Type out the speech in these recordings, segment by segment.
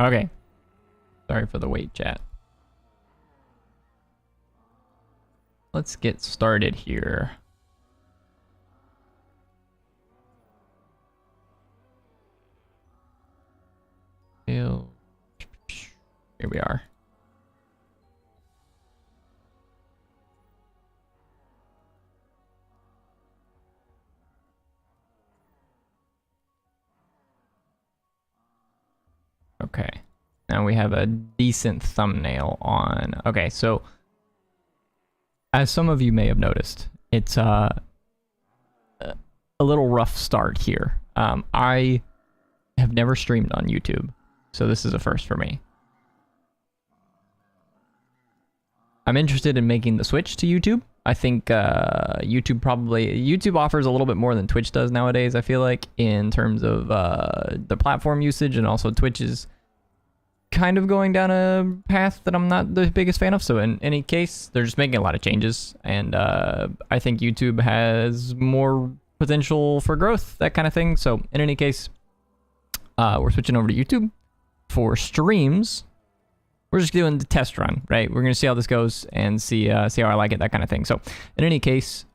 Okay. Sorry for the wait, chat. Let's get started here. Here we are. Okay. Now we have a decent thumbnail on. Okay, so as some of you may have noticed, it's a little rough start here. I have never streamed on YouTube, so this is a first for me. I'm interested in making the switch to YouTube. I think YouTube offers a little bit more than Twitch does nowadays, I feel like, in terms of the platform usage, and also Twitch is kind of going down a path that I'm not the biggest fan of. So in any case, they're just making a lot of changes, and I think YouTube has more potential for growth, that kind of thing. So in any case, we're switching over to YouTube for streams. We're just doing the test run, right? We're gonna see how this goes and see how I like it, that kind of thing. So in any case,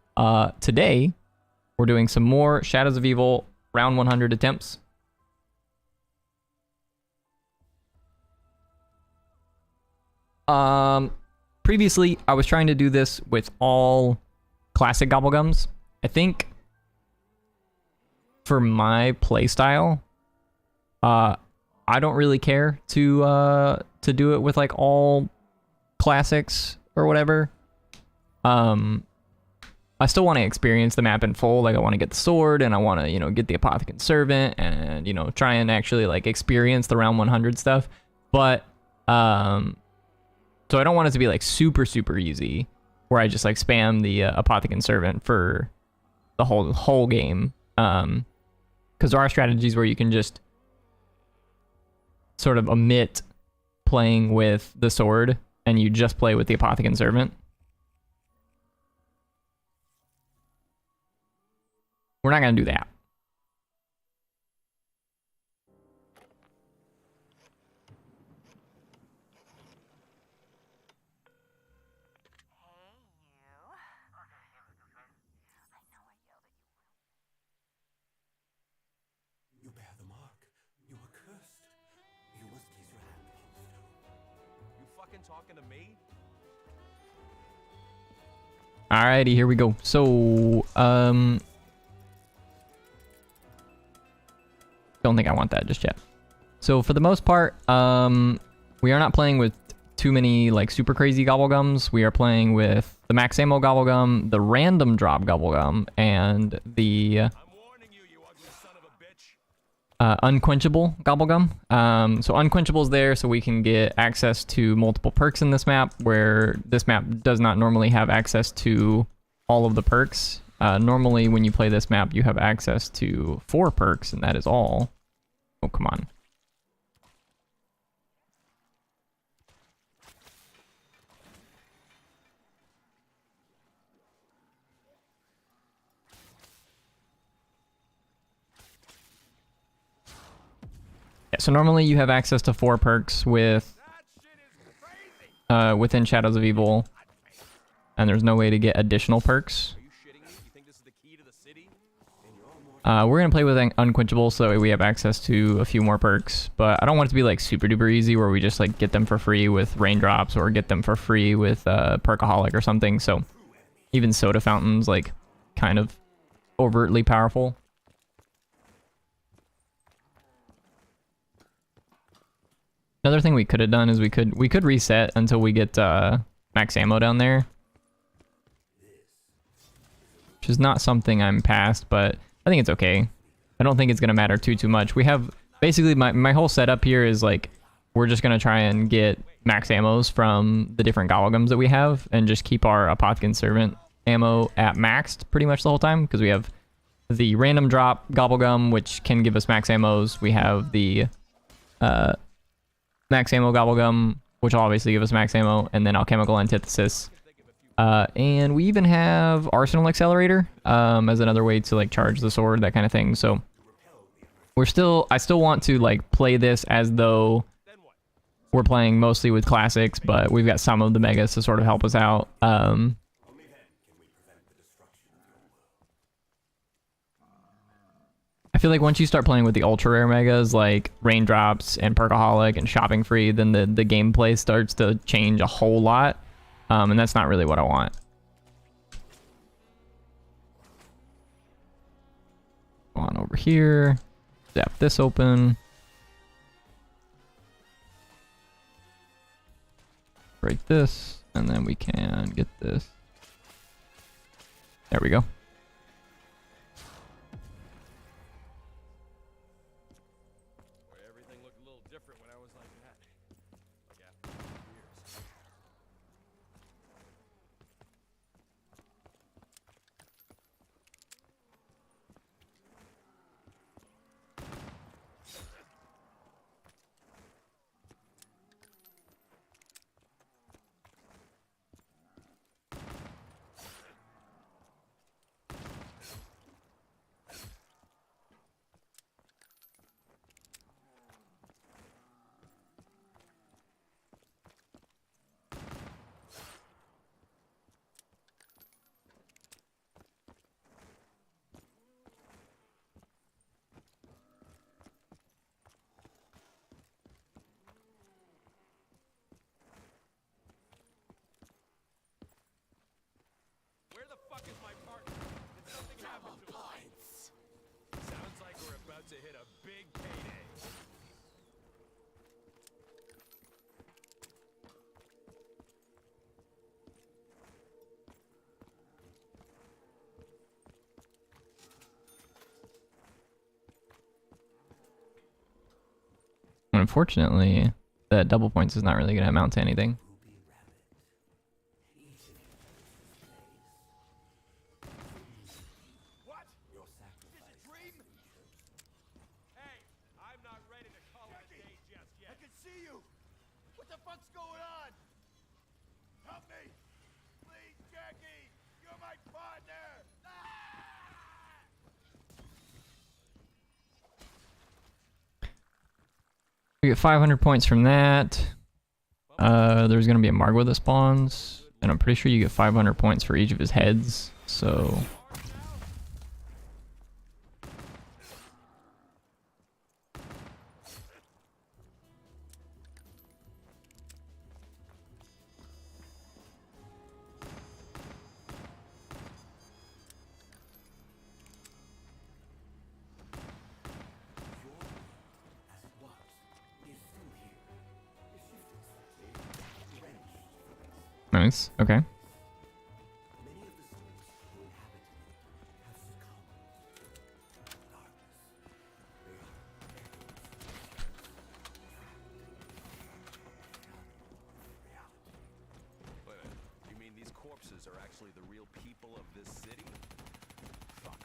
today we're doing some more Shadows of Evil round 100 attempts. Previously I was trying to do this with all classic Gobblegums. I think for my playstyle, I don't really care to do it with like all classics or whatever. I still want to experience the map in full. Like, I want to get the sword, and I want to, you know, get the Apothicon Servant, and, you know, try and actually like experience the round 100 stuff. But so I don't want it to be like super easy, where I just like spam the Apothicon Servant for the whole game. Because there are strategies where you can just sort of omit playing with the sword, and you just play with the Apothicon Servant. We're not gonna do that. Alrighty, here we go. So, don't think I want that just yet. So for the most part, we are not playing with too many like super crazy Gobblegums. We are playing with the max ammo Gobblegum, the random drop Gobblegum, and the unquenchable Gobblegum. So unquenchable is there so we can get access to multiple perks in this map, where this map does not normally have access to all of the perks. Normally when you play this map, you have access to 4 perks, and that is all. Oh, come on. Yeah, so normally you have access to 4 perks with within Shadows of Evil, and there's no way to get additional perks. We're gonna play with Unquenchable, so we have access to a few more perks, but I don't want it to be like super duper easy where we just like get them for free with Raindrops, or get them for free with Perkaholic or something. So even Soda Fountain's like kind of overtly powerful. Another thing we could have done is we could reset until we get max ammo down there, which is not something I'm past, but I think it's okay. I don't think it's gonna matter too much. We have basically my whole setup here is like, we're just gonna try and get max ammos from the different Gobblegums that we have, and just keep our Apothicon Servant ammo at maxed pretty much the whole time, because we have the random drop Gobblegum, which can give us max ammos. We have the max ammo Gobblegum, which will obviously give us max ammo, and then Alchemical Antithesis. And we even have Arsenal Accelerator as another way to like charge the sword, that kind of thing. So I still want to like play this as though we're playing mostly with classics, but we've got some of the megas to sort of help us out. I feel like once you start playing with the ultra rare megas like Raindrops and Perkaholic and Shopping Free, then the gameplay starts to change a whole lot, and that's not really what I want. Go on over here, zap this open. Break this, and then we can get this. There we go. Everything looked a little different when I was like that. Like after years. Where the fuck is my partner? Did something happen to him? Sounds like we're about to hit a big payday. Unfortunately, that double points is not really going to amount to anything. What? Your sacrifice. Is it a dream? Hey, I'm not ready to call it a day just yet. I can see you. What the fuck's going on? Help me. Please, Jackie. You're my partner. We get 500 points from that. There's going to be a Margwa that spawns, and I'm pretty sure you get 500 points for each of his heads, so... Nice, okay. Wait a minute. You mean these corpses are actually the real people of this city? Fuck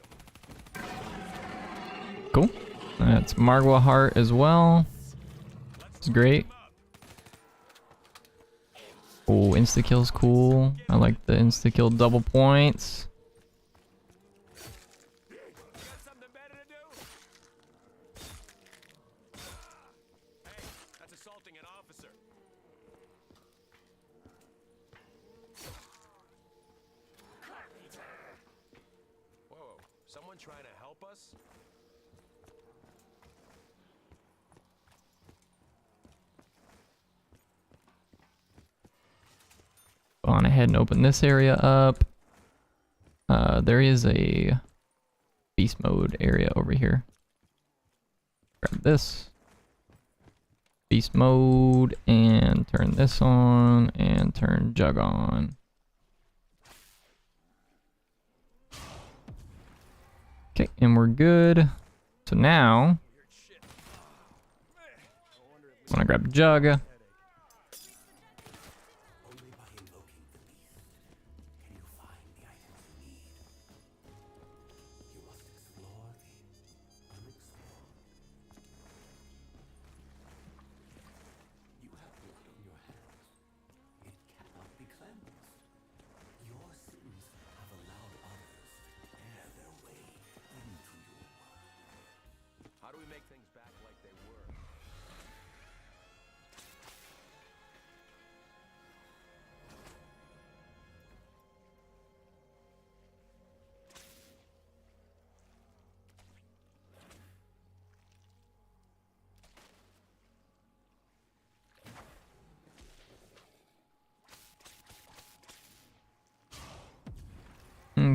'em. Cool. That's Margwa Heart as well. It's great. Oh, insta-kill's cool. I like the insta-kill double points. You got something better to do? Hey, that's assaulting an officer. Whoa, someone trying to help us? Go on ahead and open this area up. There is a beast mode area over here. Grab this. Beast mode, and turn this on, and turn Jug on. Okay, and we're good. So now, I'm gonna grab Jug. How do we make things back like they were?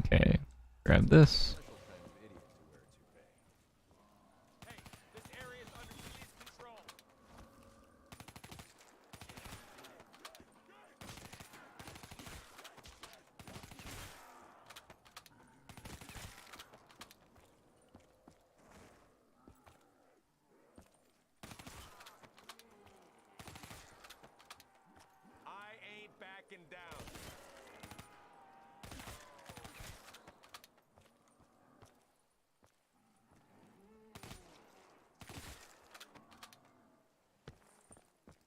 Okay, grab this. Hey, this area is under police control. I ain't backing down.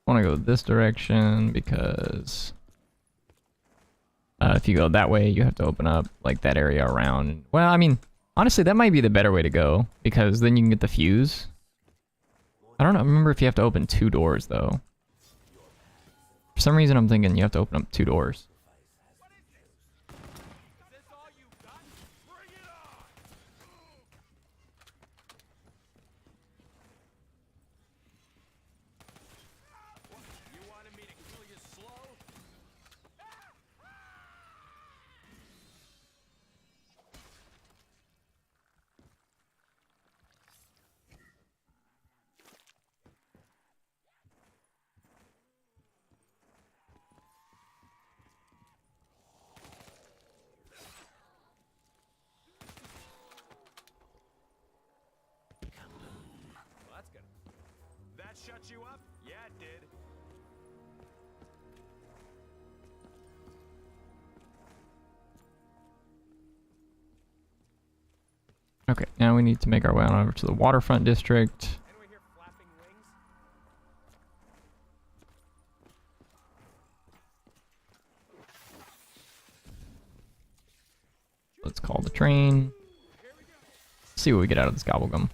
Want to go this direction because if you go that way, you have to open up like that area around. Well, I mean, honestly, that might be the better way to go because then you can get the fuse. I don't know, remember if you have to open 2 doors though. For some reason, I'm thinking you have to open up 2 doors. Is this all you got? Bring it on! What, you wanted me to kill you slow? Well, that's good. That shut you up? Yeah, it did. Okay, now we need to make our way on over to the waterfront district. Anyone hear flapping wings? Let's call the train. See what we get out of this gobblegum.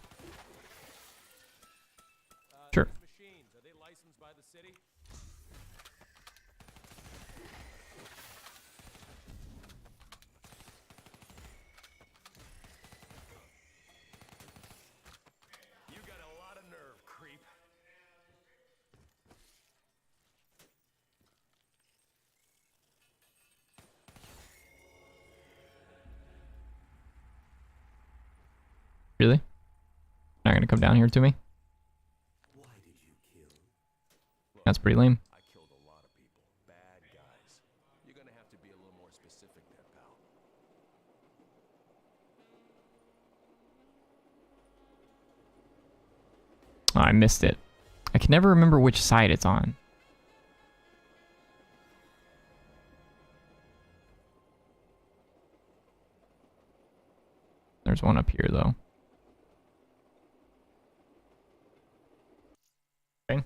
Sure. These machines, are they licensed by the city? You got a lot of nerve, creep. Really? Not gonna come down here to me? That's pretty lame. I killed a lot of people. Bad guys. You're gonna have to be a little more specific there, pal. Oh, I missed it. I can never remember which side it's on. There's one up here, though. Okay.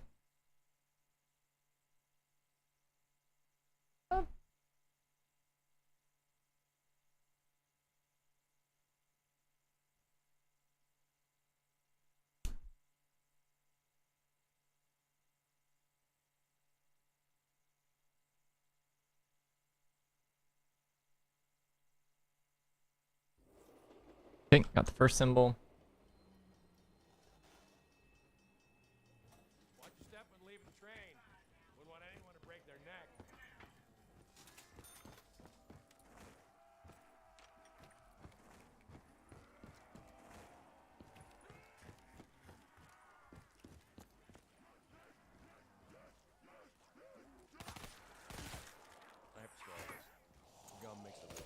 Okay, got the first symbol. Watch your step when leaving the train. Wouldn't want anyone to break their neck. I have to swallow this. Gum makes it worse.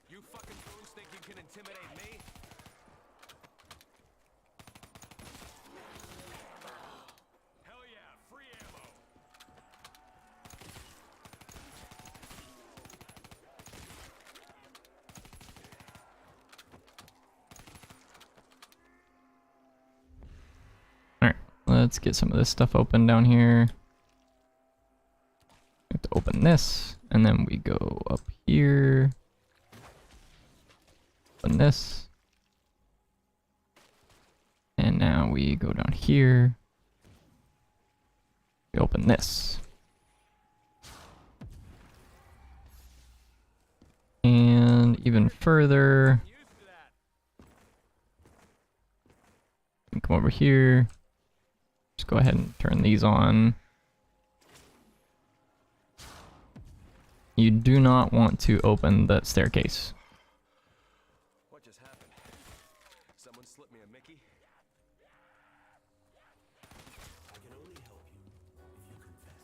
You fucking fools think you can intimidate me? Hell yeah, free ammo. Alright, let's get some of this stuff open down here. We have to open this, and then we go up here. Open this. And now we go down here. We open this. And even further, Used to that. you can come over here. Just go ahead and turn these on. You do not want to open the staircase. What just happened? Someone slipped me a Mickey? I can only help you if you confess.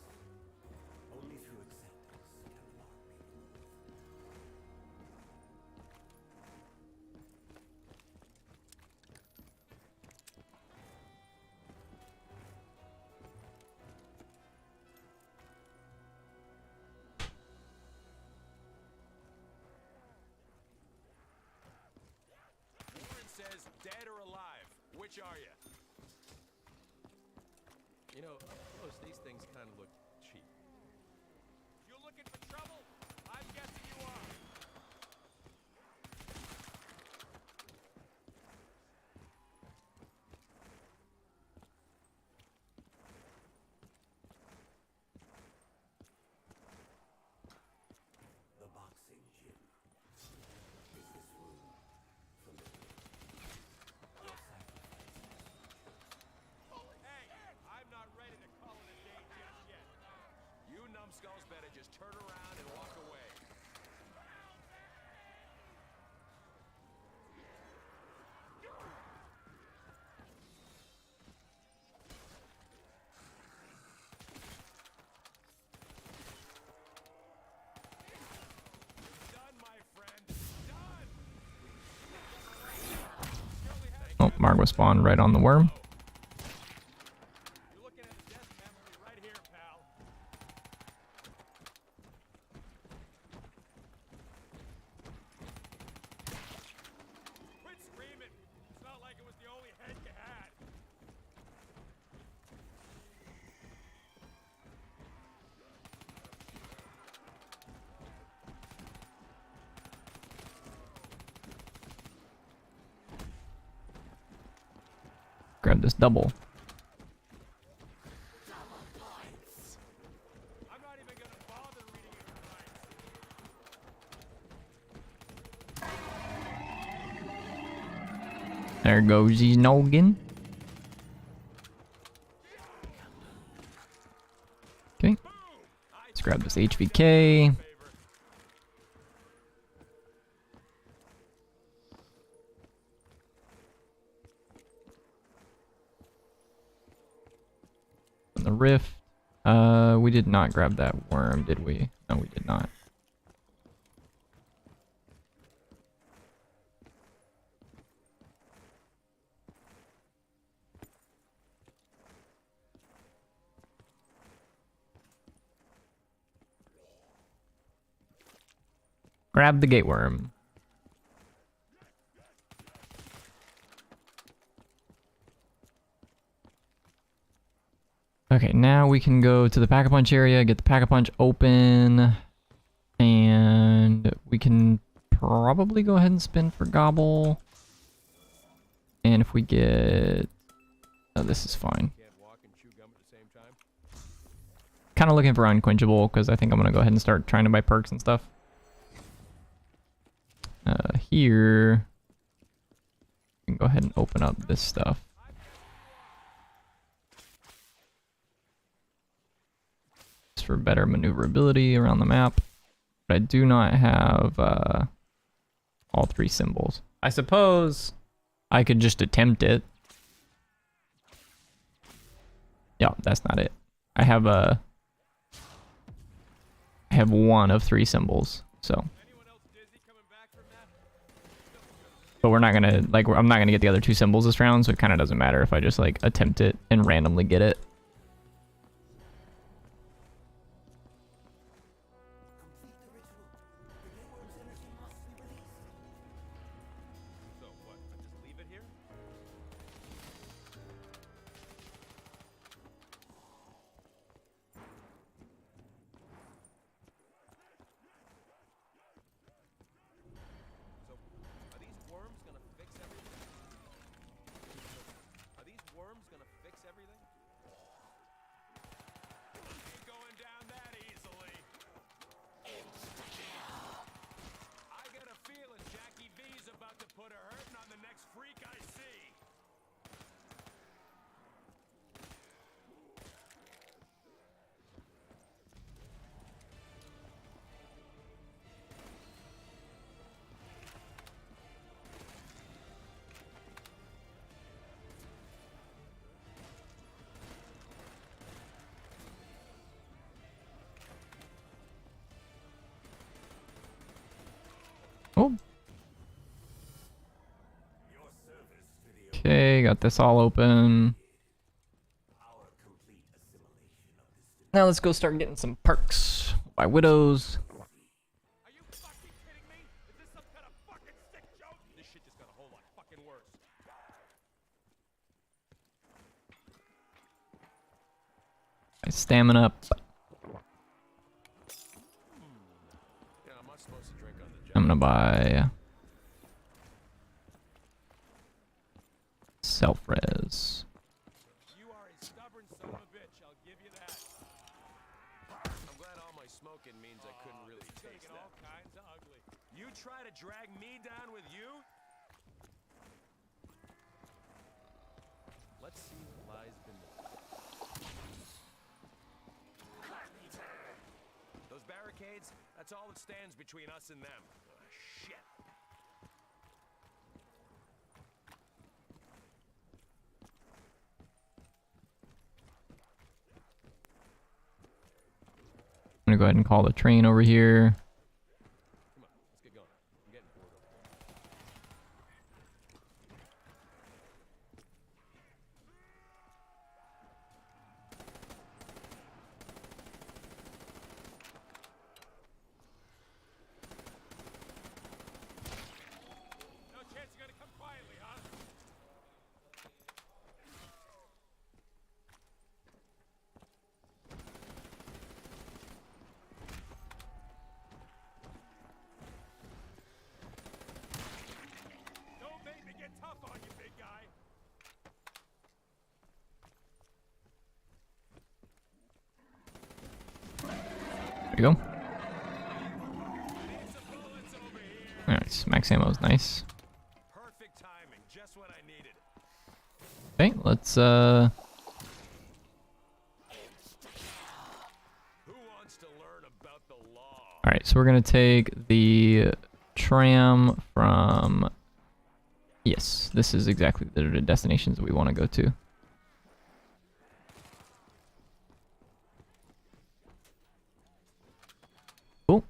Only through acceptance can love me. Warren says dead or alive. Which are you? You know, up close, these things kind of look cheap. You looking for trouble? I'm guessing you are. The boxing gym. Is this room familiar? Your sacrifice. Hey, I'm not ready to call it a day just yet. You numbskulls better just turn around and walk away. Done, my friend. Done. Oh, Margwa spawned right on the worm. You're looking at a death memory right here, pal. Quit screaming. It's not like it was the only head you had. Grab this double. I'm not even gonna bother reading your rights. There goes his noggin. Okay, let's grab this HVK. Favor. The rift. We did not grab that worm, did we? No, we did not. Grab the gate worm. Okay, now we can go to the Pack-a-Punch area, get the Pack-a-Punch open, and we can probably go ahead and spin for Gobble. And if we get... Oh, this is fine. Can't walk and chew gum at the same time. Kind of looking for Unquenchable, because I think I'm going to go ahead and start trying to buy perks and stuff. Here... We can go ahead and open up this stuff. For better maneuverability around the map, but I do not have all three symbols. I suppose I could just attempt it. Yeah, that's not it. I have one of three symbols, so. Anyone else dizzy coming back from that? But we're not gonna I'm not gonna get the other two symbols this round, so it kind of doesn't matter if I just like attempt it and randomly get it. So what? I just leave it here? So are these worms gonna fix everything? Are these worms gonna fix everything? Okay, got this all open. Now let's go start getting some perks by widows. Are you fucking kidding me? Is this some kind of fucking sick joke? This shit just got a whole lot fucking worse. My stamina up. Yeah, I'm not supposed to drink on the job. I'm gonna buy self-res. You are a stubborn son of a bitch, I'll give you that. I'm glad all my smoking means I couldn't really taste that. All kinds of ugly. You try to drag me down with you? Let's see what lies beneath. Those barricades, that's all that stands between us and them. Shit. I'm gonna go ahead and call the train over here. Come on, let's get going. I'm getting bored over here. No chance you're gonna come quietly, huh? Don't make me get tough on you, big guy. There you go. Need some bullets over here. Alright, max ammo is nice. Perfect timing, just what I needed. Okay, let's Who wants to learn about the law? Alright, so we're gonna take the tram from... Yes, this is exactly the destinations we want to go to. Cool.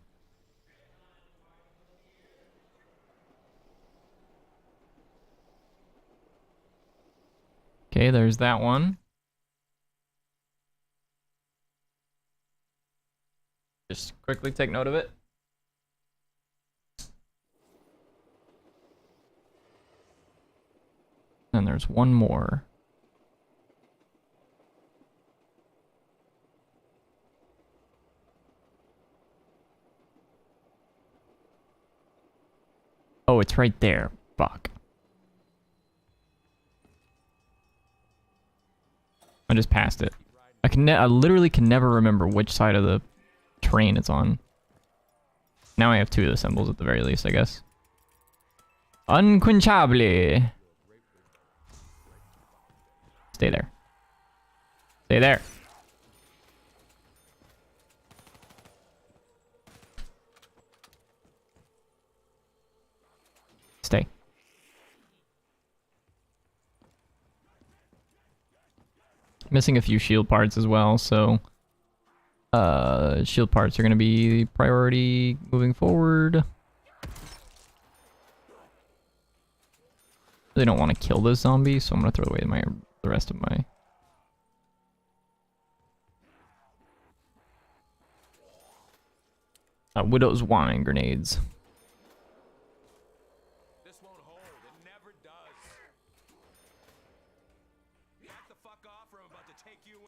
Okay, there's that one. Just quickly take note of it. And there's one more. Oh, it's right there. Fuck. I just passed it. I literally can never remember which side of the train it's on. Now I have two of the symbols at the very least, I guess. Unquenchable. Stay there. Stay there. Stay. Missing a few shield parts as well, so shield parts are going to be priority moving forward. Really don't want to kill this zombie, so I'm going to throw away the rest of my... Widow's Wine grenades. This won't hold. It never does. Back the fuck off or I'm about to take you.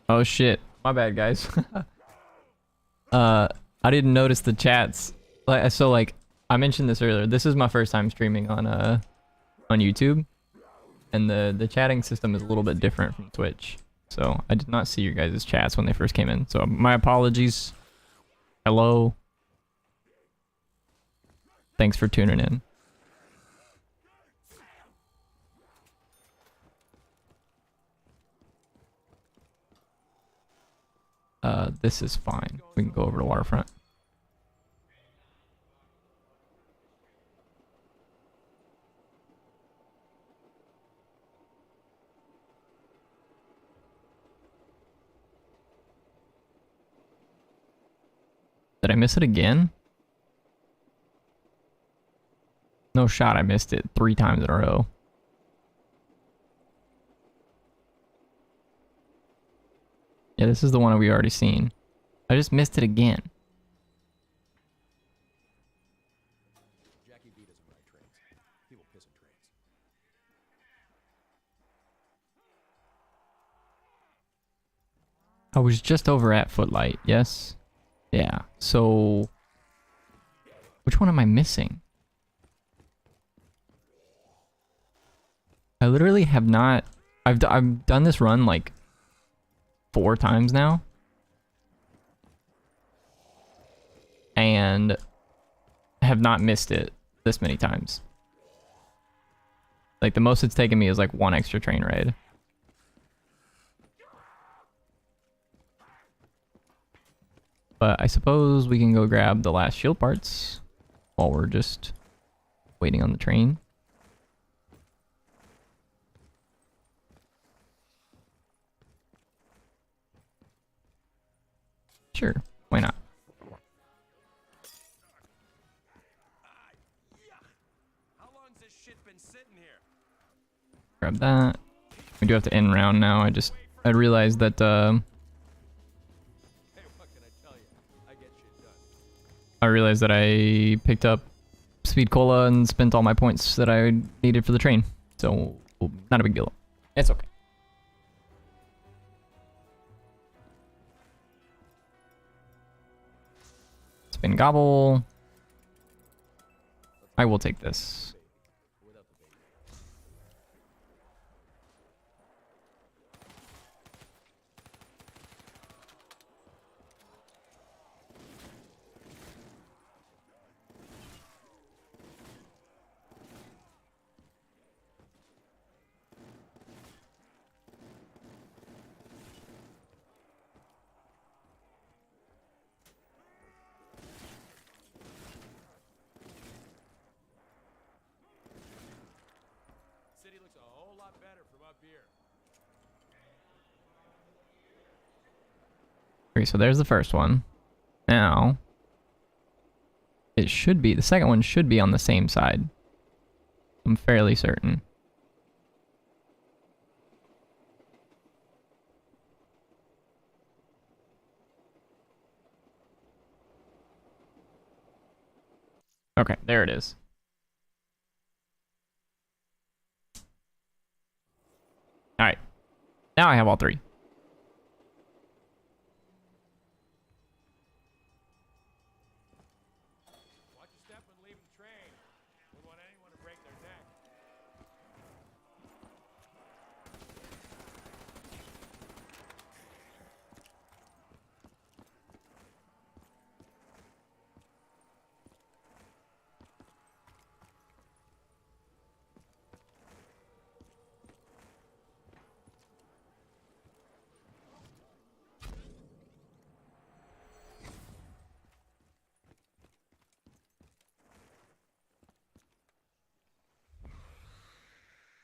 Oh shit. My bad, guys. I didn't notice the chats. So I mentioned this earlier. This is my first time streaming on YouTube. And the chatting system is a little bit different from Twitch. So I did not see your guys' chats when they first came in. So my apologies. Hello. Thanks for tuning in. This is fine. We can go over to Waterfront. Did I miss it again? No shot, I missed it 3 times in a row. Yeah, this is the one we already seen. I just missed it again. Jackie B doesn't ride trains. He will piss in trains. I was just over at Footlight, yes? Yeah, so... Which one am I missing? I literally have not... I've done this run like 4 times now. And have not missed it this many times. Like the most it's taken me is like 1 extra train ride. But I suppose we can go grab the last shield parts while we're just waiting on the train. Sure, why not? How long's this shit been sitting here? Grab that. We do have to end round now. I realized that Hey, what can I tell you? I get shit done. I realized that I picked up Speed Cola and spent all my points that I needed for the train. So, not a big deal. It's okay. Spin Gobble. I will take this. City looks a whole lot better from up here. Okay, so there's the first one. Now, it should be, the second one should be on the same side. I'm fairly certain. Okay, there it is. Alright. Now I have all 3. Watch your step when leaving the train. Don't want anyone to break their neck.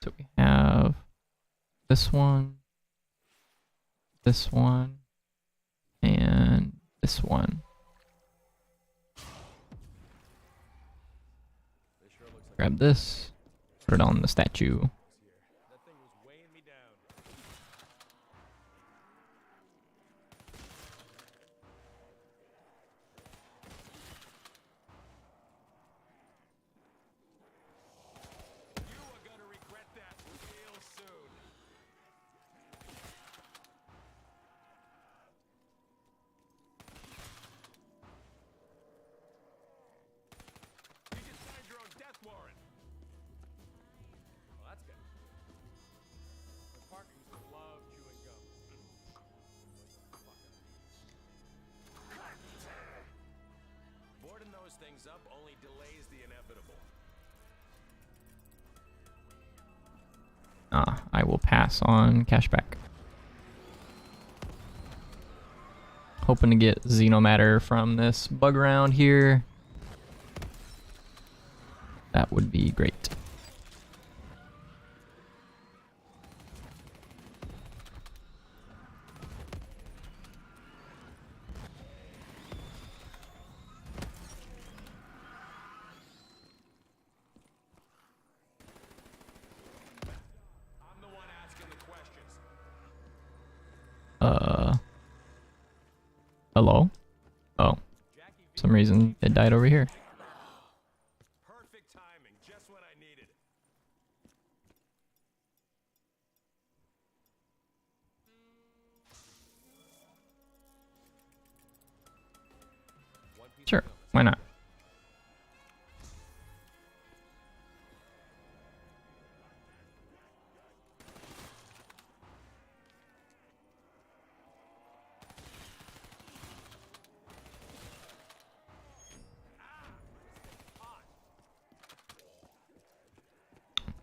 So we have this one, and this one. Grab this, put it on the statue. That thing was weighing me down. You are gonna regret that real soon. You just signed your own death warrant. Well, that's good. The Parker used to love chewing gum. Boarding those things up only delays the inevitable. Ah, I will pass on cashback. hoping to get xenomatter from this bug round here. That would be great. I'm the one asking the questions. Hello? Oh, for some reason it died over here. Perfect timing, just what I needed. Sure, why not?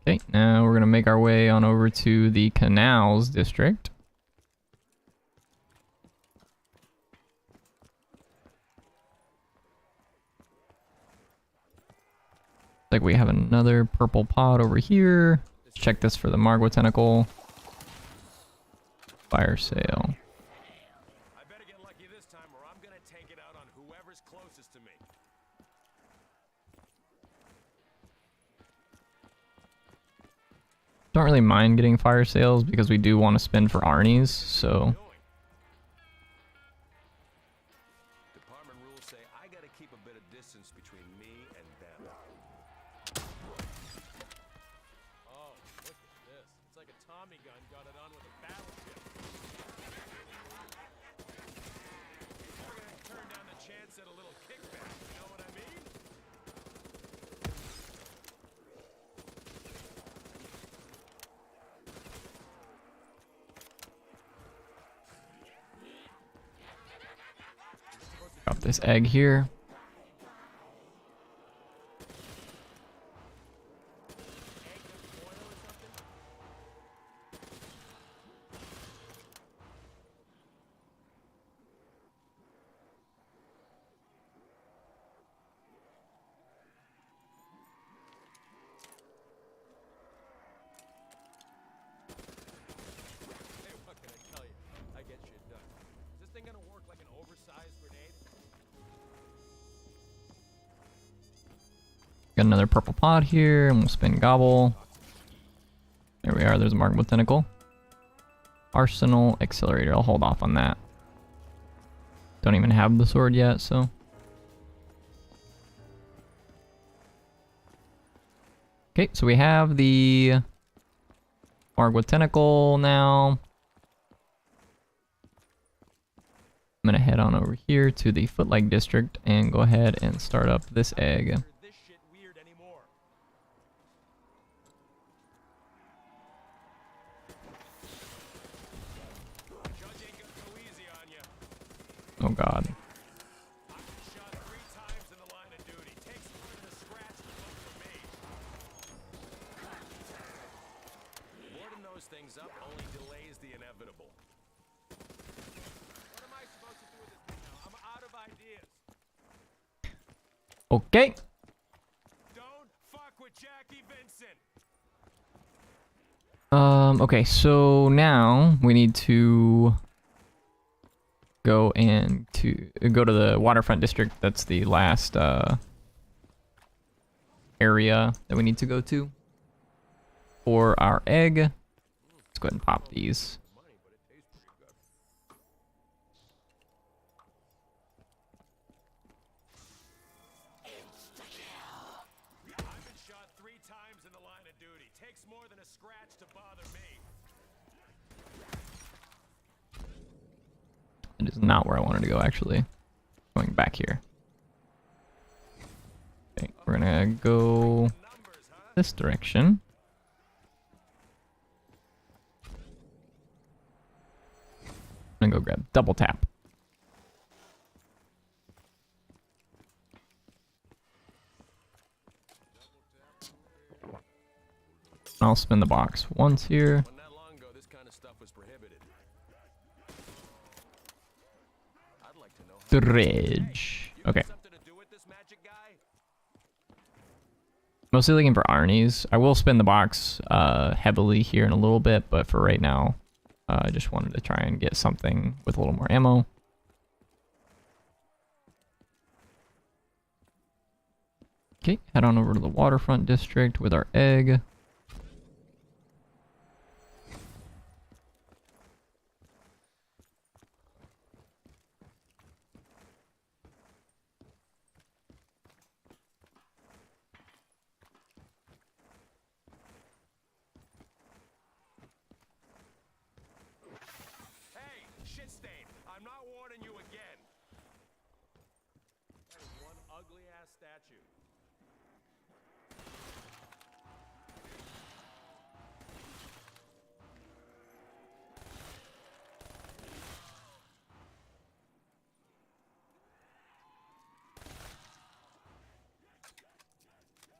Okay, now we're gonna make our way on over to the Canals District. Like we have another purple pod over here. Let's check this for the Margwa tentacle. Fire sale. I better get lucky this time or I'm gonna take it out on whoever's closest to me. Don't really mind getting fire sales because we do want to spend for Arnie's, so Department rules say I gotta keep a bit of distance between me and them. Oh, look at this. It's like a Tommy gun got it on with a battleship. We're gonna turn down the chance at a little kickback, you know what I mean? drop this egg here. Hey, what can I tell you? I get shit done. Is this thing gonna work like an oversized grenade? Got another purple pod here, and we'll spin gobble. There we are, there's a Margwa tentacle. Arsenal accelerator, I'll hold off on that. Don't even have the sword yet, so. Okay, so we have the Margwa tentacle now. I'm gonna head on over here to the Footleg district and go ahead and start up this egg. This shit weird anymore. Judge ain't gonna go easy on ya. Oh god. I've been shot 3 times in the line of duty. Takes more than a scratch to look for me. Boarding those things up only delays the inevitable. What am I supposed to do with this thing now? I'm out of ideas. Okay. Don't fuck with Jackie Vincent. Okay, so now we need to go to the waterfront district. That's the last area that we need to go to for our egg. Let's go ahead and pop these. Money, but it tastes pretty good. I've been shot 3 times in the line of duty. Takes more than a scratch to bother me. It is not where I wanted to go, actually. Going back here. Okay, we're gonna go Numbers, huh? this direction. I'm gonna go grab double tap. I'll spin the box once here. When not long ago, this kind of stuff was prohibited. I'd Bridge. Okay. Something to do with this magic guy? Mostly looking for Arnie's. I will spin the box heavily here in a little bit, but for right now, I just wanted to try and get something with a little more ammo. Okay, head on over to the waterfront district with our egg. Hey, shit stain! I'm not warning you again. That is one ugly ass statue.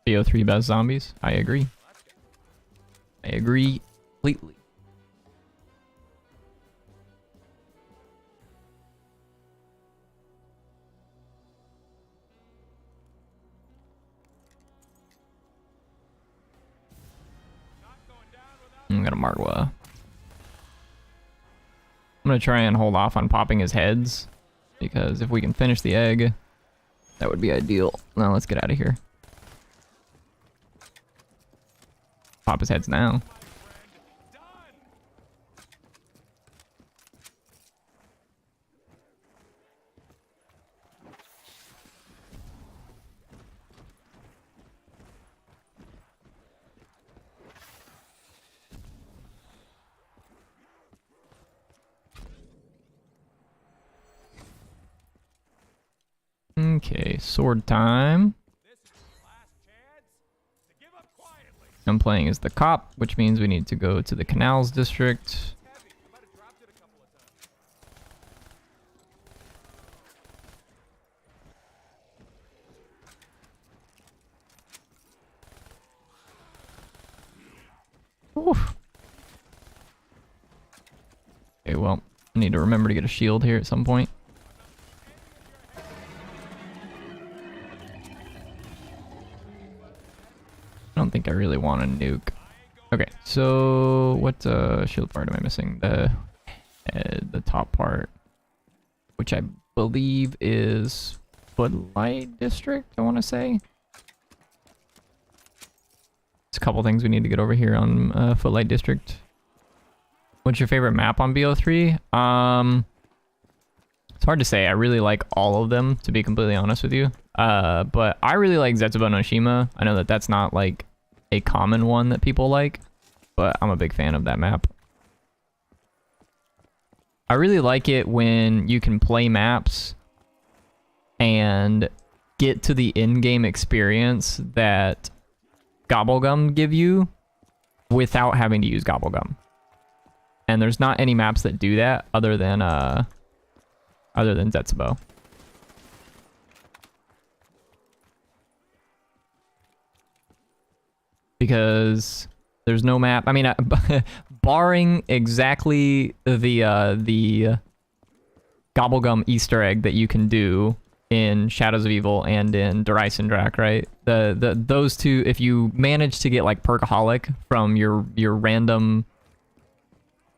BO3 best zombies. I agree. I agree completely. I'm gonna Margwa. I'm gonna try and hold off on popping his heads, because if we can finish the egg, that would be ideal. Now let's get out of here. Pop his heads now. Okay, sword time. I'm playing as the cop, which means we need to go to the canals district. Oof. Okay, well, I need to remember to get a shield here at some point. I don't think I really want a nuke. Okay, so what shield part am I missing? The top part, which I believe is Footlight District, I want to say. There's a couple things we need to get over here on Footlight District. What's your favorite map on BO3? It's hard to say. I really like all of them, to be completely honest with you. But I really like Zetsubo no Shima. I know that that's not like a common one that people like, but I'm a big fan of that map. I really like it when you can play maps and get to the in-game experience that Gobblegum give you without having to use Gobblegum. And there's not any maps that do that other than Zetsubo. Because there's no map. I mean, barring exactly the Gobblegum Easter egg that you can do in Shadows of Evil and in Der Eisendrache, right? Those two, if you manage to get like Perkaholic from your random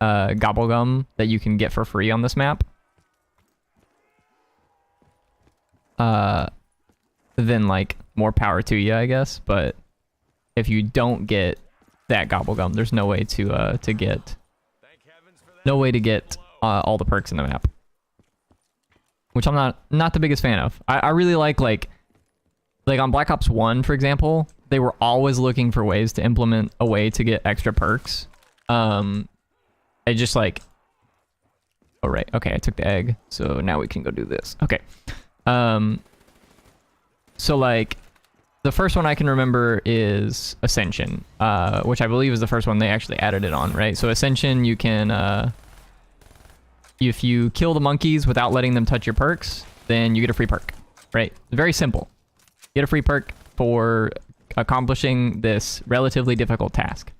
Gobblegum that you can get for free on this map, then like more power to you, I guess. But if you don't get that Gobblegum, there's no way to get all the perks in the map, which I'm not the biggest fan of. I really like on Black Ops 1, for example, they were always looking for ways to implement a way to get extra perks. It just like, oh right, okay, I took the egg, so now we can go do this. Okay, so like the first one I can remember is Ascension, which I believe is the first one they actually added it on, right? So Ascension, you can if you kill the monkeys without letting them touch your perks, then you get a free perk, right? Very simple. Get a free perk for accomplishing this relatively difficult task.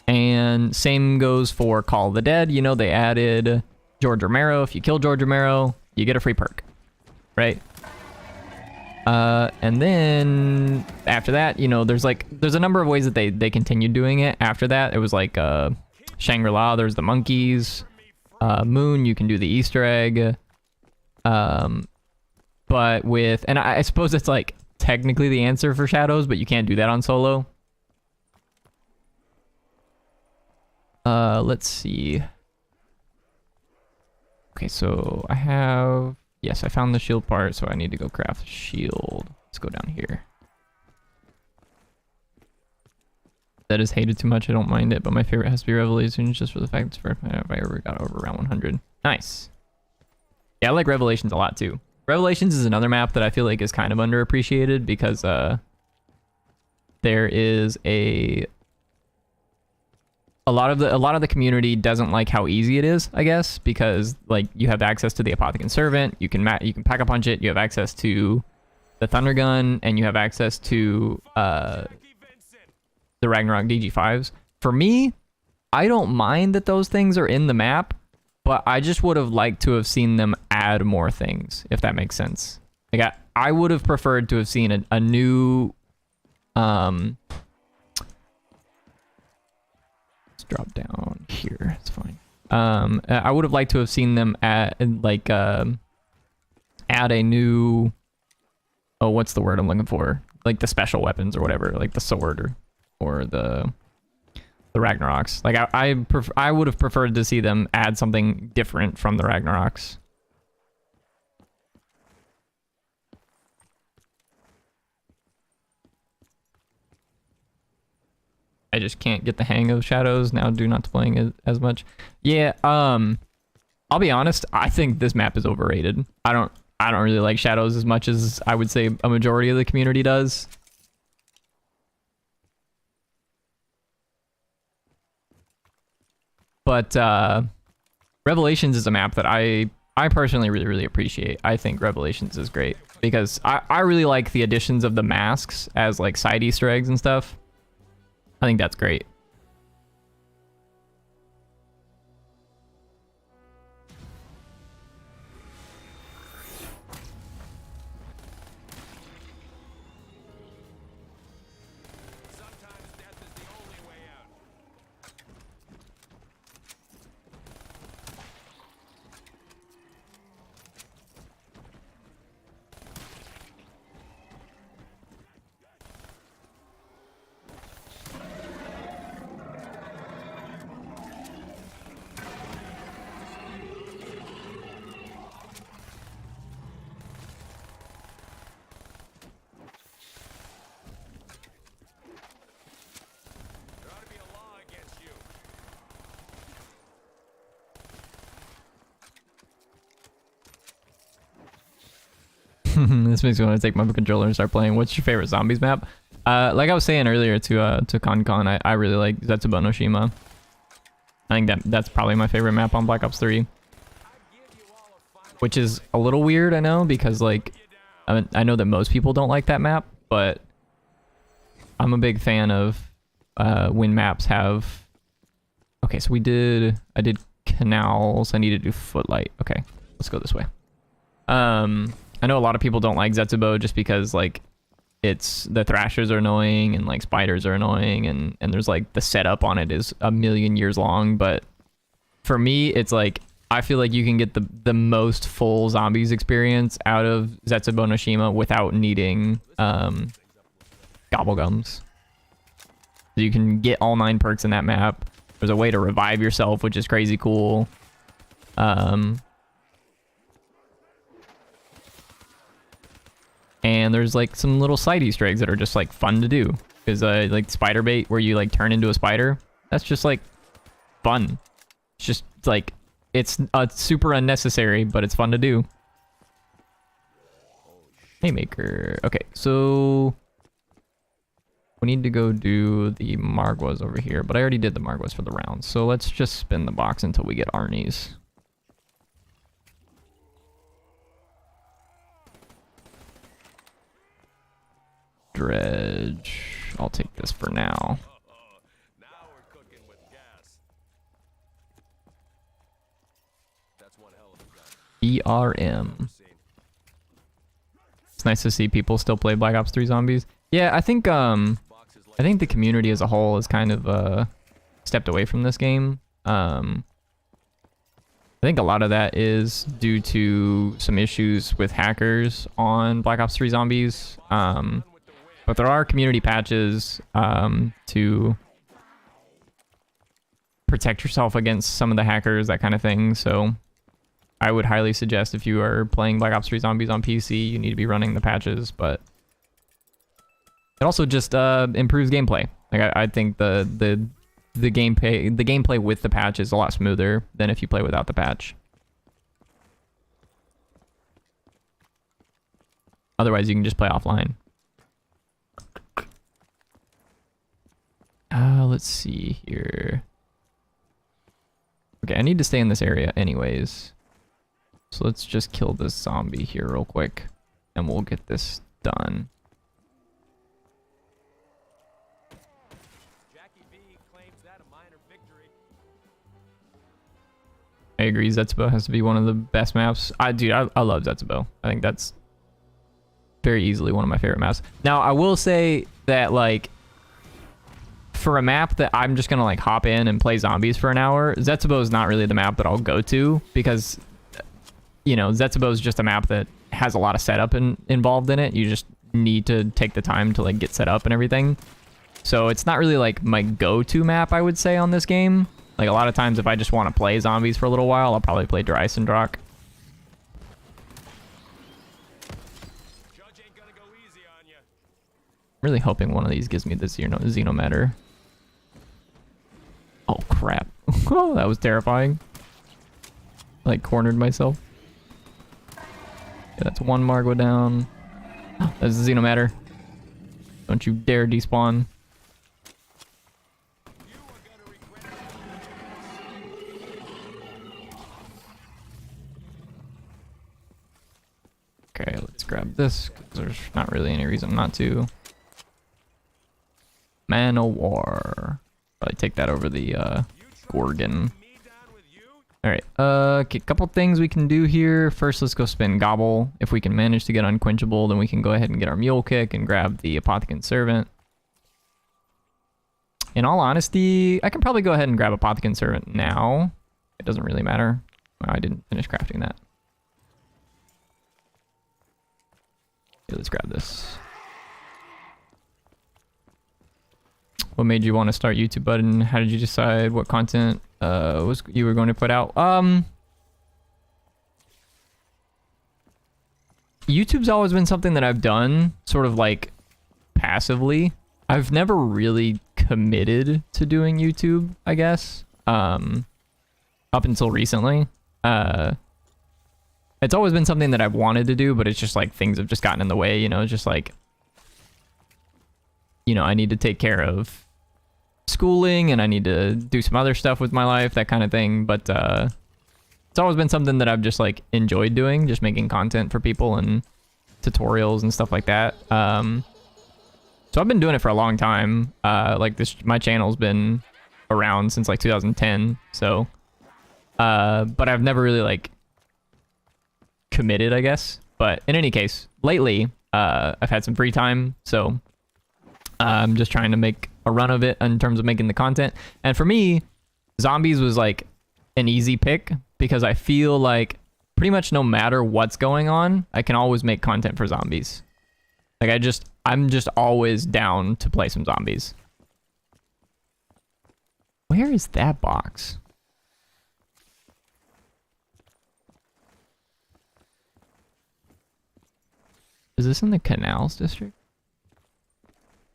And same goes for Call of the Dead. You know, they added George Romero. If you kill George Romero, you get a free perk, right? And then after that, you know, there's a number of ways that they continued doing it. After that, it was like Shangri-La, there's the monkeys. Moon, you can do the Easter egg. But with, and I suppose it's like technically the answer for Shadows, but you can't do that on solo. Let's see. Okay, so I have, yes, I found the shield part, so I need to go craft a shield. Let's go down here. That is hated too much, I don't mind it, but my favorite has to be Revelations just for the fact it's first if I ever got over around 100. Nice. Yeah, I like Revelations a lot too. Revelations is another map that I feel like is kind of underappreciated because there is a lot of the community doesn't like how easy it is, I guess, because like you have access to the Apothicon Servant, you can pack a punch it, you have access to the Thunder Gun, and you have access to the Ragnarok DG5s. For me, I don't mind that those things are in the map, but I just would have liked to have seen them add more things, if that makes sense. Like I would have preferred to have seen a new let's drop down here. It's fine. I would have liked to have seen them add a new, oh, what's the word I'm looking for? Like the special weapons or whatever, like the sword or the Ragnaroks. Like I would have preferred to see them add something different from the Ragnaroks. I just can't get the hang of Shadows now due not to playing as much. Yeah, I'll be honest, I think this map is overrated. I don't really like Shadows as much as I would say a majority of the community does. But Revelations is a map that I personally really appreciate. I think Revelations is great because I really like the additions of the masks as like side Easter eggs and stuff. I think that's great. This makes me want to take my controller and start playing. What's your favorite zombies map? Like I was saying earlier to Con, I really like Zetsubo no Shima. I think that's probably my favorite map on Black Ops 3. Which is a little weird, I know, because like I know that most people don't like that map, but I'm a big fan of when maps have. Okay, so I did canals. I need to do footlight. Okay, let's go this way. I know a lot of people don't like Zetsubo just because like the thrashers are annoying and like spiders are annoying and there's like the setup on it is a million years long, but for me it's like I feel like you can get the most full zombies experience out of Zetsubo no Shima without needing gobblegums. So you can get all 9 perks in that map. There's a way to revive yourself, which is crazy cool. And there's like some little side Easter eggs that are just like fun to do. Because like spider bait where you like turn into a spider, that's just like fun. It's just like, it's super unnecessary, but it's fun to do. Haymaker. Okay, so we need to go do the Margwas over here, but I already did the Margwas for the round. So let's just spin the box until we get Arnie's. Dredge. I'll take this for now. Now we're cooking with gas. BRM. It's nice to see people still play Black Ops 3 Zombies. Yeah, I think the community as a whole has kind of stepped away from this game. I think a lot of that is due to some issues with hackers on Black Ops 3 Zombies. But there are community patches to protect yourself against some of the hackers, that kind of thing. So I would highly suggest if you are playing Black Ops 3 Zombies on PC, you need to be running the patches. But it also just improves gameplay. Like I think the gameplay with the patch is a lot smoother than if you play without the patch. Otherwise, you can just play offline. Let's see here. Okay, I need to stay in this area anyways. So let's just kill this zombie here real quick, and we'll get this done. I agree, Zetsubo has to be one of the best maps. Dude, I love Zetsubo. I think that's very easily one of my favorite maps. Now, I will say that, like, for a map that I'm just gonna, like, hop in and play zombies for an hour, Zetsubo is not really the map that I'll go to because, you know, Zetsubo is just a map that has a lot of setup involved in it. You just need to take the time to, like, get set up and everything. So it's not really, like, my go-to map, I would say, on this game. Like, a lot of times if I just want to play zombies for a little while, I'll probably play Dreisendrock. I'm really hoping one of these gives me the Xenomatter. Oh, crap. Oh, that was terrifying. Like, cornered myself. Yeah, that's one Margo down. That's the Xenomatter. Don't you dare despawn. Okay, let's grab this, because there's not really any reason not to. Man o' War. Probably take that over the Gorgon. Alright, okay, couple things we can do here. First, let's go spin Gobble. If we can manage to get Unquenchable, then we can go ahead and get our Mule Kick and grab the Apothicant Servant. In all honesty, I can probably go ahead and grab Apothicant Servant now. It doesn't really matter. Well, I didn't finish crafting that. Okay, let's grab this. What made you want to start YouTube, Button? How did you decide what content you were going to put out? YouTube's always been something that I've done sort of like passively. I've never really committed to doing YouTube, I guess. Up until recently. It's always been something that I've wanted to do, but it's just like things have just gotten in the way, you know, just like, you know, I need to take care of schooling and I need to do some other stuff with my life, that kind of thing. But it's always been something that I've just like enjoyed doing, just making content for people and tutorials and stuff like that. So I've been doing it for a long time. Like my channel's been around since like 2010. So, but I've never really like committed, I guess. But in any case, lately, I've had some free time, so I'm just trying to make a run of it in terms of making the content. And for me, zombies was like an easy pick because I feel like pretty much no matter what's going on, I can always make content for zombies. Like I'm just always down to play some zombies. Where is that box? Is this in the Canals district?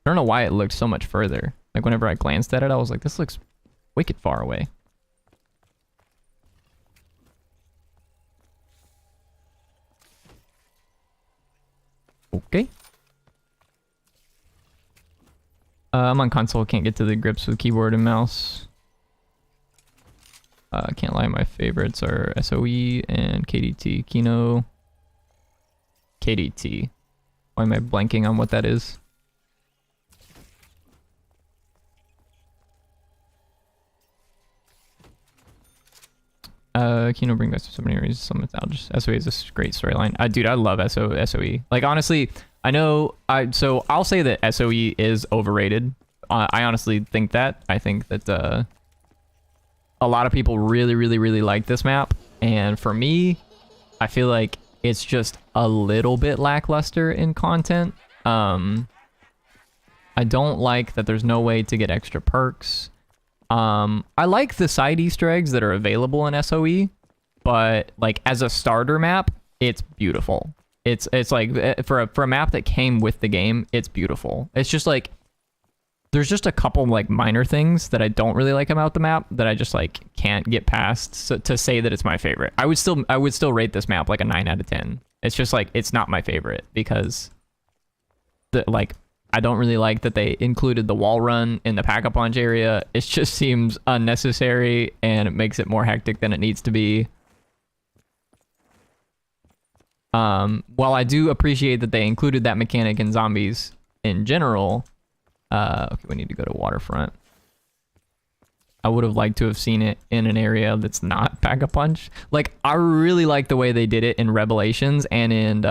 I don't know why it looked so much further. Like whenever I glanced at it, I was like, this looks wicked far away. Okay. I'm on console, can't get to the grips with keyboard and mouse. Can't lie, my favorites are SOE and KDT. Kino. KDT. Why am I blanking on what that is? Kino bring back so many reasons. Some nostalgia. SOE is a great storyline. Dude, I love SOE. Like honestly, I know. So I'll say that SOE is overrated. I honestly think that. I think that a lot of people really like this map, and for me, I feel like it's just a little bit lackluster in content. I don't like that there's no way to get extra perks. I like the side Easter eggs that are available in SOE, but like as a starter map, it's beautiful. It's like for a map that came with the game, it's beautiful. It's just like there's just a couple like minor things that I don't really like about the map that I just like can't get past to say that it's my favorite. I would still rate this map like a 9 out of 10. It's just like it's not my favorite because I don't really like that they included the wall run in the Pack-a-Punch area. It just seems unnecessary and it makes it more hectic than it needs to be. While I do appreciate that they included that mechanic in zombies in general, okay, we need to go to Waterfront. I would have liked to have seen it in an area that's not Pack-a-Punch. Like, I really like the way they did it in Revelations and in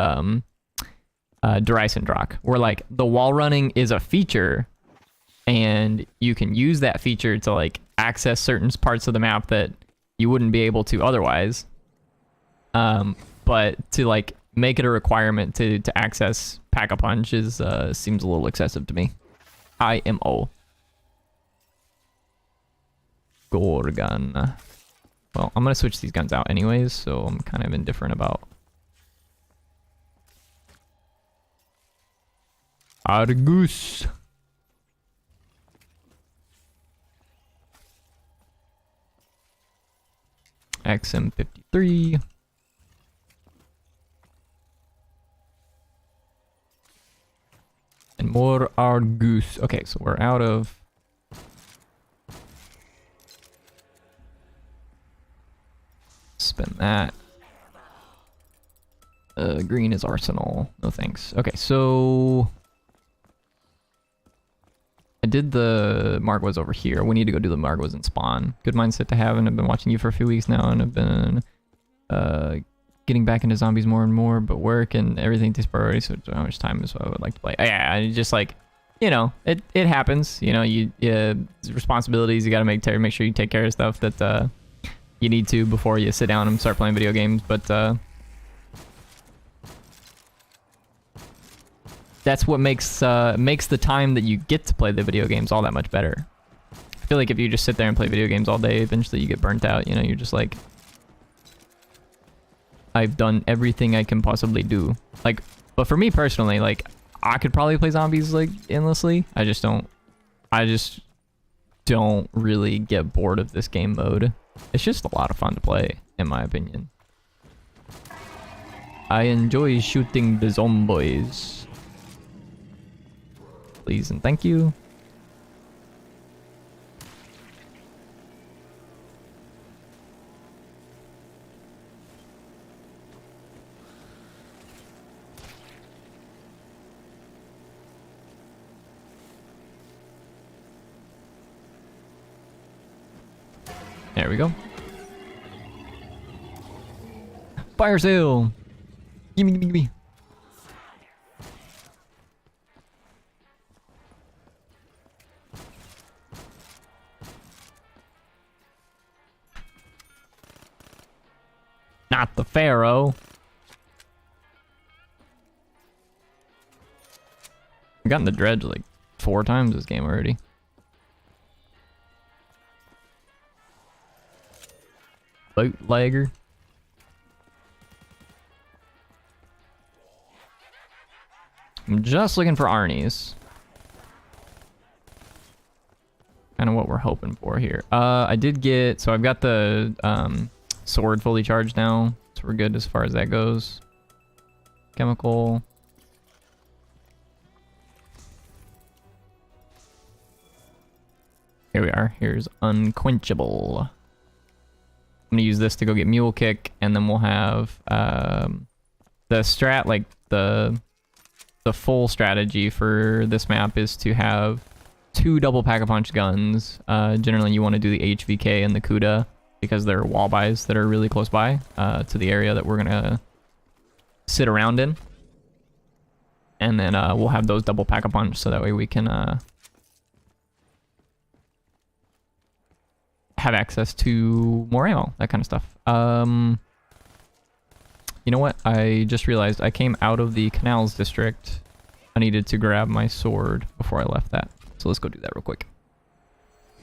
Dreisendrach, where like the wall running is a feature and you can use that feature to like access certain parts of the map that you wouldn't be able to otherwise. But to like make it a requirement to access Pack-a-Punch is seems a little excessive to me. IMO. Gorgon. Well, I'm gonna switch these guns out anyways, so I'm kind of indifferent about Argus. XM53. And more Argus. Okay, so we're out of... Spin that. Green is Arsenal. No thanks. Okay, so... I did the Margwas over here. We need to go do the Margwas and spawn. Good mindset to have, and I've been watching you for a few weeks now, and I've been getting back into zombies more and more, but work and everything takes priority, so how much time is what I would like to play. Yeah, I just like, you know, it happens. You know, responsibilities, you gotta make sure you take care of stuff that you need to before you sit down and start playing video games, but that's what makes the time that you get to play the video games all that much better. I feel like if you just sit there and play video games all day, eventually you get burnt out. You know, you're just like, I've done everything I can possibly do. Like, but for me personally, like, I could probably play zombies like endlessly. I just don't really get bored of this game mode. It's just a lot of fun to play, in my opinion. I enjoy shooting the zombies. Please and thank you. There we go. Fire sale. Gimme, gimme, gimme. Not the Pharaoh. I've gotten the dredge like 4 times this game already. Bootlegger. I'm just looking for Arnie's. Kind of what we're hoping for here. I did get, so I've got the sword fully charged now, so we're good as far as that goes. Chemical. Here we are. Here's Unquenchable. I'm gonna use this to go get Mule Kick, and then we'll have the strat, like the full strategy for this map is to have 2 double Pack-a-Punch guns. Generally, you want to do the HVK and the Kuda because there are wall buys that are really close by to the area that we're gonna sit around in. And then we'll have those double pack-a-punch so that way we can have access to more ammo, that kind of stuff. You know what? I just realized I came out of the canals district. I needed to grab my sword before I left that. So let's go do that real quick.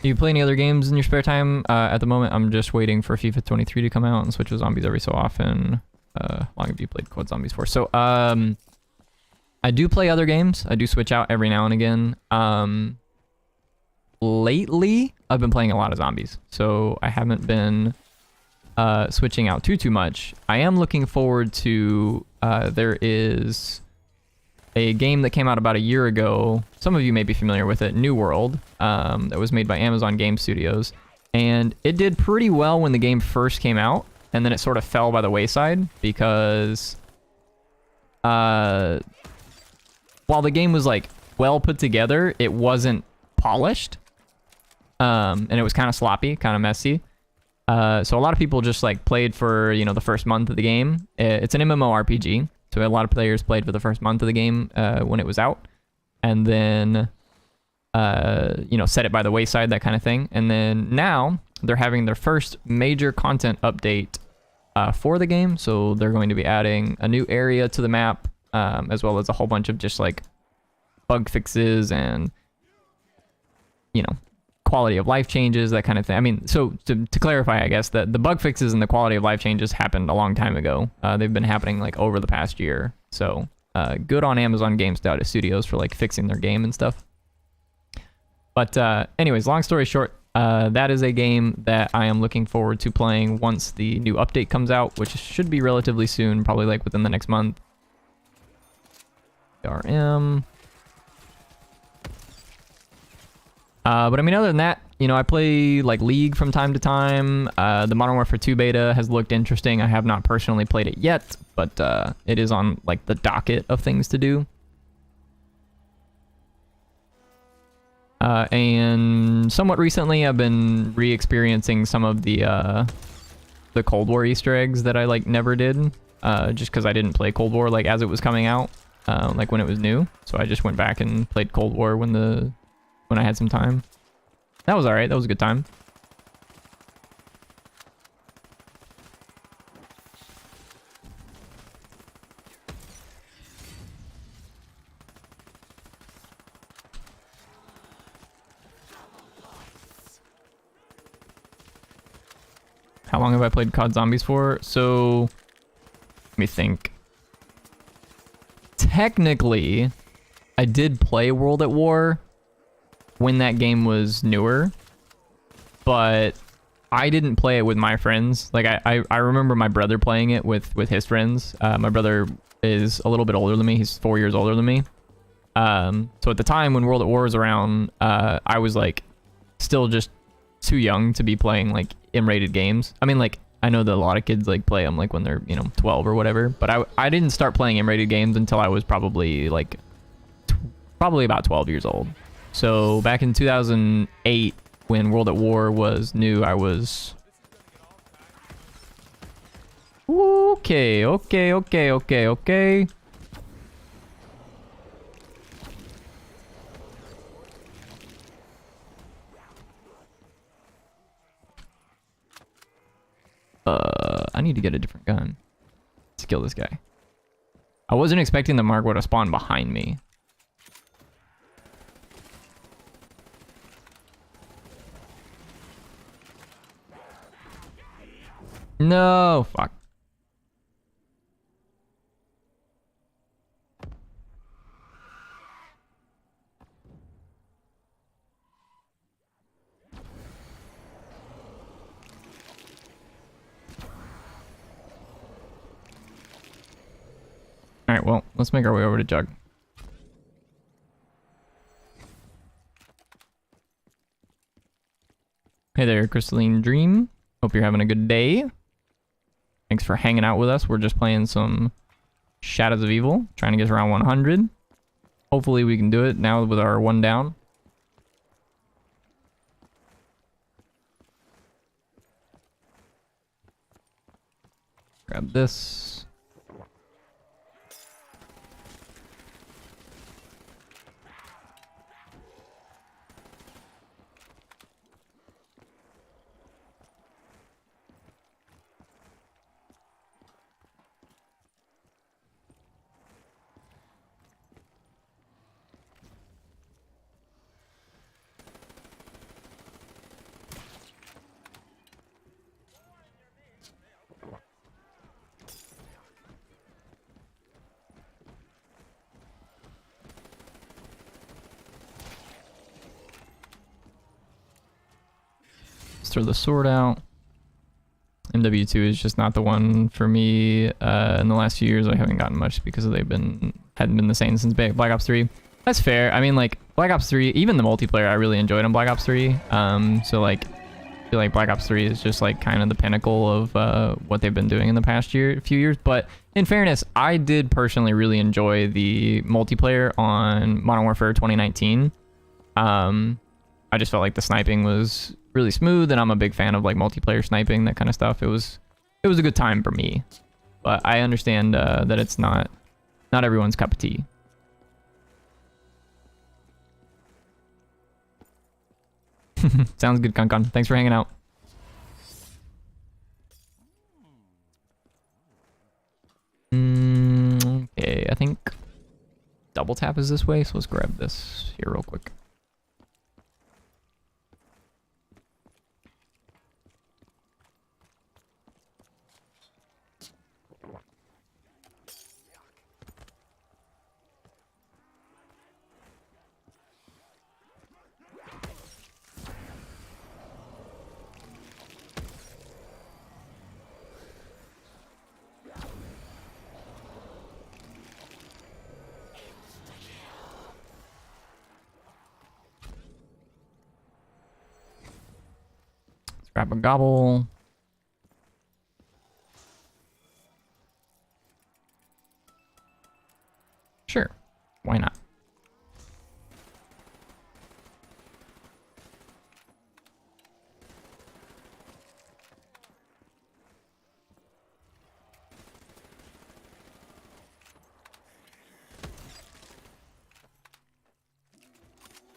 Do you play any other games in your spare time? At the moment, I'm just waiting for FIFA 23 to come out and switch with zombies every so often. How long have you played Code Zombies for? So, I do play other games. I do switch out every now and again. Lately, I've been playing a lot of zombies, so I haven't been switching out too much. I am looking forward to, there is a game that came out about a year ago. Some of you may be familiar with it, New World, that was made by Amazon Game Studios. And it did pretty well when the game first came out, and then it sort of fell by the wayside because while the game was like well put together, it wasn't polished. And it was kind of sloppy, kind of messy. So a lot of people just like played for, you know, the first month of the game. It's an MMORPG, so a lot of players played for the first month of the game when it was out, and then you know, set it by the wayside, that kind of thing. And then now they're having their first major content update for the game, so they're going to be adding a new area to the map, as well as a whole bunch of just like bug fixes and, you know, quality of life changes, that kind of thing. I mean, so to clarify, I guess that the bug fixes and the quality of life changes happened a long time ago. They've been happening like over the past year. So good on Amazon Game Studios for like fixing their game and stuff. But anyways, long story short, that is a game that I am looking forward to playing once the new update comes out, which should be relatively soon, probably like within the next month. RM. But I mean, other than that, you know, I play like League from time to time. The Modern Warfare 2 beta has looked interesting. I have not personally played it yet, but it is on like the docket of things to do. And somewhat recently, I've been re-experiencing some of the Cold War Easter eggs that I like never did, just because I didn't play Cold War like as it was coming out, like when it was new. So I just went back and played Cold War when I had some time. That was alright. That was a good time. How long have I played COD Zombies for? So, let me think. Technically, I did play World at War when that game was newer, but I didn't play it with my friends. Like I remember my brother playing it with his friends. My brother is a little bit older than me. He's 4 years older than me. So at the time when World at War was around, I was like still just too young to be playing like M-rated games. I mean, like I know that a lot of kids like play them like when they're, you know, 12 or whatever, but I didn't start playing M-rated games until I was probably like probably about 12 years old. So back in 2008, when World at War was new, I was... Okay. I need to get a different gun. Let's kill this guy. I wasn't expecting the Mark to spawn behind me. No, fuck. All right, well, let's make our way over to Jug. Hey there, Crystalline Dream. Hope you're having a good day. Thanks for hanging out with us. We're just playing some Shadows of Evil, trying to get around 100. Hopefully we can do it now with our one down. Grab this. Let's throw the sword out. MW2 is just not the one for me. In the last few years, I haven't gotten much because hadn't been the same since Black Ops 3. That's fair. I mean, like Black Ops 3, even the multiplayer, I really enjoyed on Black Ops 3. So like, I feel like Black Ops 3 is just like kind of the pinnacle of what they've been doing in the past few years. But in fairness, I did personally really enjoy the multiplayer on Modern Warfare 2019. I just felt like the sniping was really smooth, and I'm a big fan of like multiplayer sniping, that kind of stuff. It was a good time for me, but I understand that it's not everyone's cup of tea. Sounds good, Concon. Thanks for hanging out. Okay, I think double tap is this way, so let's grab this here real quick. Grab a gobble. Sure, why not?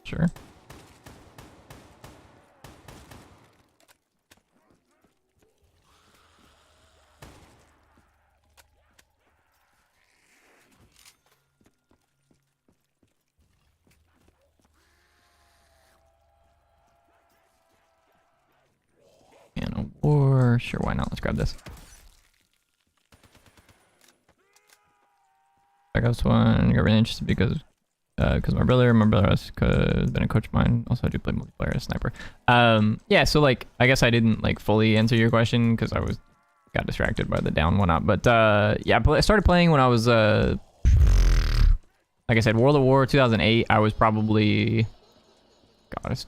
Sure. And a war. Sure, why not? Let's grab this. Black Ops 1, I got really interested because my brother has been a coach of mine. Also, I do play multiplayer as a sniper. Yeah, so like, I guess I didn't like fully answer your question because got distracted by the down one up. But yeah, I started playing when I was like I said, World at War 2008. I was probably, God, it's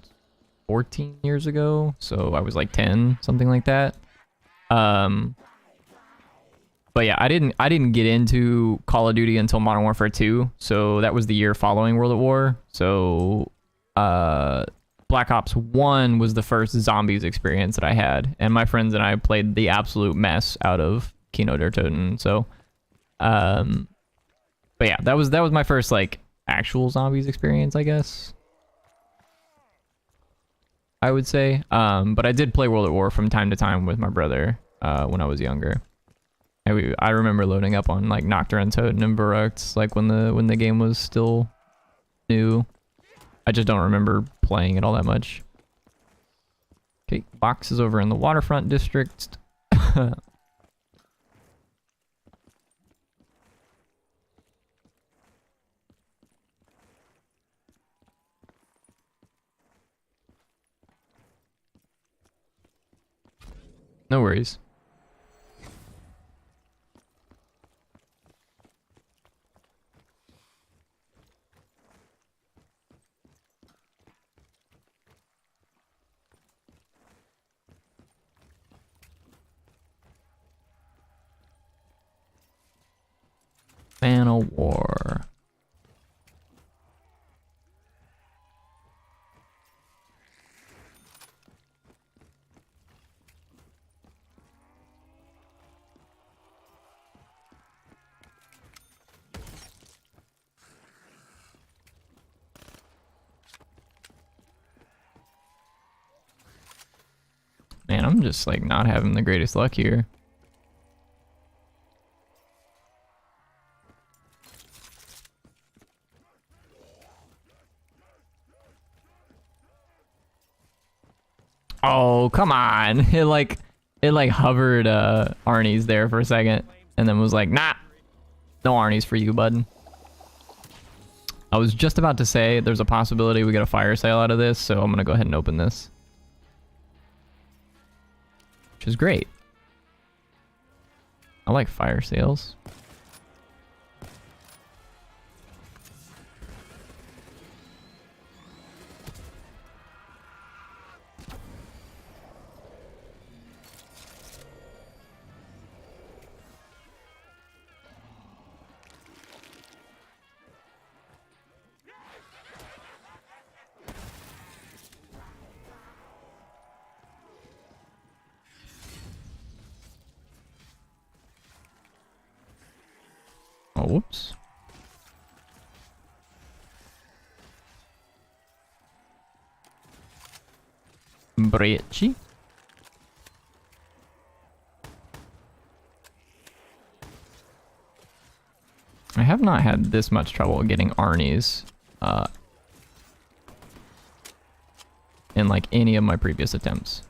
14 years ago, so I was like 10, something like that. But yeah, I didn't get into Call of Duty until Modern Warfare 2, so that was the year following World at War. So Black Ops 1 was the first zombies experience that I had, and my friends and I played the absolute mess out of Kino der Toten. So but yeah, that was my first like actual zombies experience, I guess, I would say. But I did play World at War from time to time with my brother when I was younger. And I remember loading up on like Nocturne, Toten, and Verrückt, like when the game was still new. I just don't remember playing it all that much. Okay, box is over in the Waterfront District. No worries. Man of War. I'm just like not having the greatest luck here. Oh, come on. It like hovered Arnie's there for a second and then was like, nah, no Arnie's for you, bud. I was just about to say there's a possibility we get a fire sale out of this, so I'm gonna go ahead and open this. Which is great. I like fire sales. Oh, whoops. Brecci. I have not had this much trouble getting Arnie's in like any of my previous attempts.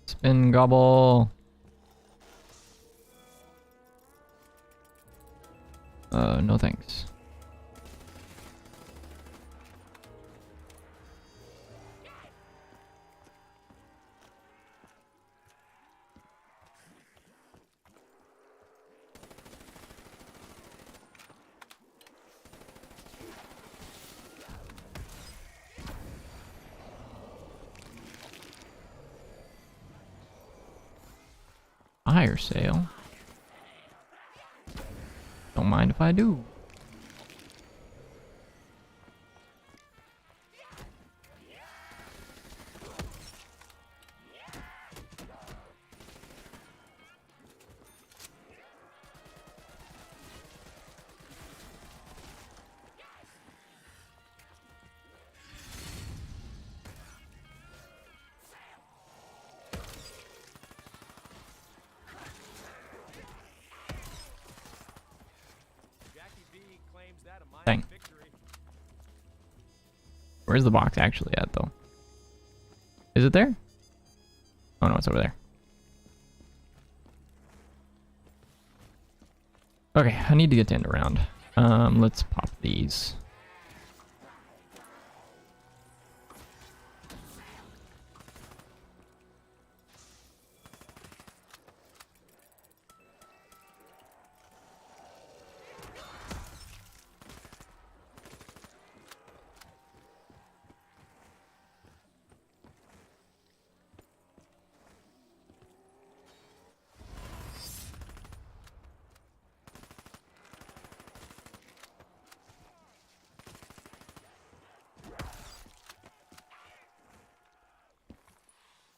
Spin gobble. No thanks. Fire sale. Don't mind if I do. Dang. Where's the box actually at, though? Is it there? Oh, no, it's over there. Okay, I need to get to end around. Let's pop these.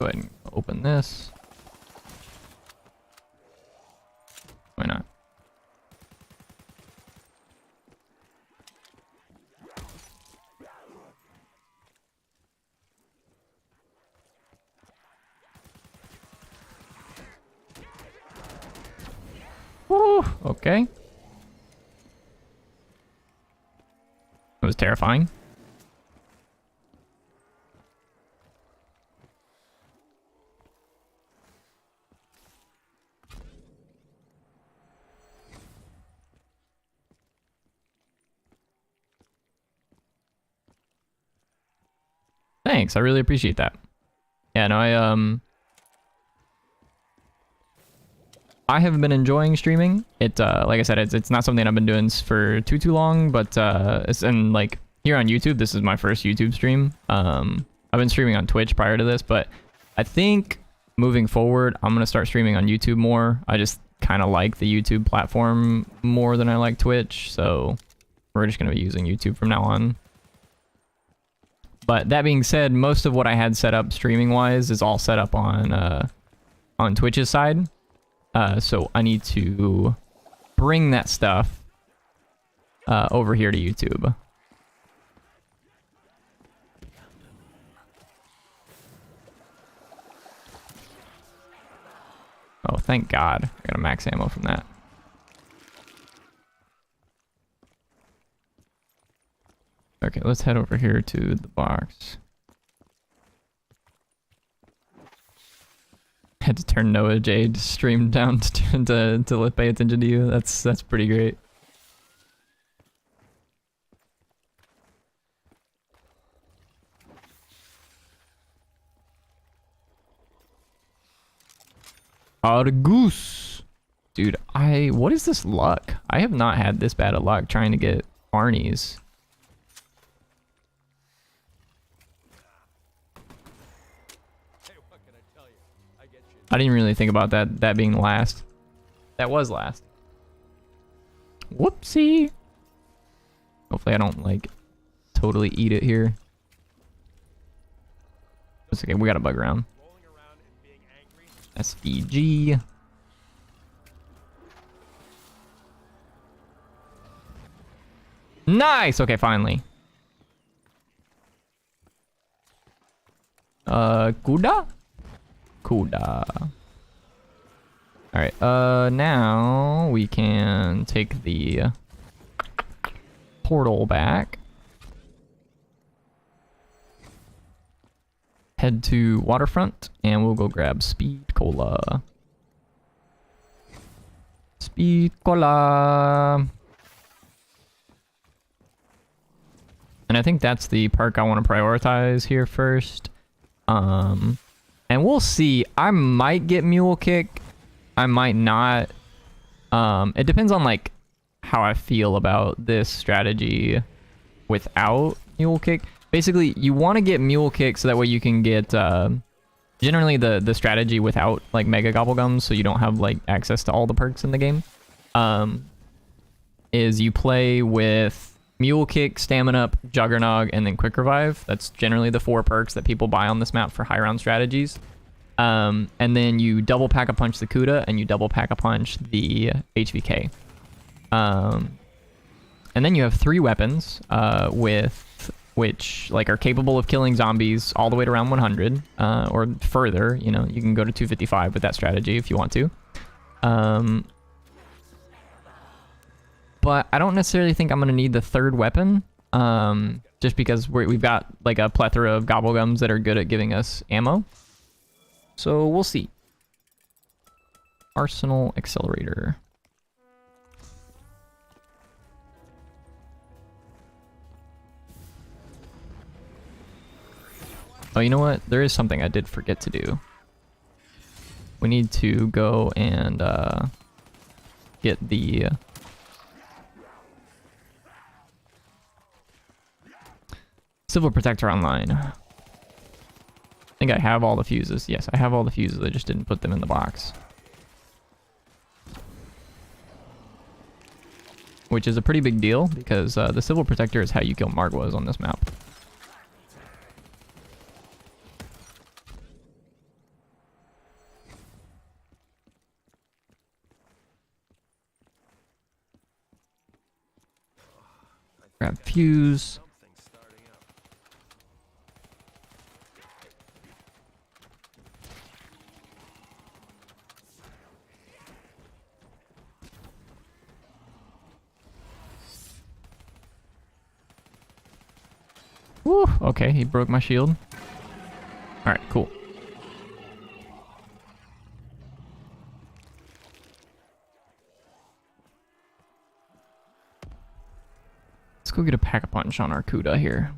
Go ahead and open this. Why not? Woo, okay. It was terrifying. Thanks, I really appreciate that. Yeah, no, I have been enjoying streaming. It like I said, it's not something I've been doing for too long, but and like here on YouTube, this is my first YouTube stream. I've been streaming on Twitch prior to this, but I think moving forward, I'm gonna start streaming on YouTube more. kind of like the YouTube platform more than I like Twitch, so we're just going to be using YouTube from now on. But that being said, most of what I had set up streaming-wise is all set up on Twitch's side. So I need to bring that stuff over here to YouTube. Oh, thank God. I got a max ammo from that. Okay, let's head over here to the box. Had to turn Noah Jade's stream down to pay attention to you. That's pretty great. Argus. Dude, what is this luck? I have not had this bad of luck trying to get Arnie's. I didn't really think about that being last. That was last. Whoopsie. Hopefully I don't like totally eat it here. It's okay, we got a bug around. SVG. Nice! Okay, finally. Kuda? Kuda. Alright, now we can take the portal back. Head to Waterfront, and we'll go grab Speed Cola. Speed Cola! And I think that's the perk I want to prioritize here first. And we'll see. I might get Mule Kick. I might not. It depends on like how I feel about this strategy without Mule Kick. Basically, you want to get Mule Kick so that way you can get generally the strategy without like Mega Gobblegums, so you don't have like access to all the perks in the game. Is you play with Mule Kick, Stamina Up, Juggernog, and then Quick Revive. That's generally the 4 perks that people buy on this map for high round strategies. And then you double Pack-a-Punch the Kuda, and you double Pack-a-Punch the HVK. And then you have 3 weapons, which like are capable of killing zombies all the way to round 100, or further. You know, you can go to 255 with that strategy if you want to. But I don't necessarily think I'm going to need the 3rd weapon, just because we've got like a plethora of Gobblegums that are good at giving us ammo. So we'll see. Arsenal Accelerator. Oh, you know what? There is something I did forget to do. We need to go and get the Civil Protector online. I think I have all the fuses. Yes, I have all the fuses. I just didn't put them in the box. Which is a pretty big deal because the Civil Protector is how you kill Margwas on this map. Grab fuse. Woo, okay, he broke my shield. Alright, cool. Let's go get a Pack-a-Punch on our Kuda here.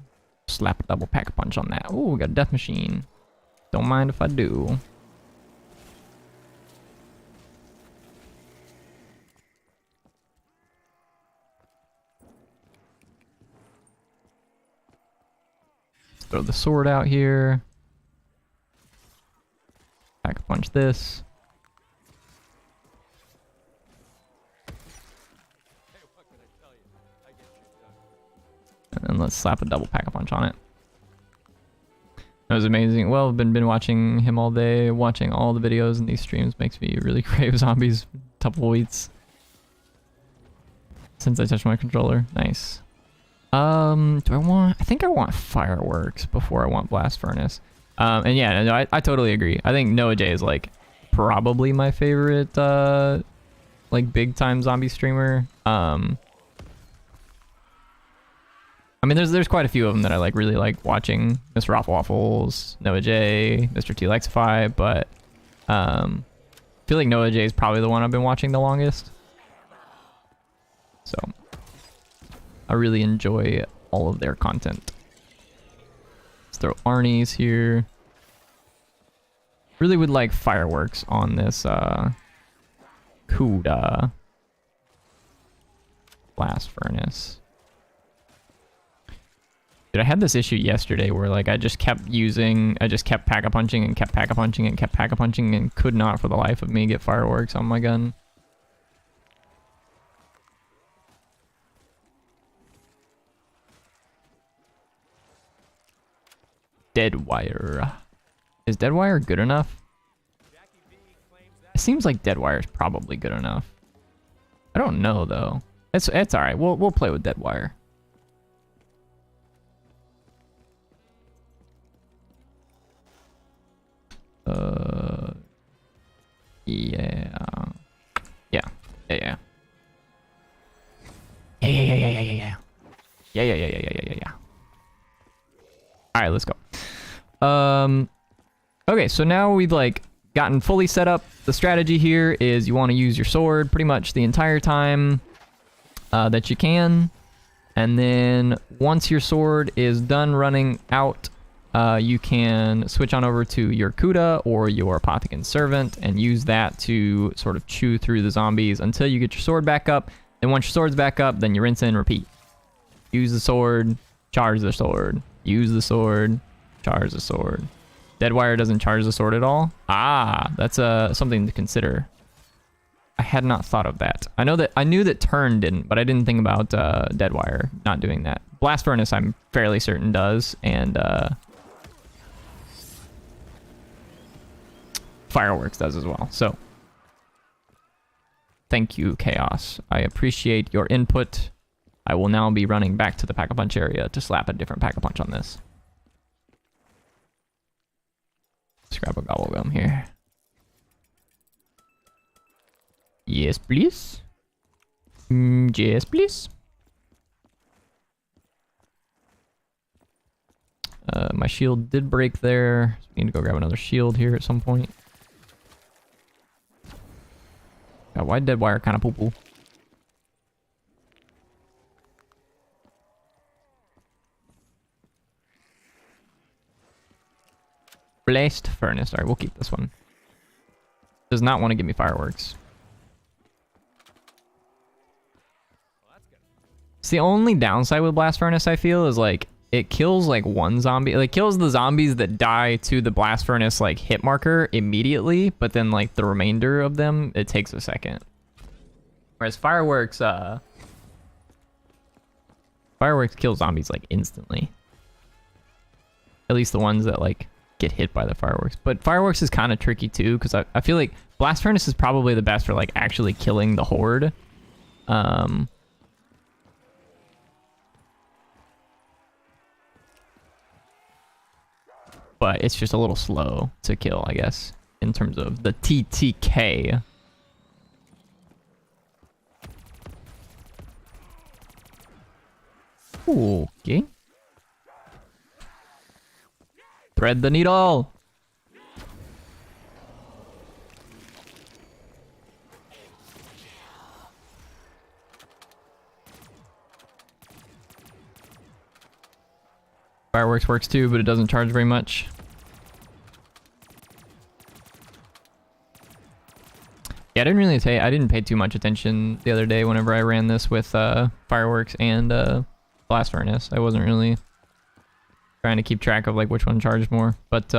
Slap a double Pack-a-Punch on that. Oh, we got a Death Machine. Don't mind if I do. Throw the sword out here. Pack-a-Punch this. let's slap a double Pack-a-Punch on it. That was amazing. Well, I've been watching him all day, watching all the videos in these streams makes me really crave zombies. Tumbleweeds. Since I touched my controller. Nice. Do I want... I think I want Fireworks before I want Blast Furnace. And yeah, no, I totally agree. I think Noah J is like probably my favorite like big time zombie streamer. I mean, there's quite a few of them that I like really like watching. Mr. Raffle Waffles, Noah J, Mr. T Lexify, but I feel like Noah J is probably the one I've been watching the longest. So I really enjoy all of their content. Let's throw Arnie's here. Really would like Fireworks on this Kuda Blast Furnace. Dude, I had this issue yesterday where like I just kept Pack-a-Punching and kept Pack-a-Punching and kept Pack-a-Punching and could not for the life of me get Fireworks on my gun. Deadwire. Is Deadwire good enough? It seems like Deadwire is probably good enough. I don't know though. It's all right. We'll play with Deadwire. Yeah. Yeah. Yeah. Yeah. All right, let's go. Okay, so now we've like gotten fully set up. The strategy here is you want to use your sword pretty much the entire time that you can, and then once your sword is done running out, you can switch on over to your Kuda or your Apothicon Servant and use that to sort of chew through the zombies until you get your sword back up. Then once your sword's back up, then you rinse and repeat. Use the sword, charge the sword. Use the sword, charge the sword. Deadwire doesn't charge the sword at all. Ah, that's something to consider. I had not thought of that. I knew that Turn didn't, but I didn't think about Deadwire not doing that. Blast Furnace, I'm fairly certain does, and Fireworks does as well. So, thank you, Chaos. I appreciate your input. I will now be running back to the Pack-a-Punch area to slap a different Pack-a-Punch on this. Let's grab a Gobble Gum here. Yes, please. Yes, please. My shield did break there. So we need to go grab another shield here at some point. God, why Deadwire kind of poo-poo? Blast Furnace. Alright, we'll keep this one. Does not want to give me Fireworks. It's the only downside with Blast Furnace, I feel, is like it kills like one zombie. Like kills the zombies that die to the Blast Furnace like hit marker immediately, but then like the remainder of them, it takes a second. Whereas Fireworks kill zombies like instantly. At least the ones that like get hit by the Fireworks. But Fireworks is kind of tricky too, because I feel like Blast Furnace is probably the best for like actually killing the horde. But it's just a little slow to kill, I guess, in terms of the TTK. Okay. Thread the needle. Fireworks works too, but it doesn't charge very much. Yeah, I didn't pay too much attention the other day whenever I ran this with Fireworks and Blast Furnace. I wasn't really trying to keep track of like which one charged more, but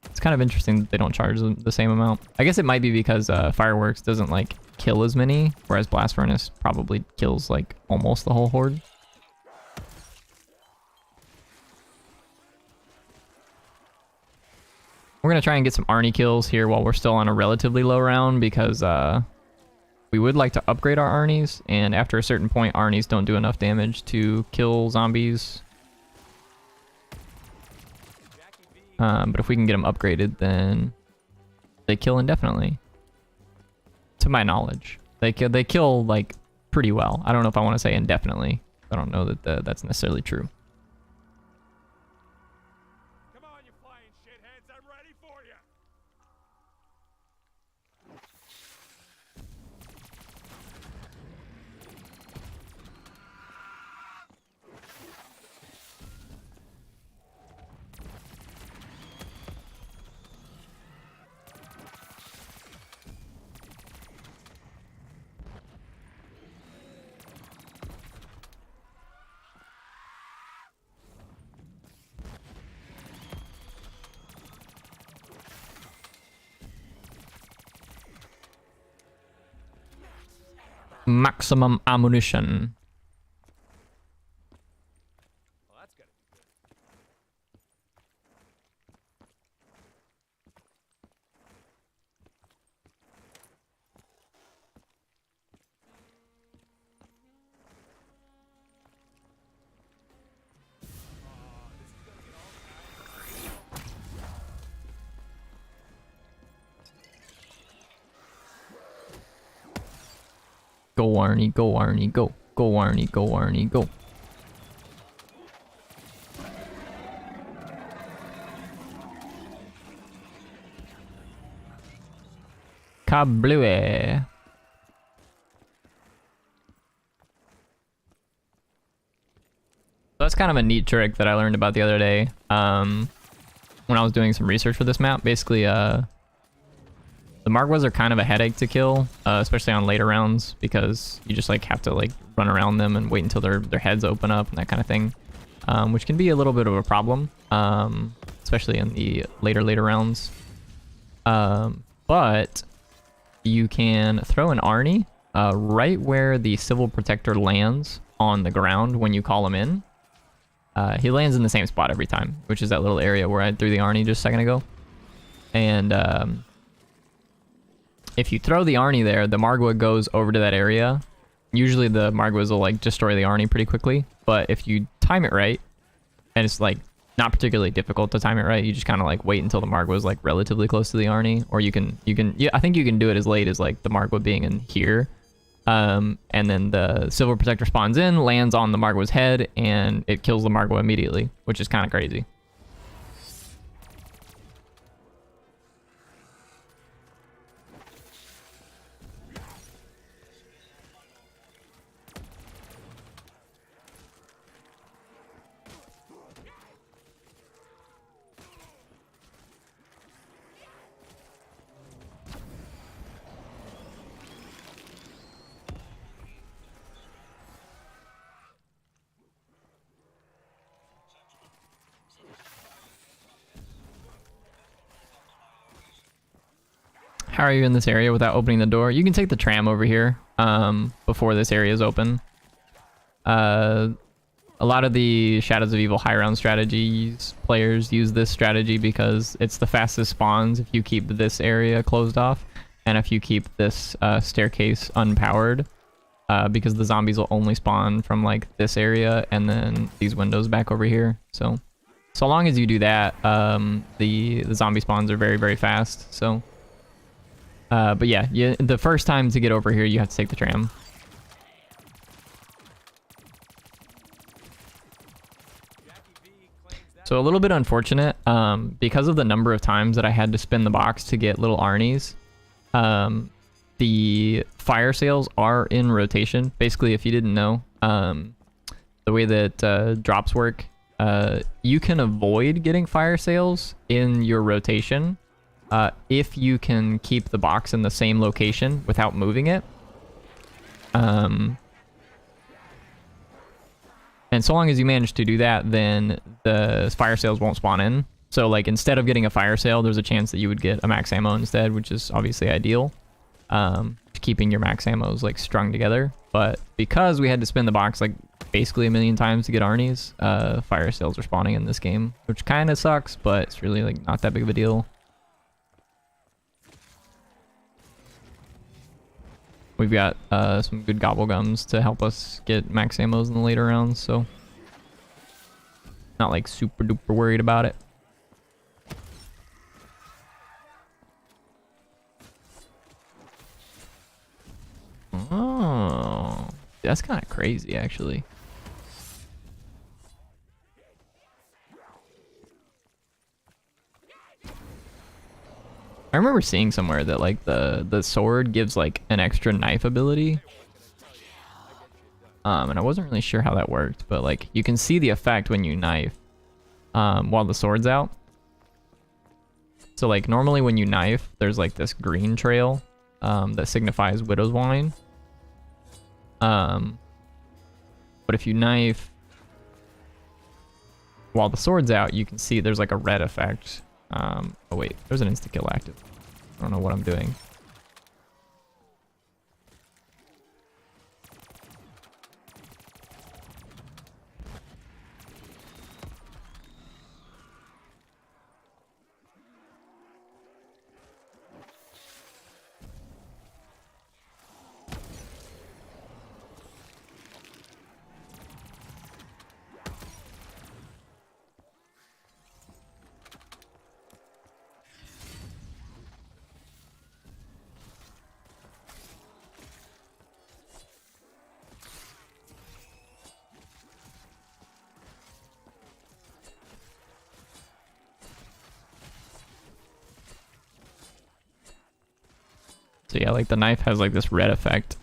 It's kind of interesting that they don't charge the same amount. I guess it might be because Fireworks doesn't like kill as many, whereas Blast Furnace probably kills like almost the whole horde. We're gonna try and get some Arnie kills here while we're still on a relatively low round because we would like to upgrade our Arnies, and after a certain point, Arnies don't do enough damage to kill zombies. But if we can get them upgraded, then they kill indefinitely. To my knowledge, they kill like pretty well. I don't know if I want to say indefinitely. I don't know that that's necessarily true. Come on, you flying shitheads! I'm ready for you. Maximum ammunition. Well, that's gonna be good. Go Arnie, go Arnie, go. Go Arnie, go Arnie, go. Kablooey. That's kind of a neat trick that I learned about the other day. When I was doing some research for this map, basically, the Margwas are kind of a headache to kill, especially on later rounds, because you just like have to like run around them and wait until their heads open up and that kind of thing, which can be a little bit of a problem, especially in the later rounds. But you can throw an Arnie right where the Civil Protector lands on the ground when you call him in. He lands in the same spot every time, which is that little area where I threw the Arnie just a second ago. And if you throw the Arnie there, the Margwa goes over to that area. Usually the Margwas will like destroy the Arnie pretty quickly, but if you time it right, and it's like not particularly difficult to time it right, you just kind of like wait until the Margwa is like relatively close to the Arnie, or yeah, I think you can do it as late as like the Margwa being in here. And then the Silver Protector spawns in, lands on the Margwa's head, and it kills the Margwa immediately, which is kind of crazy. How are you in this area without opening the door? You can take the tram over here before this area is open. A lot of the Shadows of Evil high round strategies players use this strategy because it's the fastest spawns if you keep this area closed off, and if you keep this staircase unpowered, because the zombies will only spawn from like this area and then these windows back over here. So long as you do that, the zombie spawns are very, very fast. So. But yeah, the first time to get over here, you have to take the tram. So a little bit unfortunate, because of the number of times that I had to spin the box to get little Arnies, the fire sales are in rotation. Basically, if you didn't know, the way that drops work, you can avoid getting fire sales in your rotation if you can keep the box in the same location without moving it. And so long as you manage to do that, then the fire sales won't spawn in. So like instead of getting a fire sale, there's a chance that you would get a max ammo instead, which is obviously ideal. Keeping your max ammos like strung together. But because we had to spin the box like basically a million times to get Arnie's, fire sales are spawning in this game, which kind of sucks, but it's really like not that big of a deal. We've got some good gobble gums to help us get max ammos in the later rounds, so not like super duper worried about it. Oh, that's kind of crazy, actually. I remember seeing somewhere that like the sword gives like an extra knife ability. And I wasn't really sure how that worked, but like you can see the effect when you knife while the sword's out. So like normally when you knife, there's like this green trail that signifies Widow's Wine. But if you knife while the sword's out, you can see there's like a red effect. Oh wait, there's an insta-kill active. I don't know what I'm doing. So yeah, like the knife has like this red effect,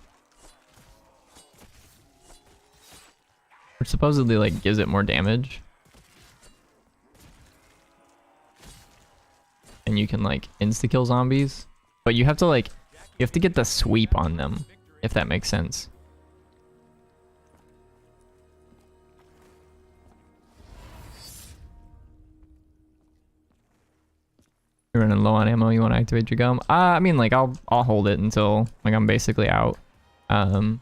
which supposedly like gives it more damage. And you can like insta-kill zombies, but you have to get the sweep on them, if that makes sense. You're running low on ammo, you want to activate your gum? I mean, like, I'll hold it until, like, I'm basically out. It'll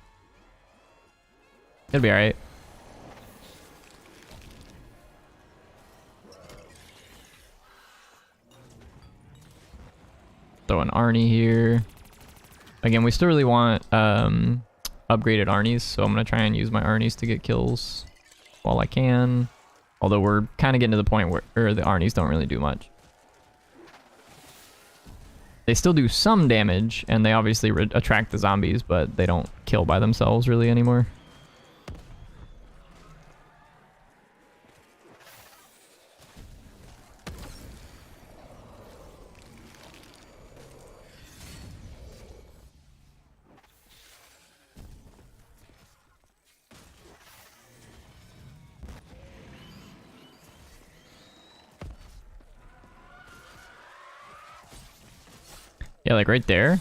be alright. Throw an Arnie here. Again, we still really want, upgraded Arnies, so I'm gonna try and use my Arnies to get kills while I can. Although we're kind of getting to the point where the Arnies don't really do much. They still do some damage, and they obviously attract the zombies, but they don't kill by themselves really anymore. Yeah, like right there.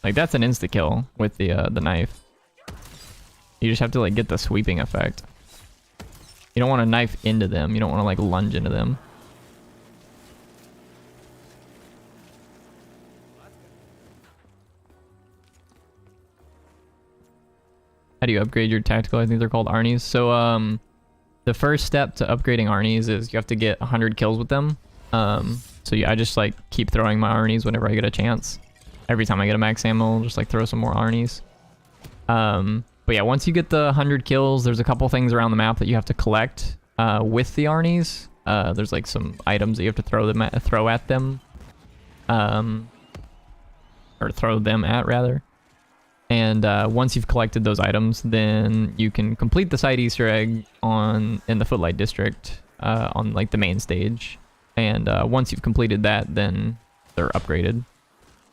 Like that's an insta-kill with the knife. You just have to like get the sweeping effect. You don't want to knife into them. You don't want to like lunge into them. How do you upgrade your tactical? I think they're called Arnies. So the first step to upgrading Arnies is you have to get 100 kills with them. So yeah, I just like keep throwing my Arnies whenever I get a chance. Every time I get a max ammo, I'll just like throw some more Arnies. But yeah, once you get the 100 kills, there's a couple things around the map that you have to collect with the Arnies. There's like some items that you have to throw at them. Or throw them at rather. And once you've collected those items, then you can complete the side Easter egg in the Footlight District on like the main stage. And once you've completed that, then they're upgraded.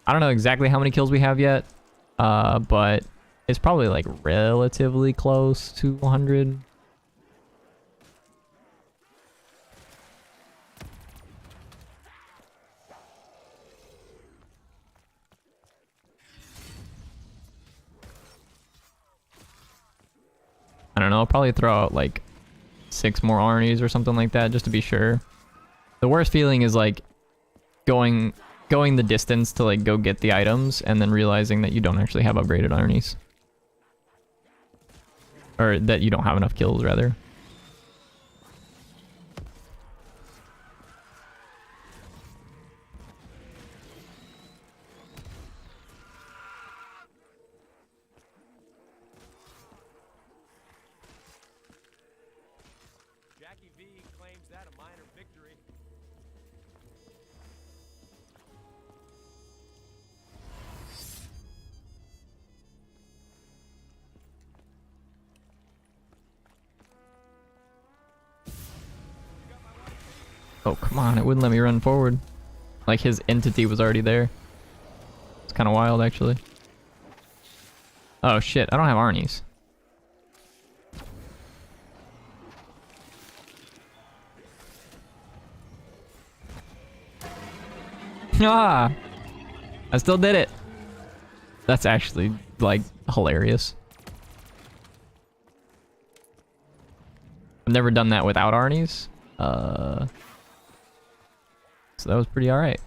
I don't know exactly how many kills we have yet, but it's probably like relatively close to 100. I don't know, I'll probably throw out like 6 more Arnies or something like that just to be sure. The worst feeling is like going the distance to like go get the items and then realizing that you don't actually have upgraded armies. Or that you don't have enough kills, rather. Jackie V claims that a minor victory. Oh, come on. It wouldn't let me run forward. Like his entity was already there. It's kind of wild, actually. Oh, shit. I don't have Arnie's. Ah! I still did it. That's actually, like, hilarious. I've never done that without Arnie's. So that was pretty alright.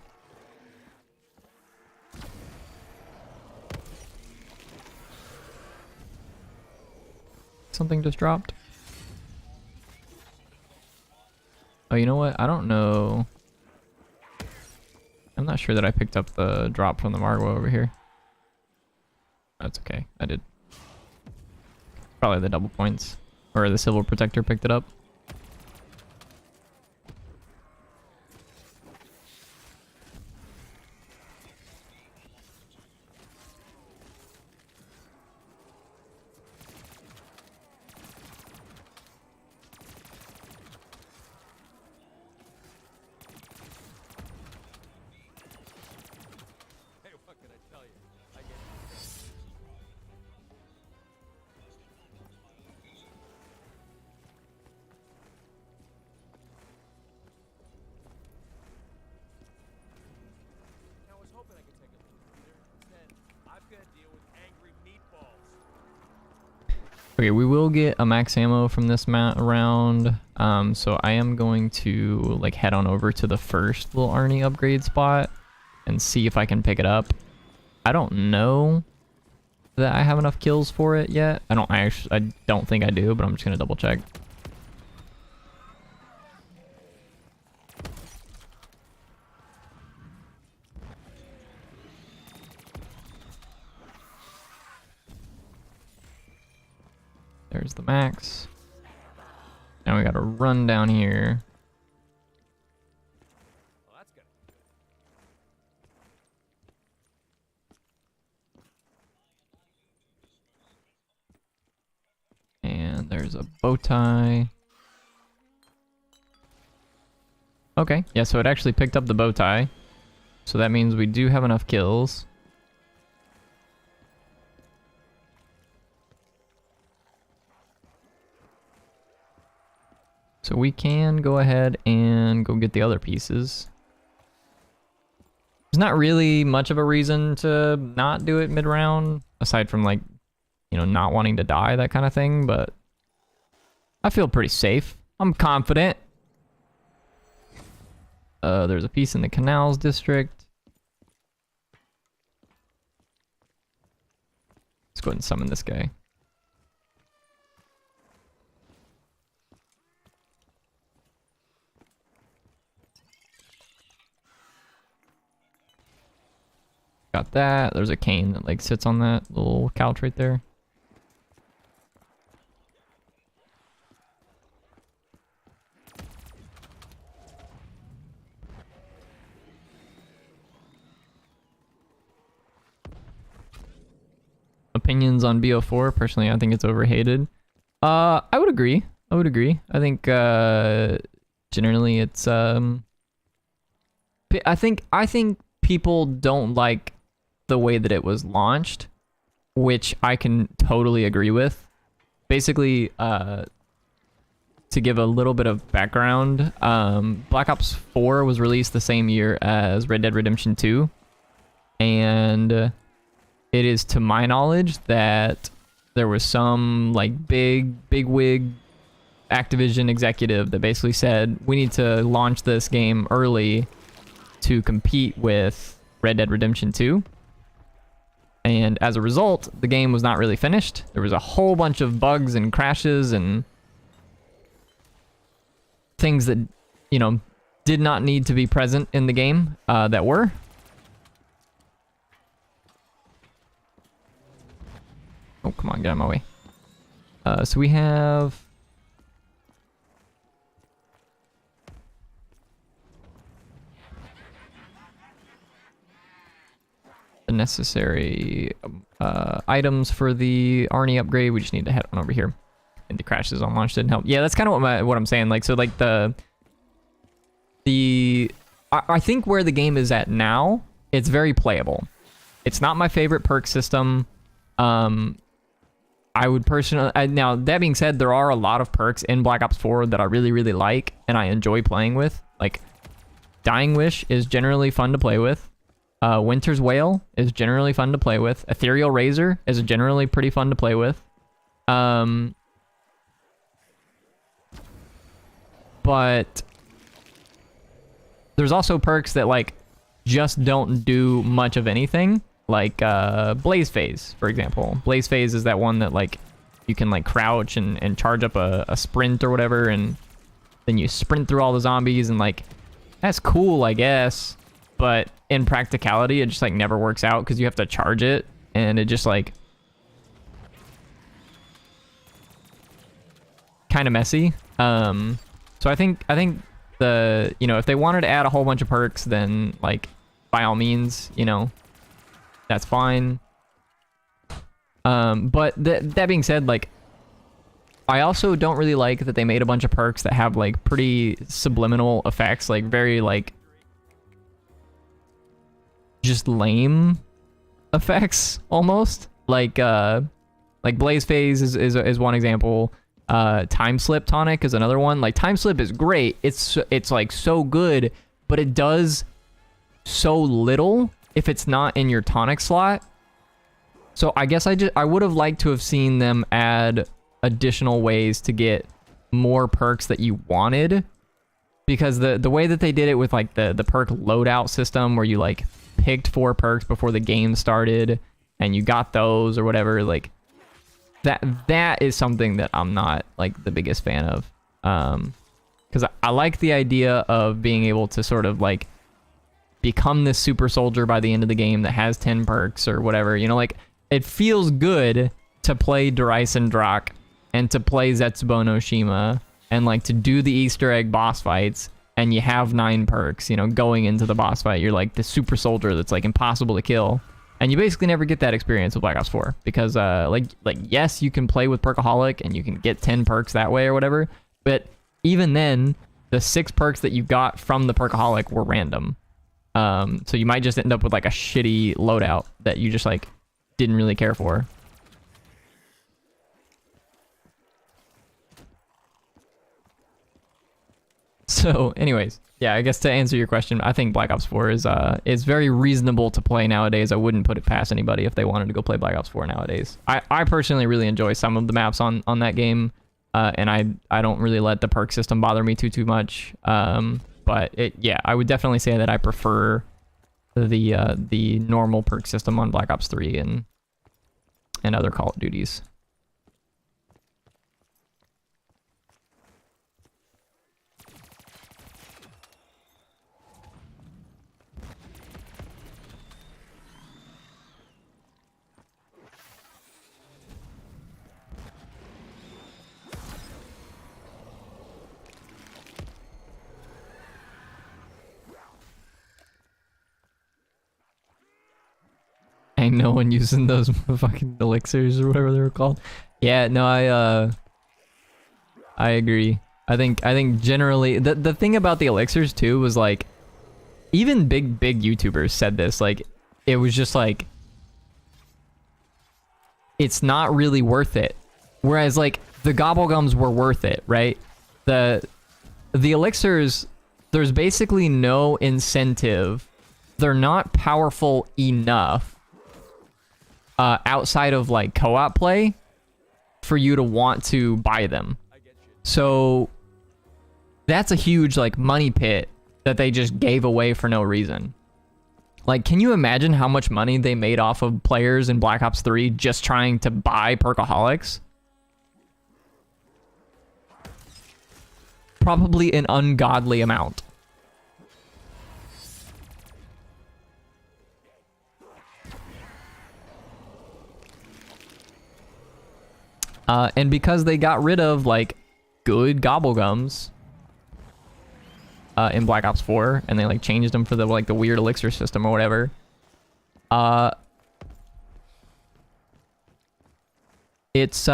Something just dropped. Oh, you know what? I don't know. I'm not sure that I picked up the drop from the Margwa over here. That's okay. I did. Probably the double points. Or the Civil Protector picked it up. Hey, what can I tell you? I get I was hoping I could take a little breather. Instead, I've got to deal with angry meatballs. Okay, we will get a max ammo from this round. So I am going to like head on over to the first little Arnie upgrade spot and see if I can pick it up. I don't know that I have enough kills for it yet. I don't think I do, but I'm just gonna double check. There's the max. Now we gotta run down here. Well, that's good. And there's a bow tie. Okay, yeah, so it actually picked up the bow tie. So that means we do have enough kills. So we can go ahead and go get the other pieces. There's not really much of a reason to not do it mid-round, aside from like, you know, not wanting to die, that kind of thing, but I feel pretty safe. I'm confident. There's a piece in the Canals District. Let's go ahead and summon this guy. Got that. There's a cane that like sits on that little couch right there. Opinions on BO4. Personally, I think it's overhated. I would agree. I think generally it's I think people don't like the way that it was launched, which I can totally agree with. Basically, to give a little bit of background, Black Ops 4 was released the same year as Red Dead Redemption 2, and it is to my knowledge that there was some like big wig Activision executive that basically said we need to launch this game early to compete with Red Dead Redemption 2. And as a result, the game was not really finished. There was a whole bunch of bugs and crashes and things that, you know, did not need to be present in the game that were. Oh, come on, get out of my way. So we have... the necessary items for the Arnie upgrade. We just need to head on over here. And the crashes on launch didn't help. Yeah, that's kind of what I'm saying. Like, so like I think where the game is at now, it's very playable. It's not my favorite perk system. I would personally... now, that being said, there are a lot of perks in Black Ops 4 that I really, really like and I enjoy playing with. Like, Dying Wish is generally fun to play with. Winter's Wail is generally fun to play with. Ethereal Razor is generally pretty fun to play with. But there's also perks that, like, just don't do much of anything. Like, Blaze Phase, for example. Blaze Phase is that one that, like, you can, like, crouch and charge up a sprint or whatever, and then you sprint through all the zombies, and, like, that's cool, I guess. But in practicality, it just, like, never works out because you have to charge it, and it just, like, kind of messy. So I think the, you know, if they wanted to add a whole bunch of perks, then, like, by all means, you know, that's fine. But that being said, like, I also don't really like that they made a bunch of perks that have, like, pretty subliminal effects, like, very, like, just lame effects, almost. Like Blaze Phase is one example. Time Slip Tonic is another one. Like, Time Slip is great. It's like so good, but it does so little if it's not in your tonic slot. So I guess I would have liked to have seen them add additional ways to get more perks that you wanted, because the way that they did it with, like, the perk loadout system, where you, like, picked 4 perks before the game started and you got those or whatever, like, that is something that I'm not, like, the biggest fan of. Because I like the idea of being able to sort of, like, become this super soldier by the end of the game that has 10 perks or whatever. You know, like, it feels good to play Drysen Drak and to play Zetsubo no Shima and, like, to do the Easter egg boss fights, and you have 9 perks, you know, going into the boss fight. You're, like, the super soldier that's, like, impossible to kill. And you basically never get that experience with Black Ops 4 because, like, yes, you can play with Perkaholic and you can get 10 perks that way or whatever, but even then, the 6 perks that you got from the Perkaholic were random. So you might just end up with, like, a shitty loadout that you just, like, didn't really care for. So, anyways, yeah, I guess to answer your question, I think Black Ops 4 is very reasonable to play nowadays. I wouldn't put it past anybody if they wanted to go play Black Ops 4 nowadays. I personally really enjoy some of the maps on that game, and I don't really let the perk system bother me too much. But yeah, I would definitely say that I prefer the normal perk system on Black Ops 3 and other Call of Duties. Ain't no one using those fucking elixirs or whatever they were called. Yeah, no, I agree. I think generally the thing about the elixirs too was, like, even big YouTubers said this, like, it was just like, it's not really worth it. Whereas, like, the gobblegums were worth it, right? The elixirs, there's basically no incentive. They're not powerful enough outside of, like, co-op play for you to want to buy them. So that's a huge like money pit that they just gave away for no reason. Like, can you imagine how much money they made off of players in Black Ops 3 just trying to buy Perkaholics? Probably an ungodly amount. And because they got rid of, like, good gobblegums in Black Ops 4, and they, like, changed them for the, like, the weird elixir system or whatever, it's, you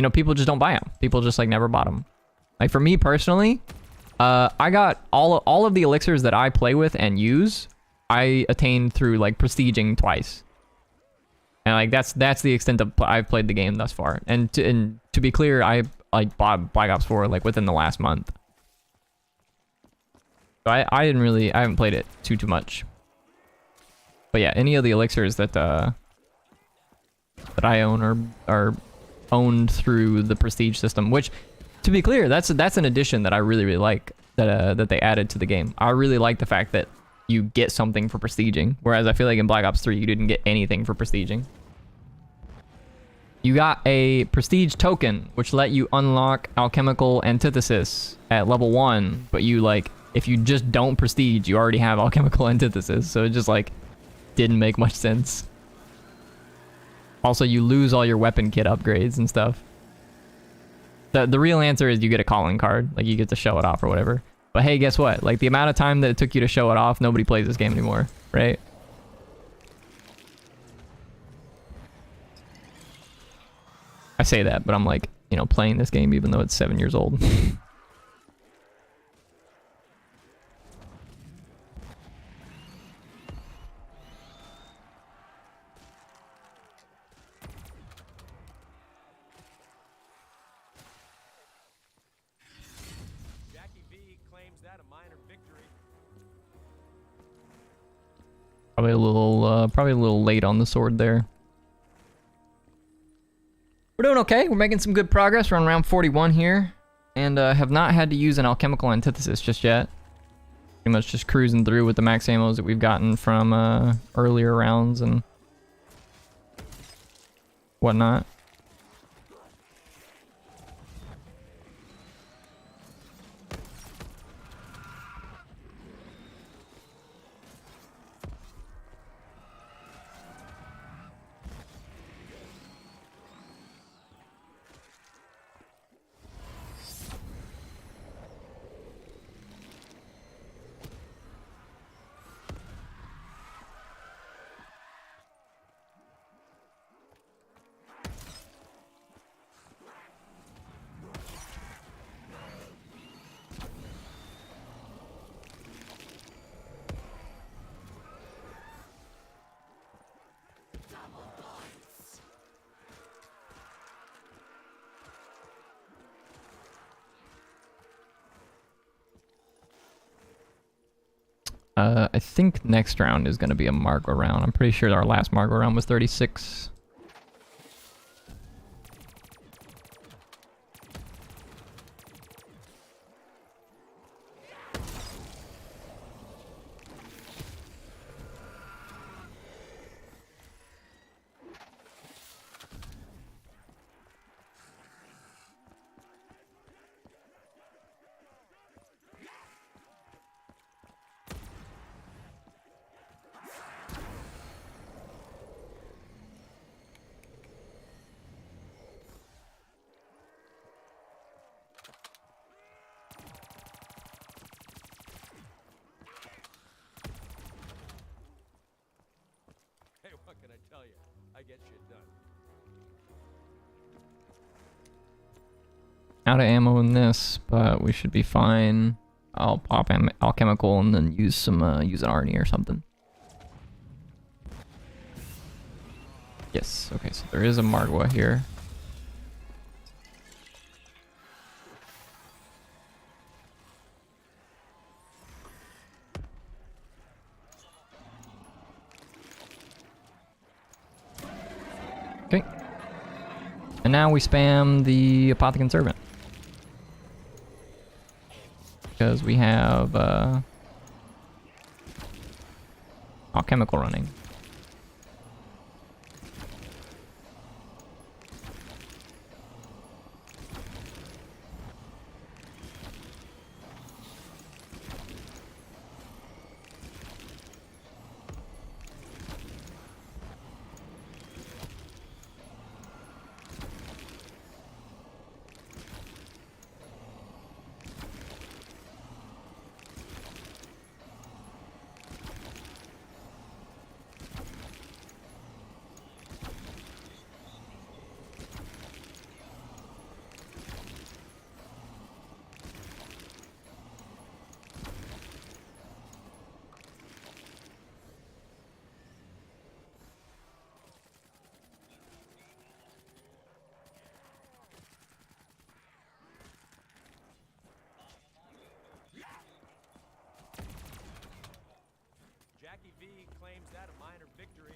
know, people just don't buy them. People just, like, never bought them. Like, for me personally, I got all of the elixirs that I play with and use, I attained through, like, prestiging twice. And like that's the extent of I've played the game thus far. And to be clear, I like bought Black Ops 4 like within the last month. So I haven't played it too much. But yeah, any of the elixirs that I own are owned through the prestige system, which, to be clear, that's an addition that I really like that they added to the game. I really like the fact that you get something for prestiging, whereas I feel like in Black Ops 3 you didn't get anything for prestiging. You got a prestige token, which let you unlock alchemical antithesis at level 1, but you like, if you just don't prestige, you already have alchemical antithesis, so it just like didn't make much sense. Also, you lose all your weapon kit upgrades and stuff. The real answer is you get a calling card, like you get to show it off or whatever. But hey, guess what? Like, the amount of time that it took you to show it off, nobody plays this game anymore, right? I say that, but I'm like, you know, playing this game even though it's 7 years old. Probably a little late on the sword there. We're doing okay. We're making some good progress. We're on round 41 here, and have not had to use an alchemical antithesis just yet. Pretty much just cruising through with the max ammos that we've gotten from earlier rounds and whatnot. I think next round is going to be a Margo round. I'm pretty sure our last Margo round was 36. What can I tell you? I get shit done. Out of ammo in this, but we should be fine. I'll pop alchemical and then use use an Arnie or something. Yes, okay, so there is a Margwa here. And now we spam the Apothicon Servant. Because we have alchemical running. Jackie V claims that a minor victory.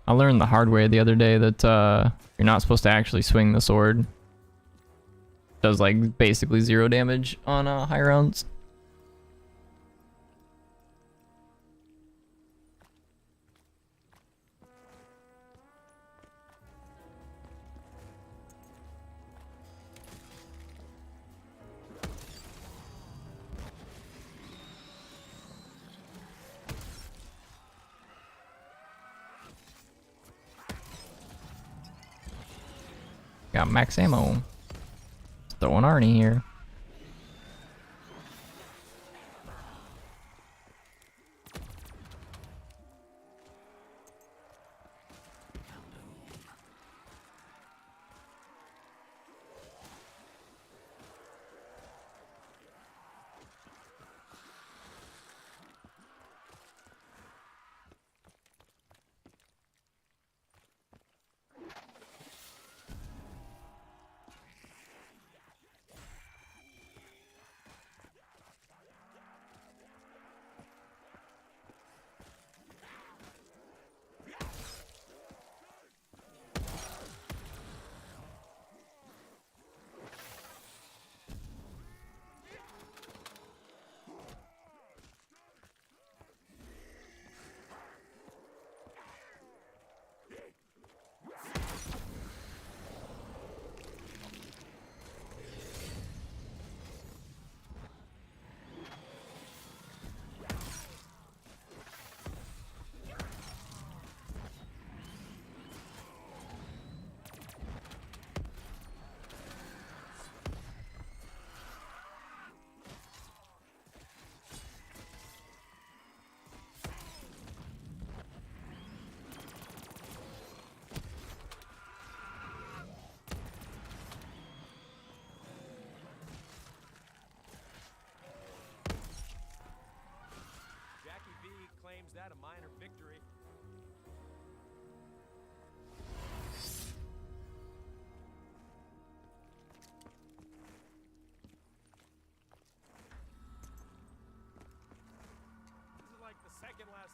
I learned the hard way the other day that you're not supposed to actually swing the sword. It does like basically 0 damage on high rounds. Got max ammo. Throwing Arnie here.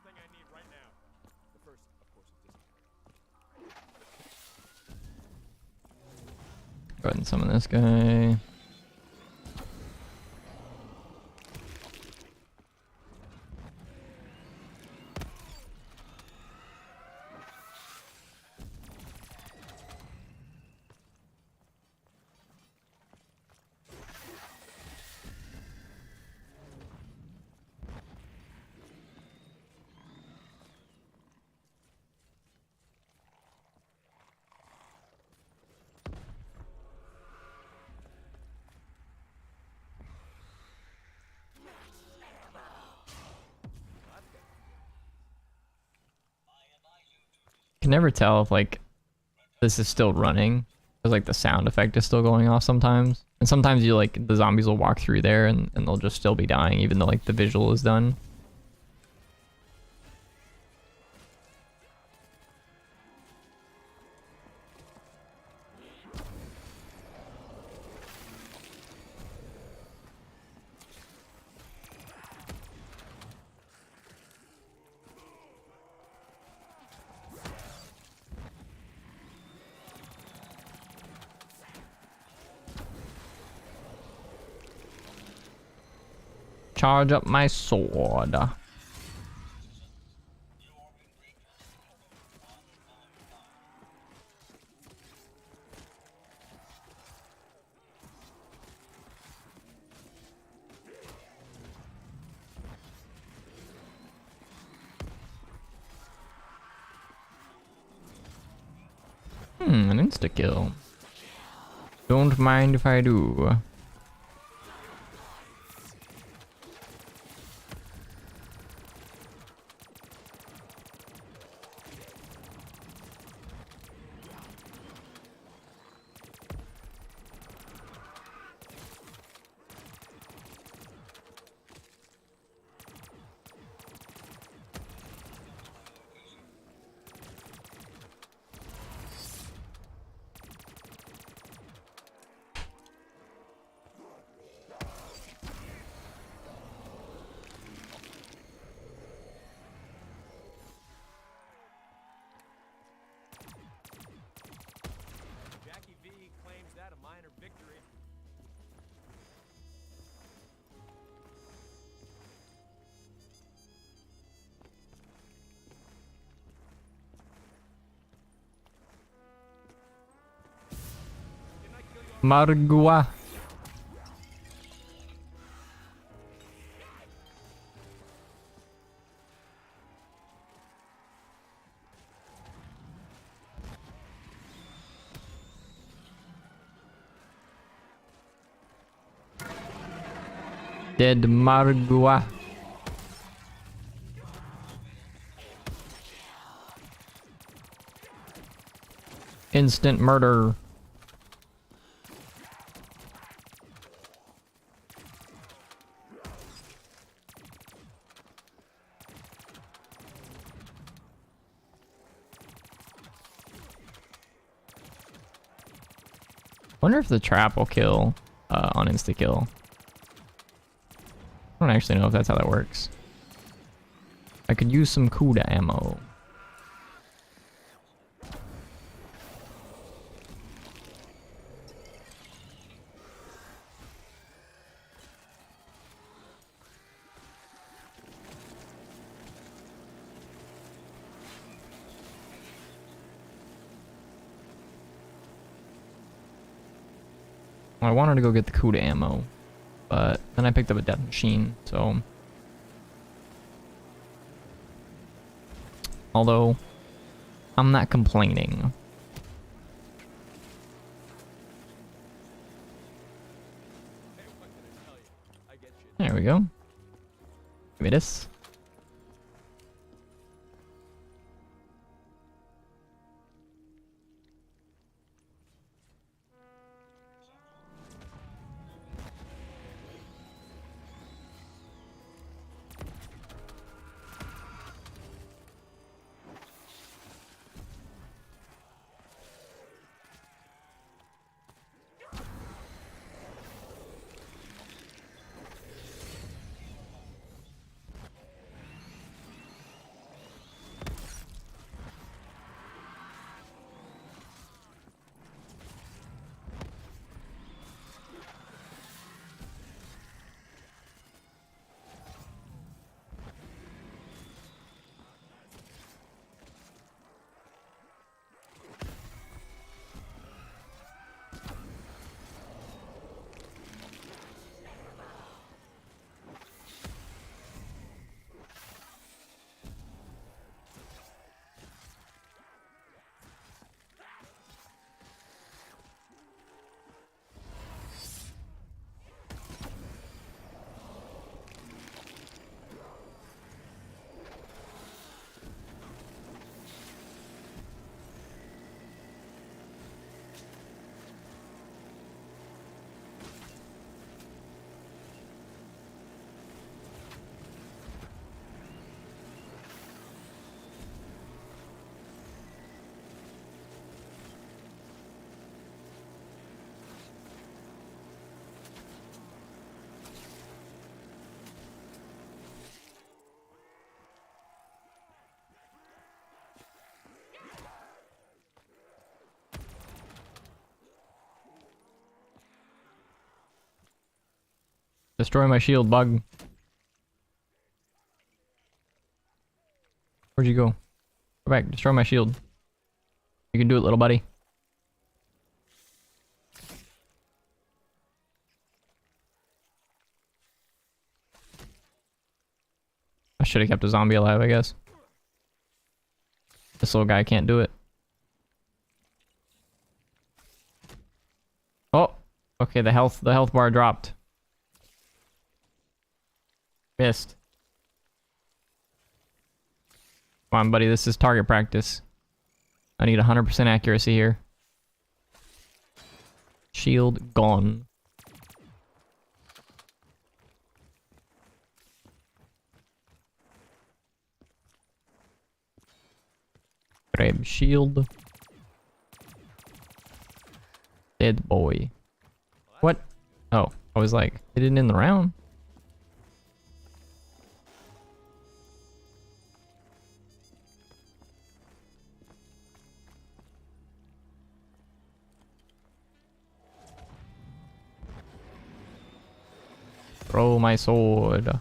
thing I need right now. The first, of course, is discipline. Go ahead and summon this guy. Can never tell if like this is still running because like the sound effect is still going off sometimes, and sometimes you like the zombies will walk through there and they'll just still be dying even though like the visual is done. Charge up my sword. An insta-kill. Don't mind if I do. Jackie V claims that a minor victory. Didn't I kill you? Margua. Dead Margua. Instant murder. Wonder if the trap will kill on insta kill. I don't actually know if that's how that works. I could use some Kuda ammo. Well, I wanted to go get the Kuda ammo, but then I picked up a death machine, so... Although, I'm not complaining. Hey, what can I tell you? I get you. There we go. Give me this. Destroy my shield, bug. Where'd you go? Go back. Destroy my shield. You can do it, little buddy. I should have kept a zombie alive, I guess. This little guy can't do it. Oh, okay. The health bar dropped. Missed. Come on, buddy. This is target practice. I need 100% accuracy here. Shield gone. Grab shield. Dead boy. What? Oh, I was like, it didn't end the round. Throw my sword.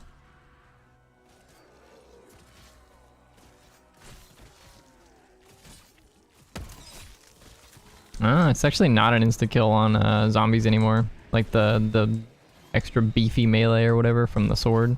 It's actually not an insta-kill on zombies anymore. Like the extra beefy melee or whatever from the sword.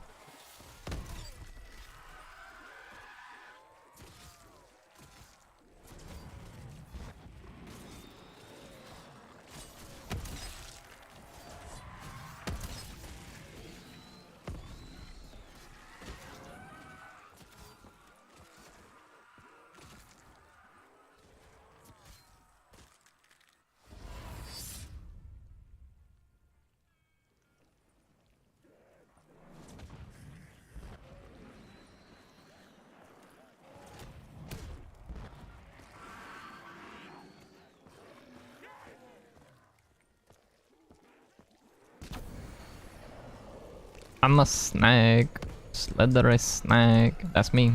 I'm a snake. Slithery snake. That's me.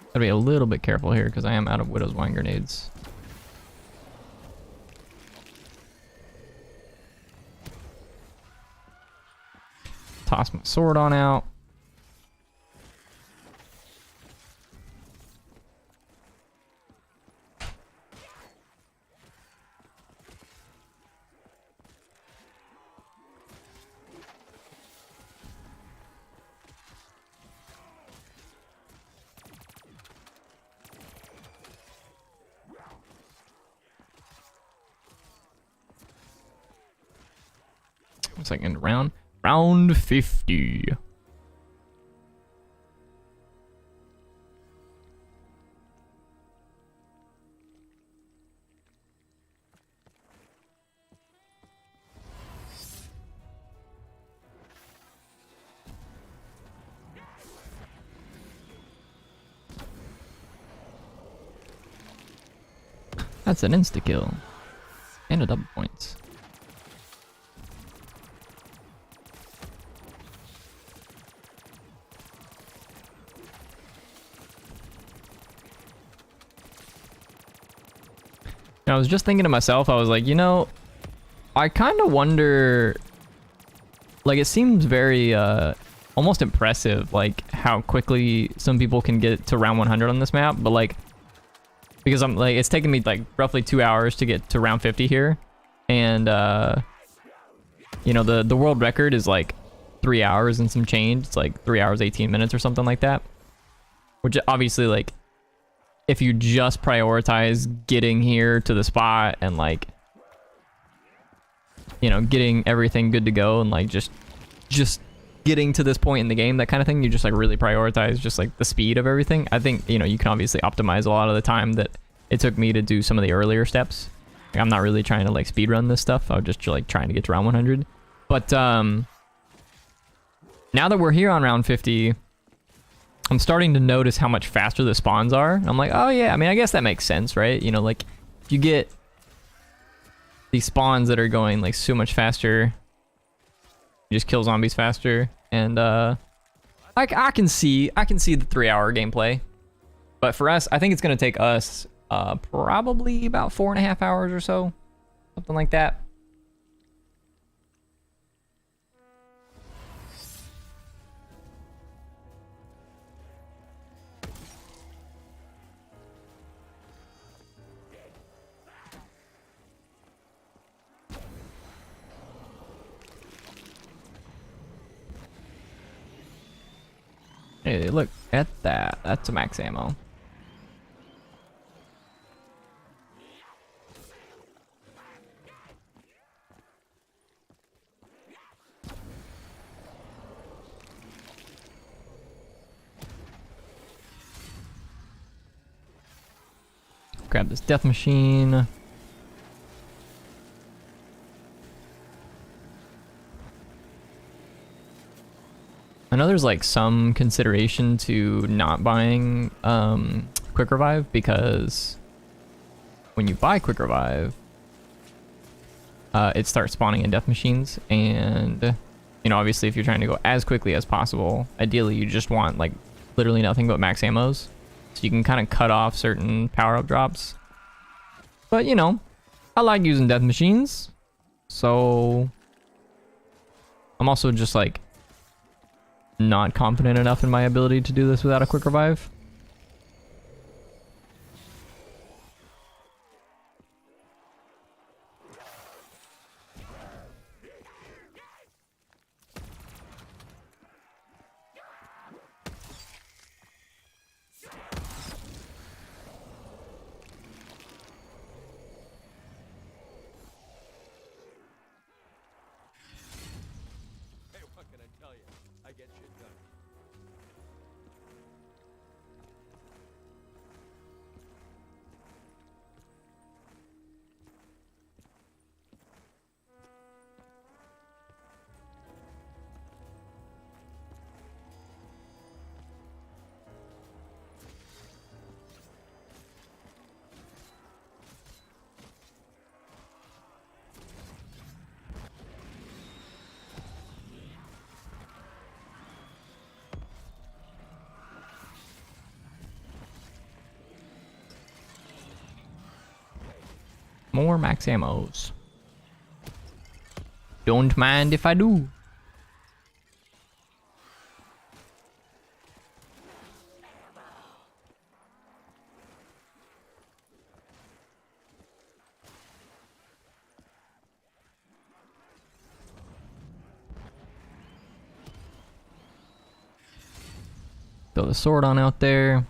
Gotta be a little bit careful here because I am out of Widow's Wine grenades. Toss my sword on out. Second round. Round 50. That's an insta-kill. And a double points. I was just thinking to myself, I was like, you know, I kind of wonder, like, it seems very, almost impressive, like, how quickly some people can get to round 100 on this map, but, like, because I'm, like, it's taken me, like, roughly 2 hours to get to round 50 here, and, you know, the world record is, like, 3 hours and some change. It's, like, 3 hours, 18 minutes or something like that, which, obviously, like, if you just prioritize getting here to the spot and like, you know, getting everything good to go and like just getting to this point in the game, that kind of thing, you just like really prioritize just like the speed of everything. I think, you know, you can obviously optimize a lot of the time that it took me to do some of the earlier steps. Like, I'm not really trying to like speed run this stuff. I was just like trying to get to round 100. But now that we're here on round 50, I'm starting to notice how much faster the spawns are. I'm like, oh yeah, I mean, I guess that makes sense, right? You know, like, if you get these spawns that are going like so much faster, you just kill zombies faster, and I can see the 3 hour gameplay. But for us, I think it's going to take us probably about 4.5 hours or so. Something like that. Hey, look at that. That's a max ammo. Grab this death machine. I know there's like some consideration to not buying quick revive, because when you buy quick revive, it starts spawning in death machines, and you know, obviously if you're trying to go as quickly as possible, ideally you just want like literally nothing but max ammos, so you can kind of cut off certain power-up drops. But you know, I like using death machines, so I'm also just like not confident enough in my ability to do this without a quick revive. Hey, what can I tell you? I get shit done. More max ammos. Don't mind if I do. Throw the sword on out there.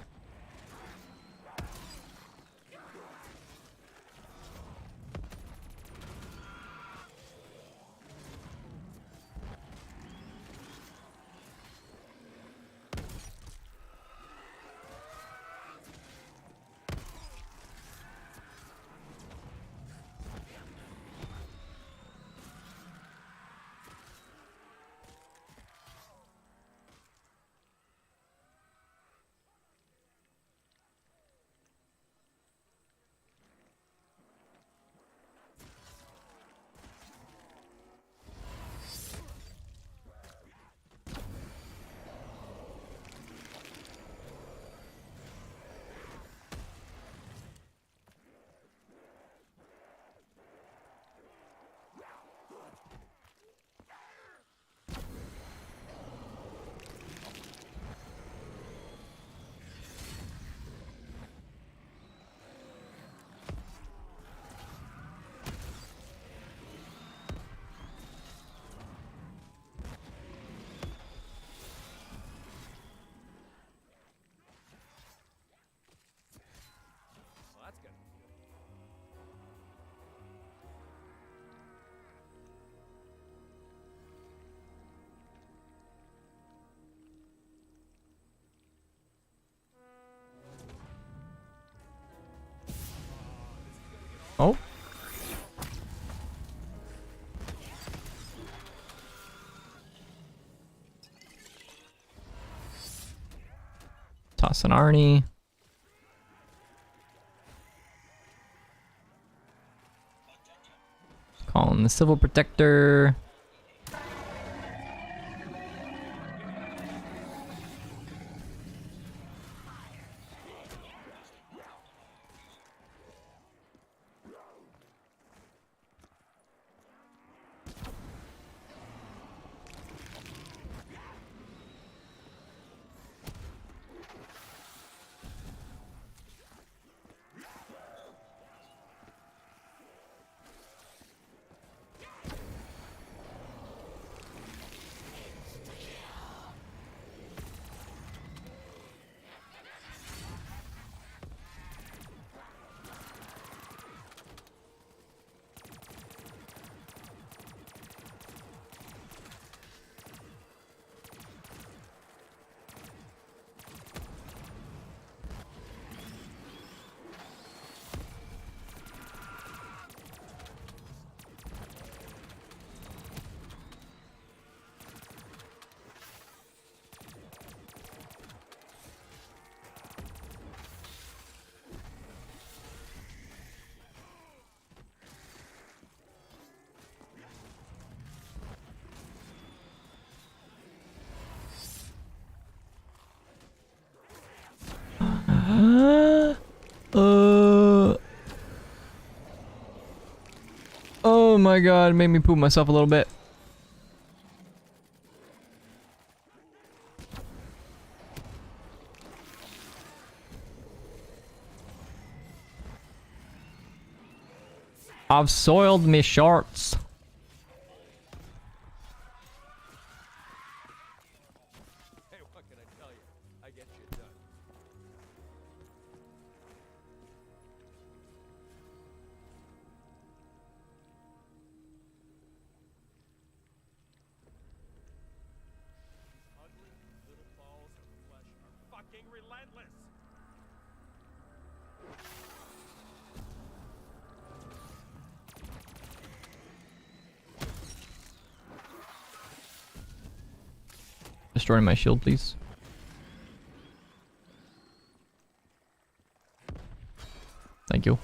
Well, that's good. Oh. Toss an Arnie. Calling the Civil Protector. my god, it made me poop myself a little bit. I've soiled me shorts. Hey, what can I tell you? I get shit done. These ugly little balls of flesh are fucking relentless. Destroy my shield, please. Thank you.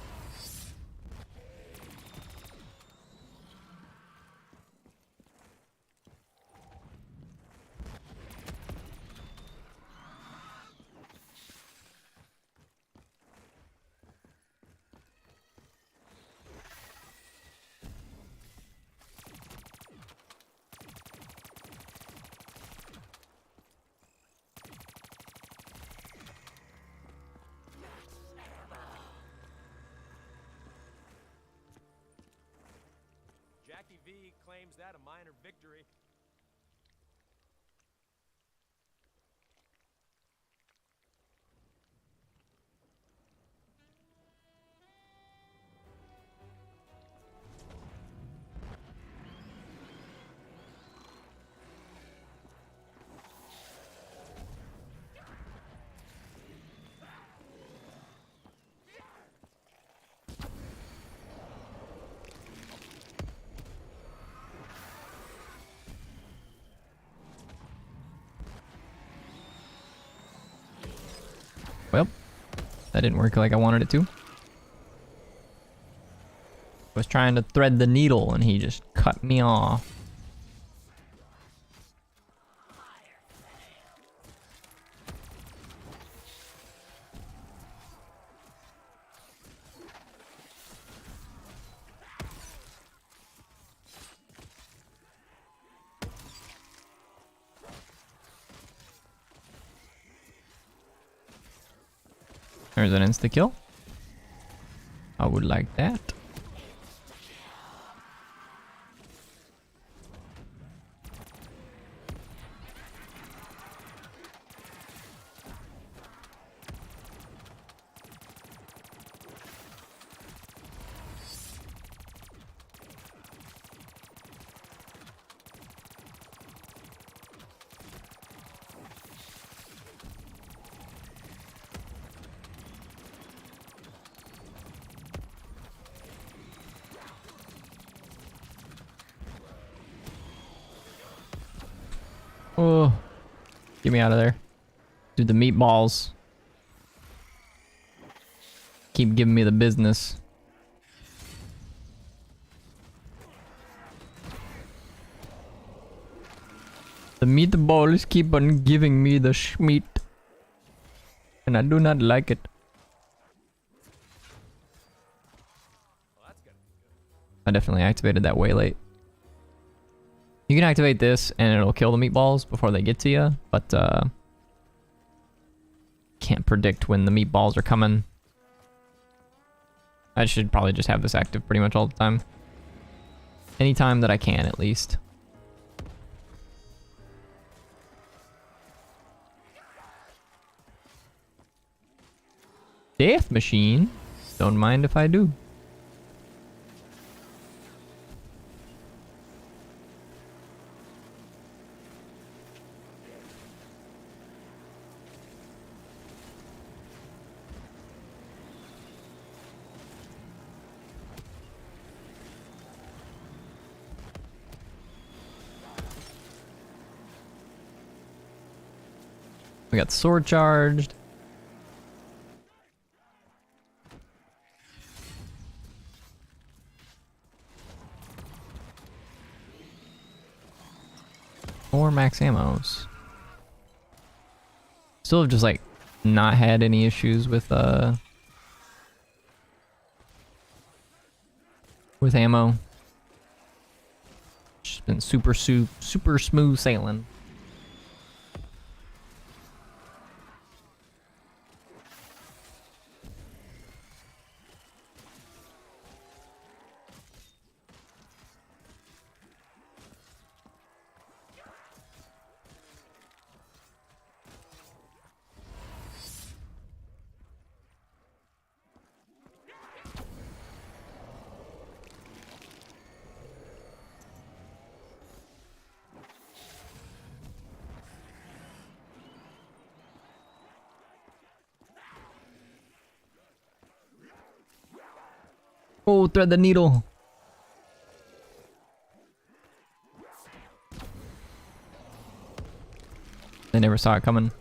Jackie V claims that a minor victory. Well, that didn't work like I wanted it to. I was trying to thread the needle and he just cut me off. There's an insta-kill. I would like that. Oh, get me out of there. Dude, the meatballs keep giving me the business. The meatballs keep on giving me the schmeat. And I do not like it. Well, that's gonna be good. I definitely activated that way late. You can activate this and it'll kill the meatballs before they get to you, but can't predict when the meatballs are coming. I should probably just have this active pretty much all the time. Anytime that I can, at least. Death machine? Don't mind if I do. We got sword charged. More max ammos. Still have just like not had any issues with ammo. Been super smooth sailing. Oh, thread the needle. They never saw it coming.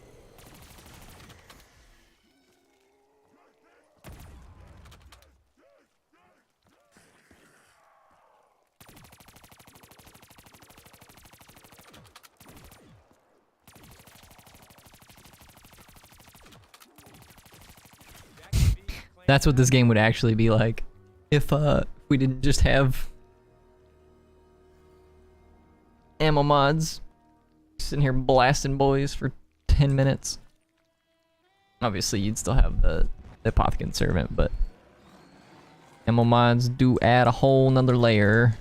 That's what this game would actually be like if we didn't just have ammo mods sitting here blasting boys for 10 minutes. Obviously you'd still have the apothecant servant, but ammo mods do add a whole nother layer.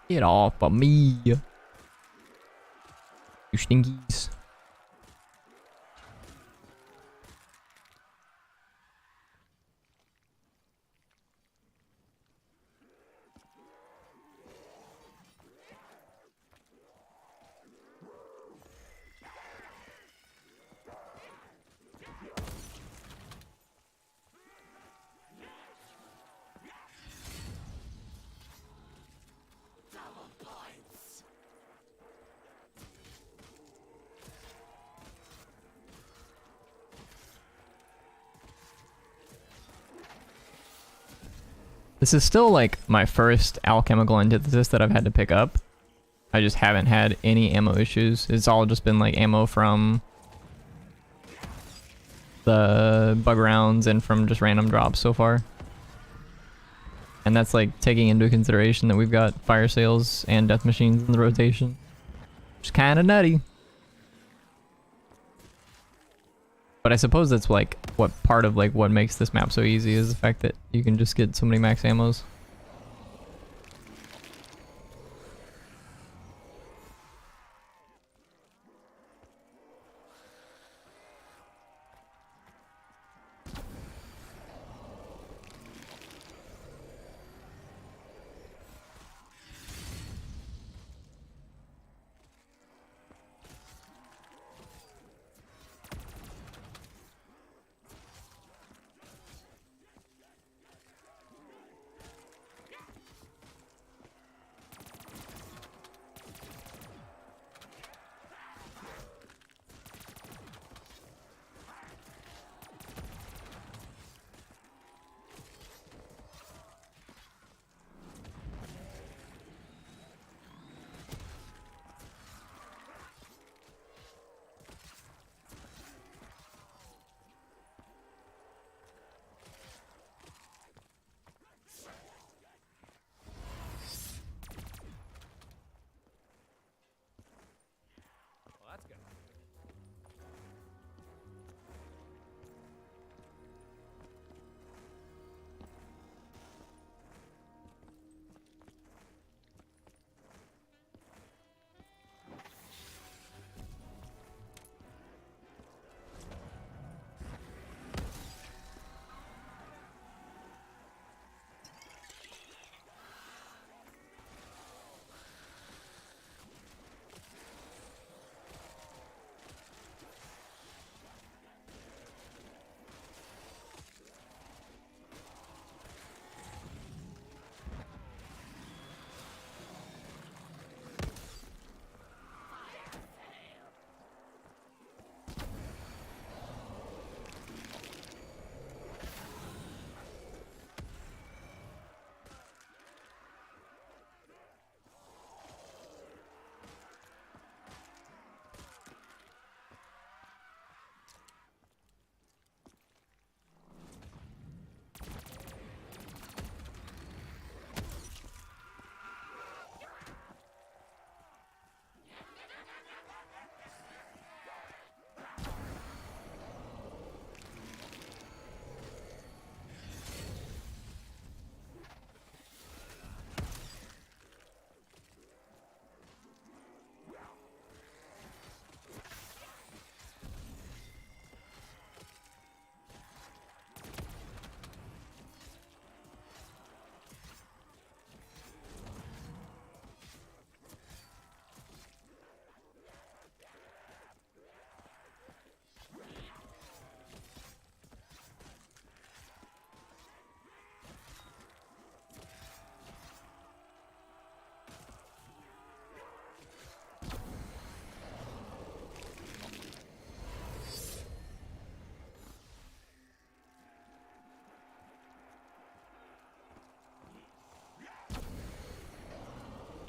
Get off of me, you stinkies. This is still like my first alchemical antithesis that I've had to pick up. I just haven't had any ammo issues. It's all just been like ammo from the bug rounds and from just random drops so far. And that's like taking into consideration that we've got fire sales and death machines in the rotation. Which is kind of nutty. But I suppose that's like what part of like what makes this map so easy is the fact that you can just get so many max ammos.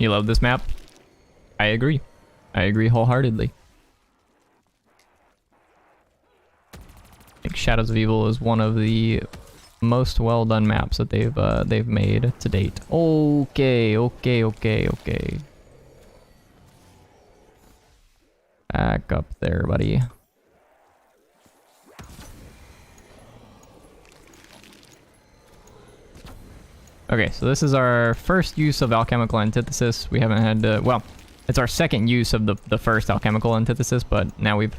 You love this map? I agree. I agree wholeheartedly. I think Shadows of Evil is one of the most well done maps that they've made to date. Okay. Back up there, buddy. Okay, so this is our first use of alchemical antithesis. We haven't had, well, it's our second use of the first alchemical antithesis, but now we've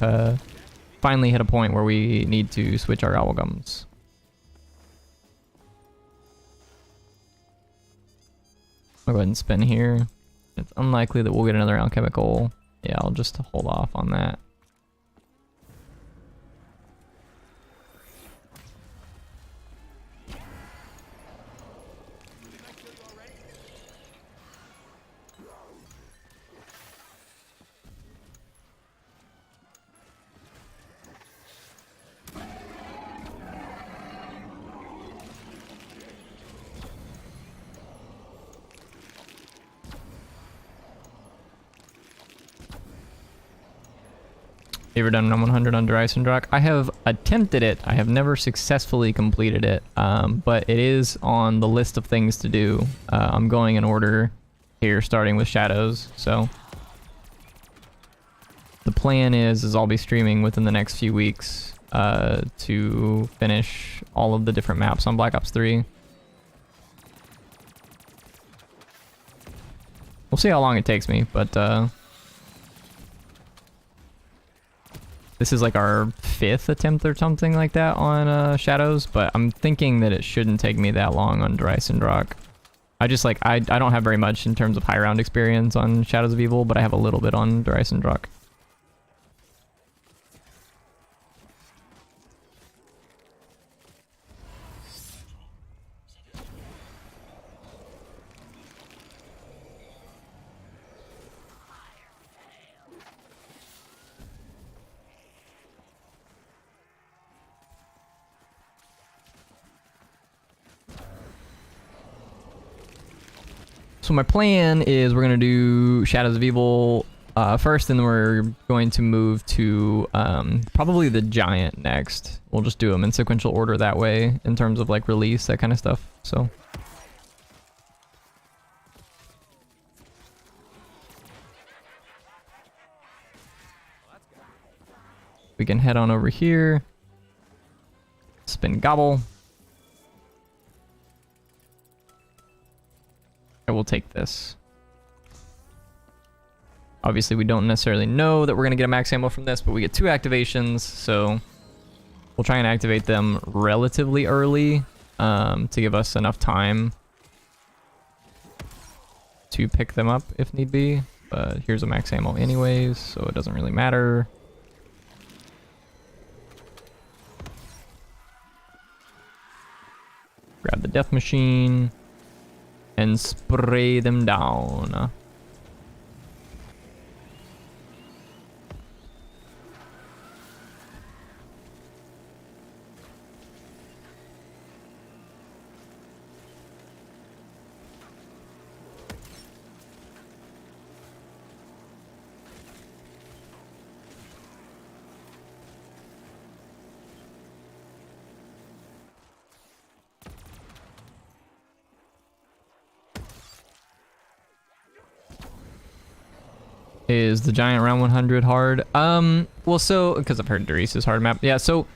finally hit a point where we need to switch our Owlgums. I'll go ahead and spin here. It's unlikely that we'll get another alchemical. Yeah, I'll just hold off on that. You ever done Run 100 under Isendrock? I have attempted it. I have never successfully completed it, but it is on the list of things to do. I'm going in order here, starting with Shadows. So the plan is I'll be streaming within the next few weeks to finish all of the different maps on Black Ops 3. We'll see how long it takes me, but this is like our 5th attempt or something like that on Shadows, but I'm thinking that it shouldn't take me that long on Dreisendrock. I just like, I don't have very much in terms of high round experience on Shadows of Evil, but I have a little bit on Dreisendrock. So my plan is we're going to do Shadows of Evil first, and then we're going to move to probably the Giant next. We'll just do them in sequential order that way in terms of like release, that kind of stuff. So we can head on over here, spin Gobble. I will take this. Obviously, we don't necessarily know that we're going to get a max ammo from this, but we get 2 activations, so we'll try and activate them relatively early to give us enough time to pick them up if need be. But here's a max ammo anyways, so it doesn't really matter. Grab the death machine and spray them down. Is the Giant round 100 hard? Well, so, because I've heard Darius is hard map. Yeah, so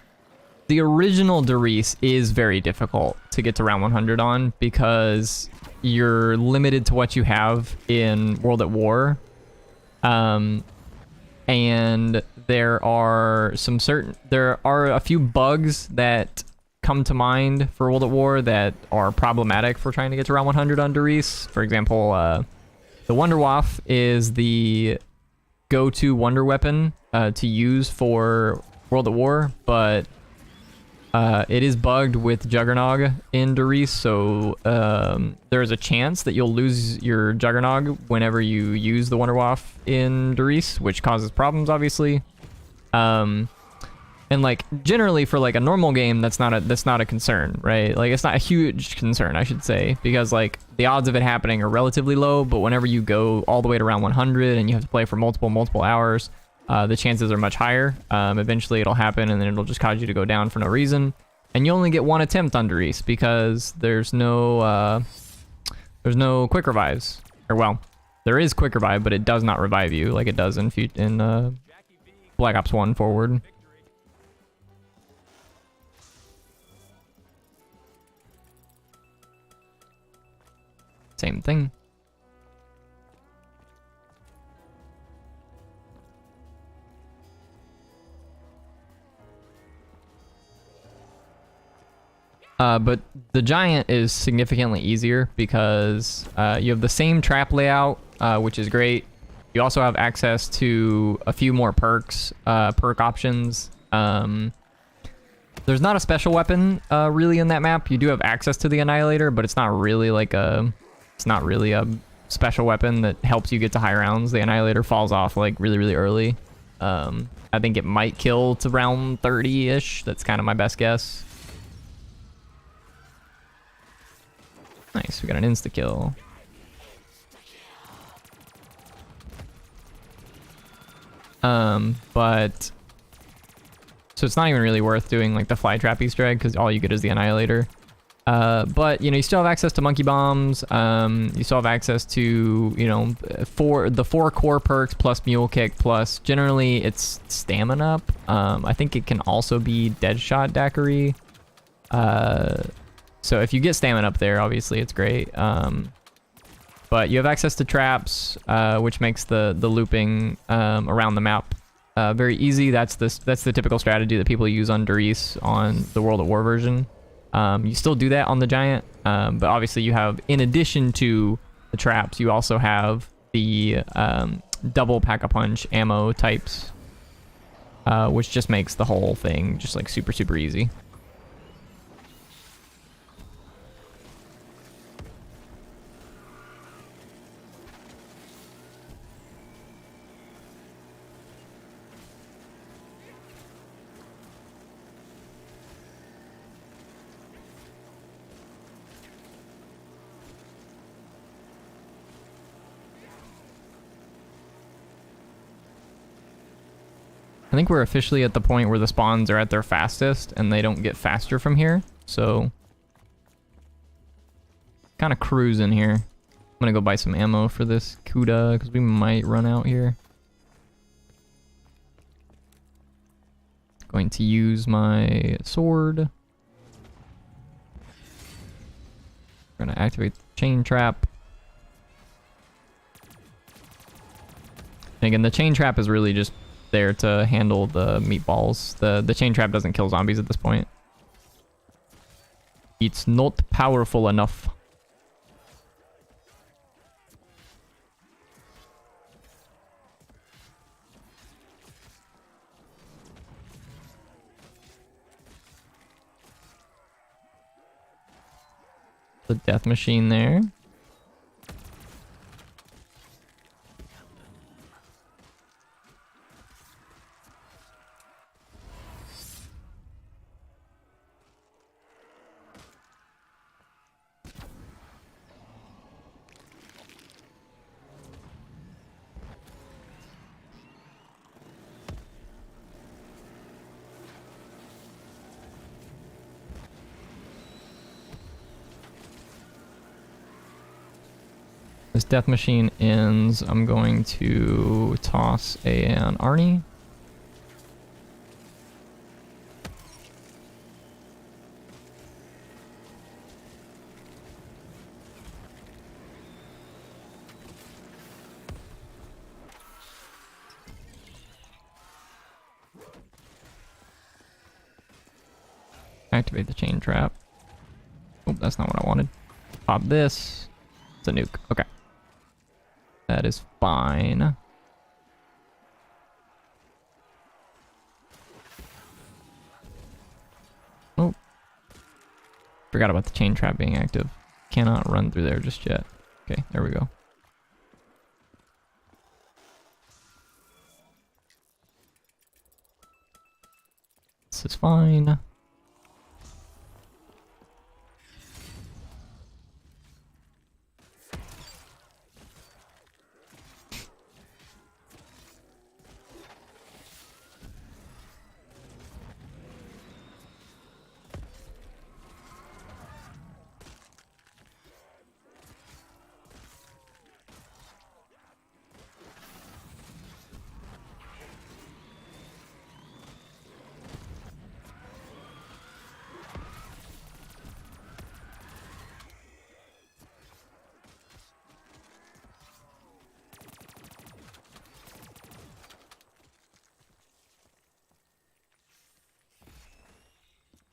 the original Darius is very difficult to get to round 100 on because you're limited to what you have in World at War. And there are a few bugs that come to mind for World at War that are problematic for trying to get to round 100 on Darius. For example, the Wunderwaffe is the go-to wonder weapon to use for World at War, but it is bugged with Juggernog in Darius, so there's a chance that you'll lose your Juggernog whenever you use the Wunderwaffe in Darius, which causes problems, obviously. And like generally for like a normal game, that's not a concern, right? Like it's not a huge concern, I should say, because like the odds of it happening are relatively low. But whenever you go all the way to round 100 and you have to play for multiple hours, the chances are much higher. Eventually it'll happen, and then it'll just cause you to go down for no reason. And you only get one attempt on Der Riese because there's no quick revives. Or well, there is quick revive, but it does not revive you like it does in Black Ops 1 forward. Same thing. But the Giant is significantly easier because you have the same trap layout, which is great. You also have access to a few more perks, perk options. There's not a special weapon really in that map. You do have access to the Annihilator, but it's not really like a special weapon that helps you get to high rounds. The Annihilator falls off like really early. I think it might kill to round 30-ish. That's kind of my best guess. Nice, we got an insta-kill. But so it's not even really worth doing like the fly trap Easter egg because all you get is the Annihilator. But you know, you still have access to monkey bombs. You still have access to, you know, the four core perks plus mule kick plus generally it's stamina up. I think it can also be Deadshot daiquiri. So if you get stamina up there, obviously it's great. But you have access to traps, which makes the looping around the map very easy. That's the typical strategy that people use on Der Riese on the World at War version. You still do that on the Giant, but obviously you have, in addition to the traps, you also have the double pack-a-punch ammo types, which just makes the whole thing just like super easy. I think we're officially at the point where the spawns are at their fastest and they don't get faster from here. So kind of cruising here. I'm gonna go buy some ammo for this Kuda because we might run out here. Going to use my sword. Gonna activate the chain trap. And again, the chain trap is really just there to handle the meatballs. The chain trap doesn't kill zombies at this point. It's not powerful enough. The death machine there. This death machine ends. I'm going to toss an Arnie. Activate the chain trap. Oh, that's not what I wanted. Pop this. It's a nuke. Okay. That is fine. Oh. Forgot about the chain trap being active. Cannot run through there just yet. Okay, there we go. is fine.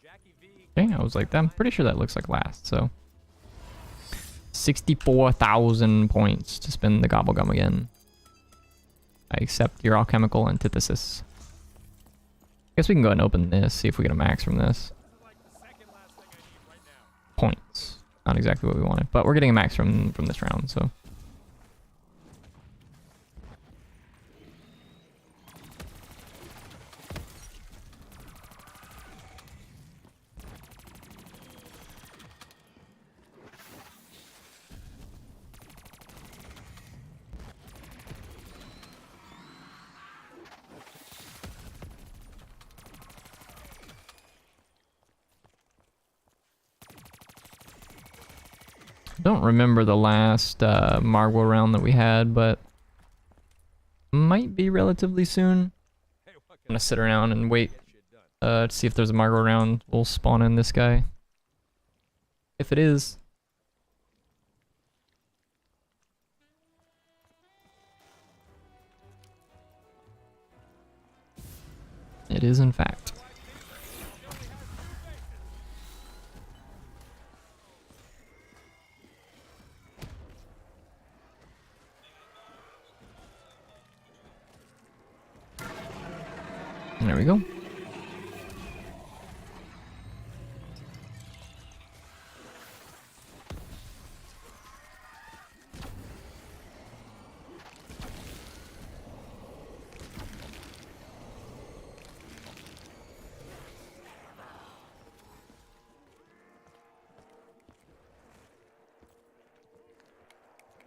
Jackie V. Okay, I was like, I'm pretty sure that looks like last, so. 64,000 points to spin the Gobblegum again. I accept your alchemical antithesis. Guess we can go ahead and open this, see if we get a max from this. Like the second last thing I need right now. Points. Not exactly what we wanted, but we're getting a max from this round, so. Don't remember the last Margwa round that we had, but might be relatively soon. Hey, what I'm can gonna sit around and wait get shit done? to see if there's a Margwa round. We'll spawn in this guy. If it is, it is in fact. There we go.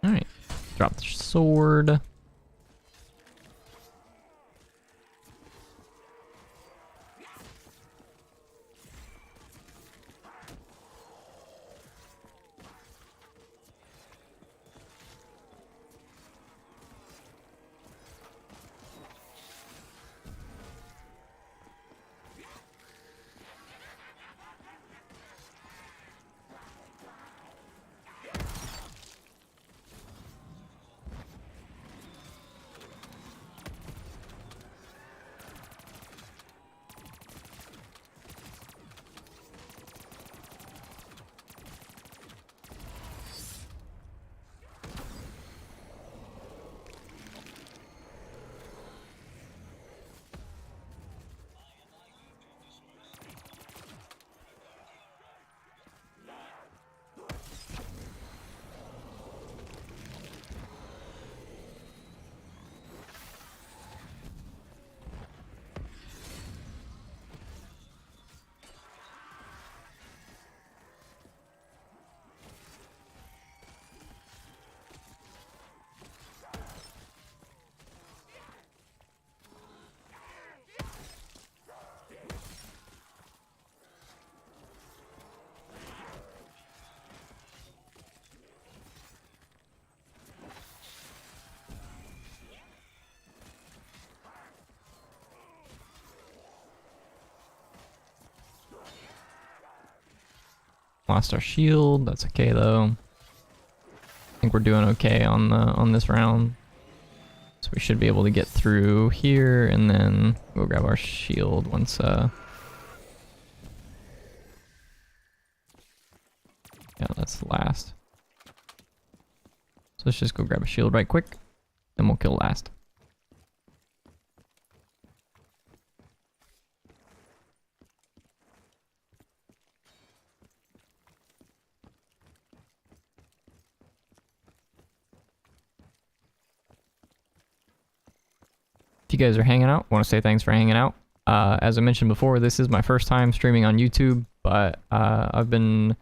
Alright. Drop the sword. Lost our shield. That's okay though. I think we're doing okay on this round. So we should be able to get through here and then we'll grab our shield once yeah, that's the last. So let's just go grab a shield right quick, then we'll kill last. If you guys are hanging out, want to say thanks for hanging out. As I mentioned before, this is my first time streaming on YouTube, but I've been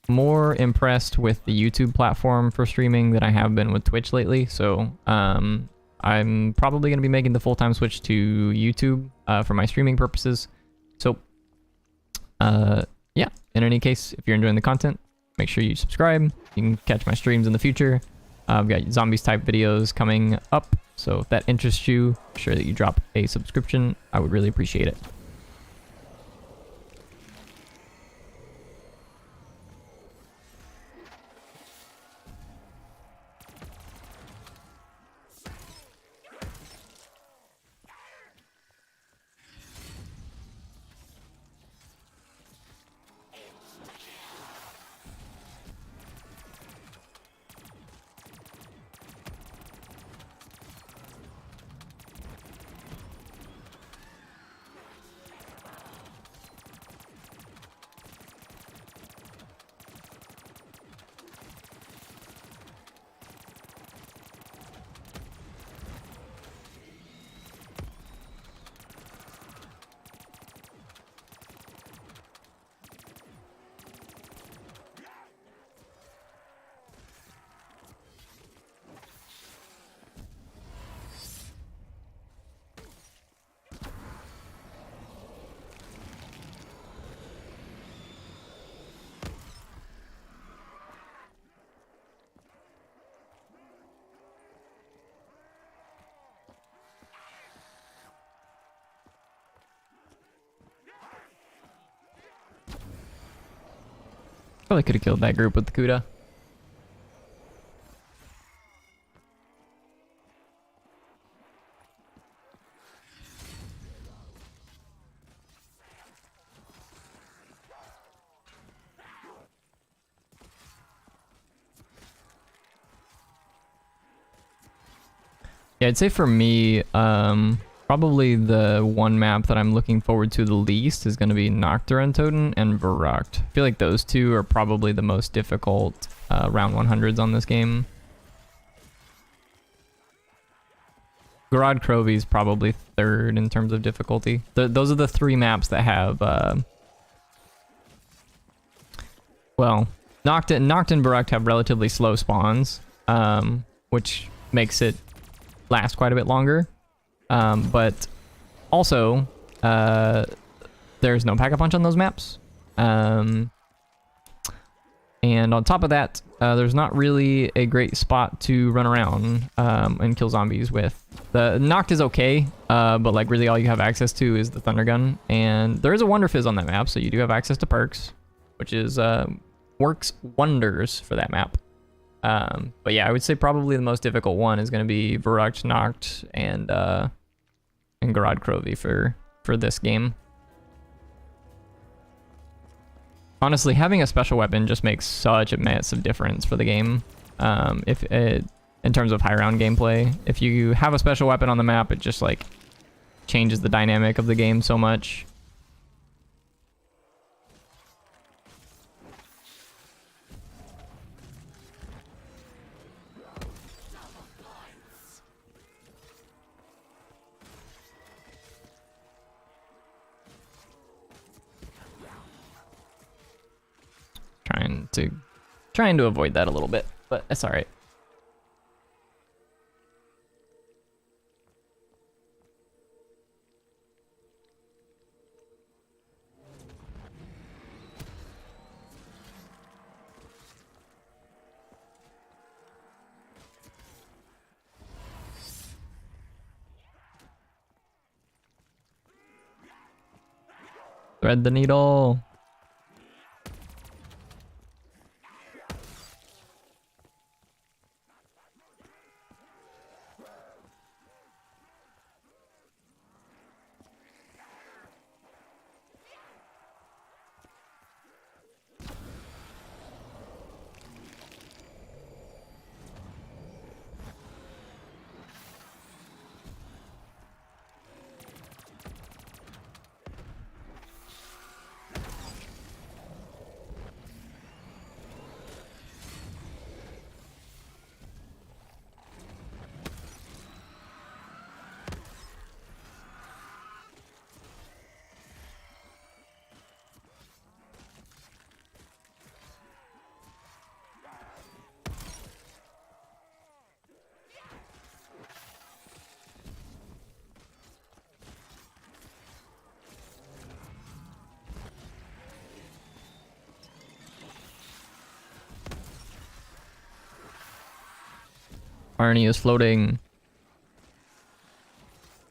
more impressed with the YouTube platform for streaming than I have been with Twitch lately. So I'm probably going to be making the full-time switch to YouTube for my streaming purposes. So yeah, in any case, if you're enjoying the content, make sure you subscribe. You can catch my streams in the future. I've got zombies type videos coming up. So if that interests you, make sure that you drop a subscription. I would really appreciate it. Probably could have killed that group with the Kuda. Yeah, I'd say for me, probably the one map that I'm looking forward to the least is going to be Nacht-der-Untoten and Verrückt. I feel like those two are probably the most difficult round 100s on this game. Gorod Krovi is probably third in terms of difficulty. Those are the three maps that have, well, Nacht and Verrückt have relatively slow spawns, which makes it last quite a bit longer. But also, there's no Pack-a-Punch on those maps. And on top of that, there's not really a great spot to run around and kill zombies with. The Nacht is okay, but like really all you have access to is the Thunder Gun. And there is a Wonder Fizz on that map, so you do have access to perks, which is works wonders for that map. But yeah, I would say probably the most difficult one is going to be Verrückt, Nacht, and Gorod Krovi for this game. Honestly, having a special weapon just makes such a massive difference for the game. In terms of high round gameplay, if you have a special weapon on the map, it just like changes the dynamic of the game so much. Trying to avoid that a little bit, but it's all right. Thread the needle. Arnie is floating.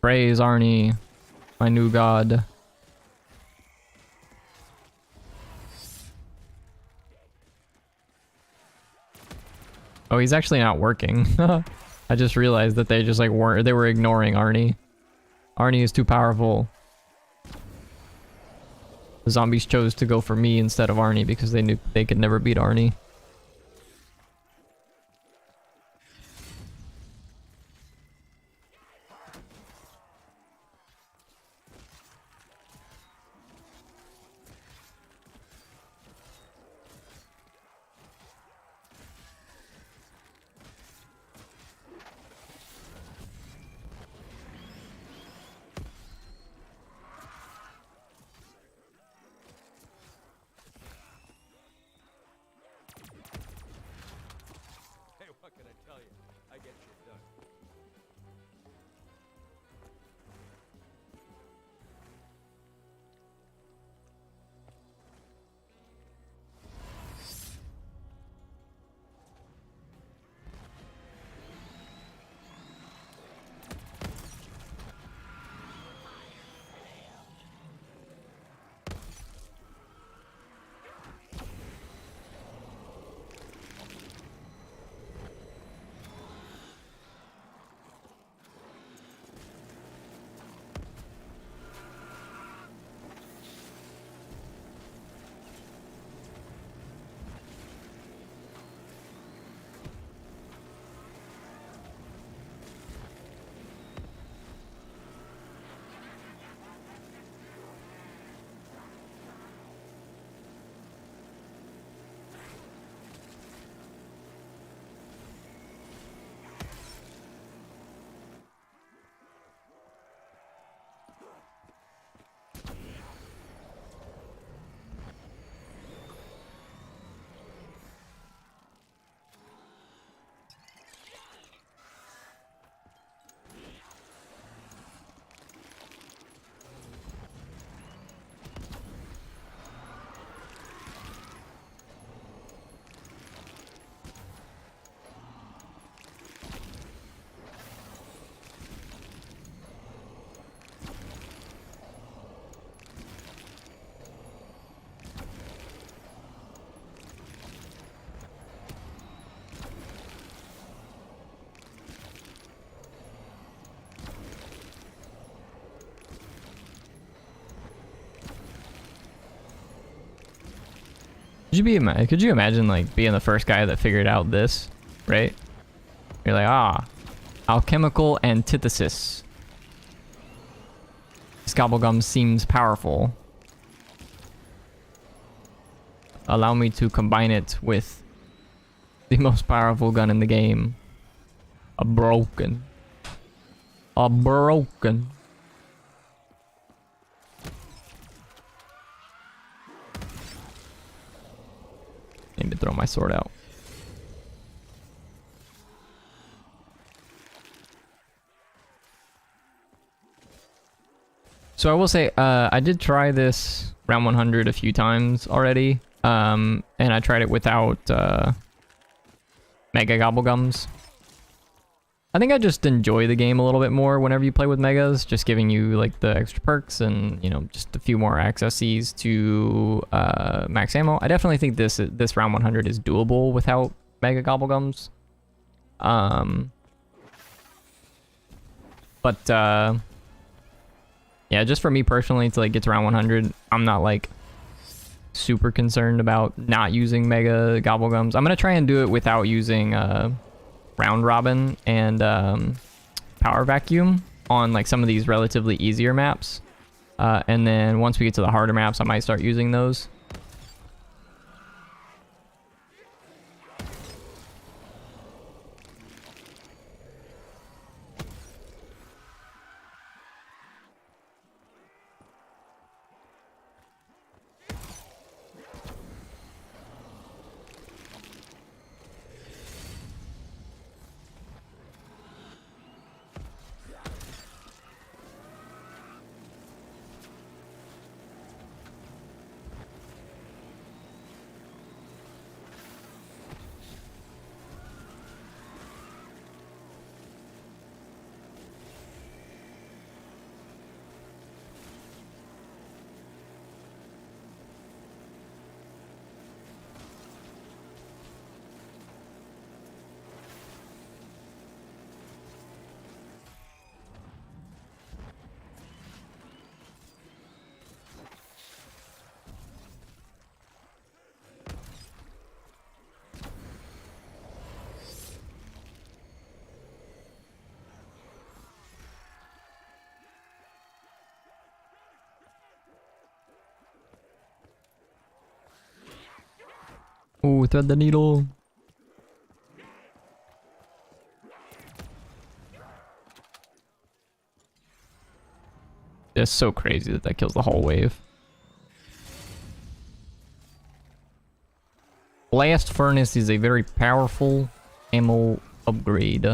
Praise Arnie, my new god. Oh, he's actually not working. I just realized that they just like they were ignoring Arnie. Arnie is too powerful. The zombies chose to go for me instead of Arnie because they knew they could never beat Arnie. Hey, what can I tell you? I get shit done. Could you imagine like being the first guy that figured out this, right? You're like, ah, alchemical antithesis. This gobblegum seems powerful. Allow me to combine it with the most powerful gun in the game. A broken. Need to throw my sword out. So I will say, I did try this round 100 a few times already, and I tried it without Mega Gobblegums. I think I just enjoy the game a little bit more whenever you play with Megas, just giving you like the extra perks and, you know, just a few more accesses to max ammo. I definitely think this round 100 is doable without Mega Gobblegums. Yeah, just for me personally, to like get to round 100, I'm not like super concerned about not using Mega Gobblegums. I'm gonna try and do it without using Round Robin and Power Vacuum on like some of these relatively easier maps. And then once we get to the harder maps, I might start using those. Ooh, thread the needle. It's so crazy that that kills the whole wave. Blast Furnace is a very powerful ammo upgrade.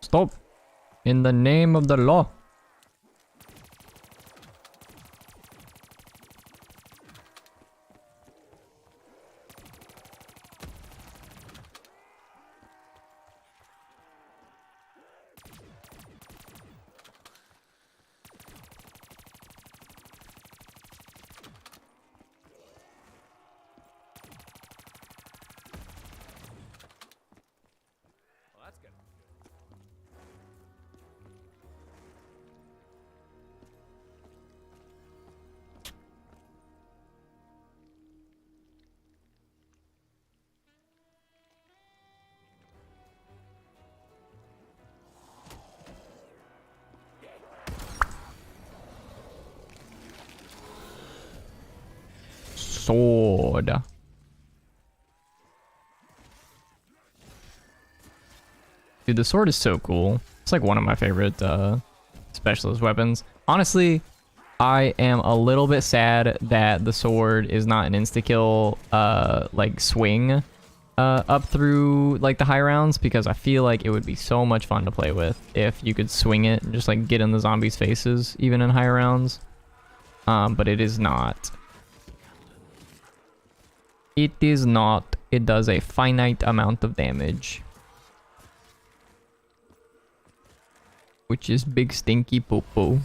Stop! In the name of the law. Well, that's good. Sword. Dude, the sword is so cool. It's like one of my favorite specialist weapons. Honestly, I am a little bit sad that the sword is not an insta-kill like swing up through like the high rounds, because I feel like it would be so much fun to play with if you could swing it and just like get in the zombies' faces even in higher rounds. But it is not. It is not. It does a finite amount of damage. Which is big stinky poo-poo.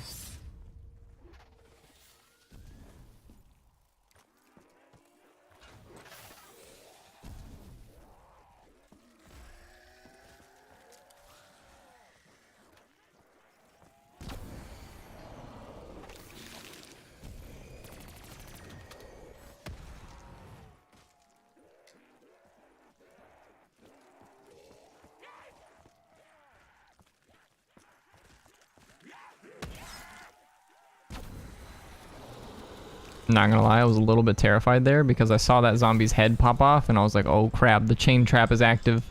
Not gonna lie, I was a little bit terrified there because I saw that zombie's head pop off and I was like, oh crap, the chain trap is active.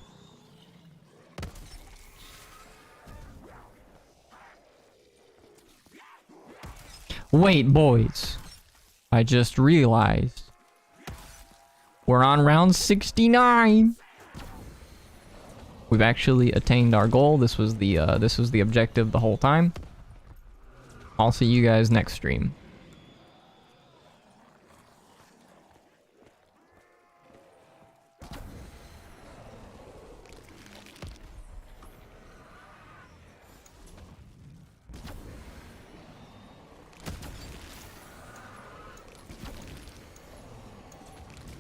Wait, boys. I just realized we're on round 69. We've actually attained our goal. This was the objective the whole time. I'll see you guys next stream.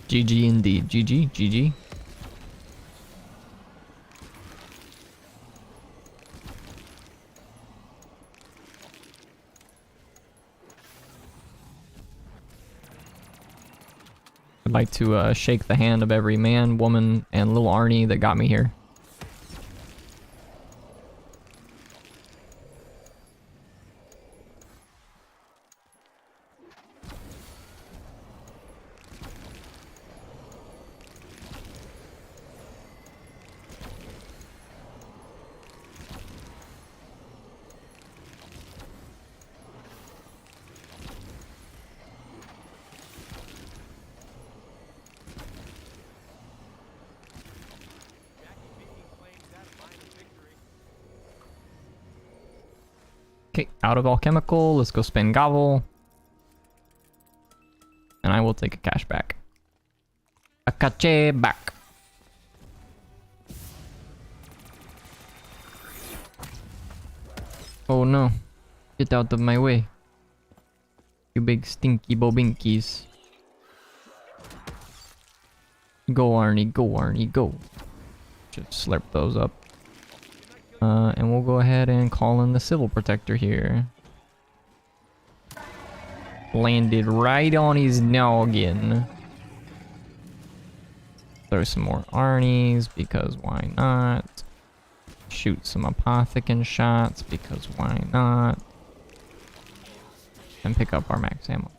GG indeed. GG. GG. I'd like to shake the hand of every man, woman, and little Arnie that got me here. Okay, out of alchemical. Let's go spend gavel. And I will take a cash back. A cache back. Oh no. Get out of my way. You big stinky bobinkies. Go Arnie, go Arnie, go. Just slurp those up. And we'll go ahead and call in the Civil Protector here. Landed right on his noggin. Throw some more Arnies, because why not? Shoot some Apothecant shots, because why not? And pick up our max ammo.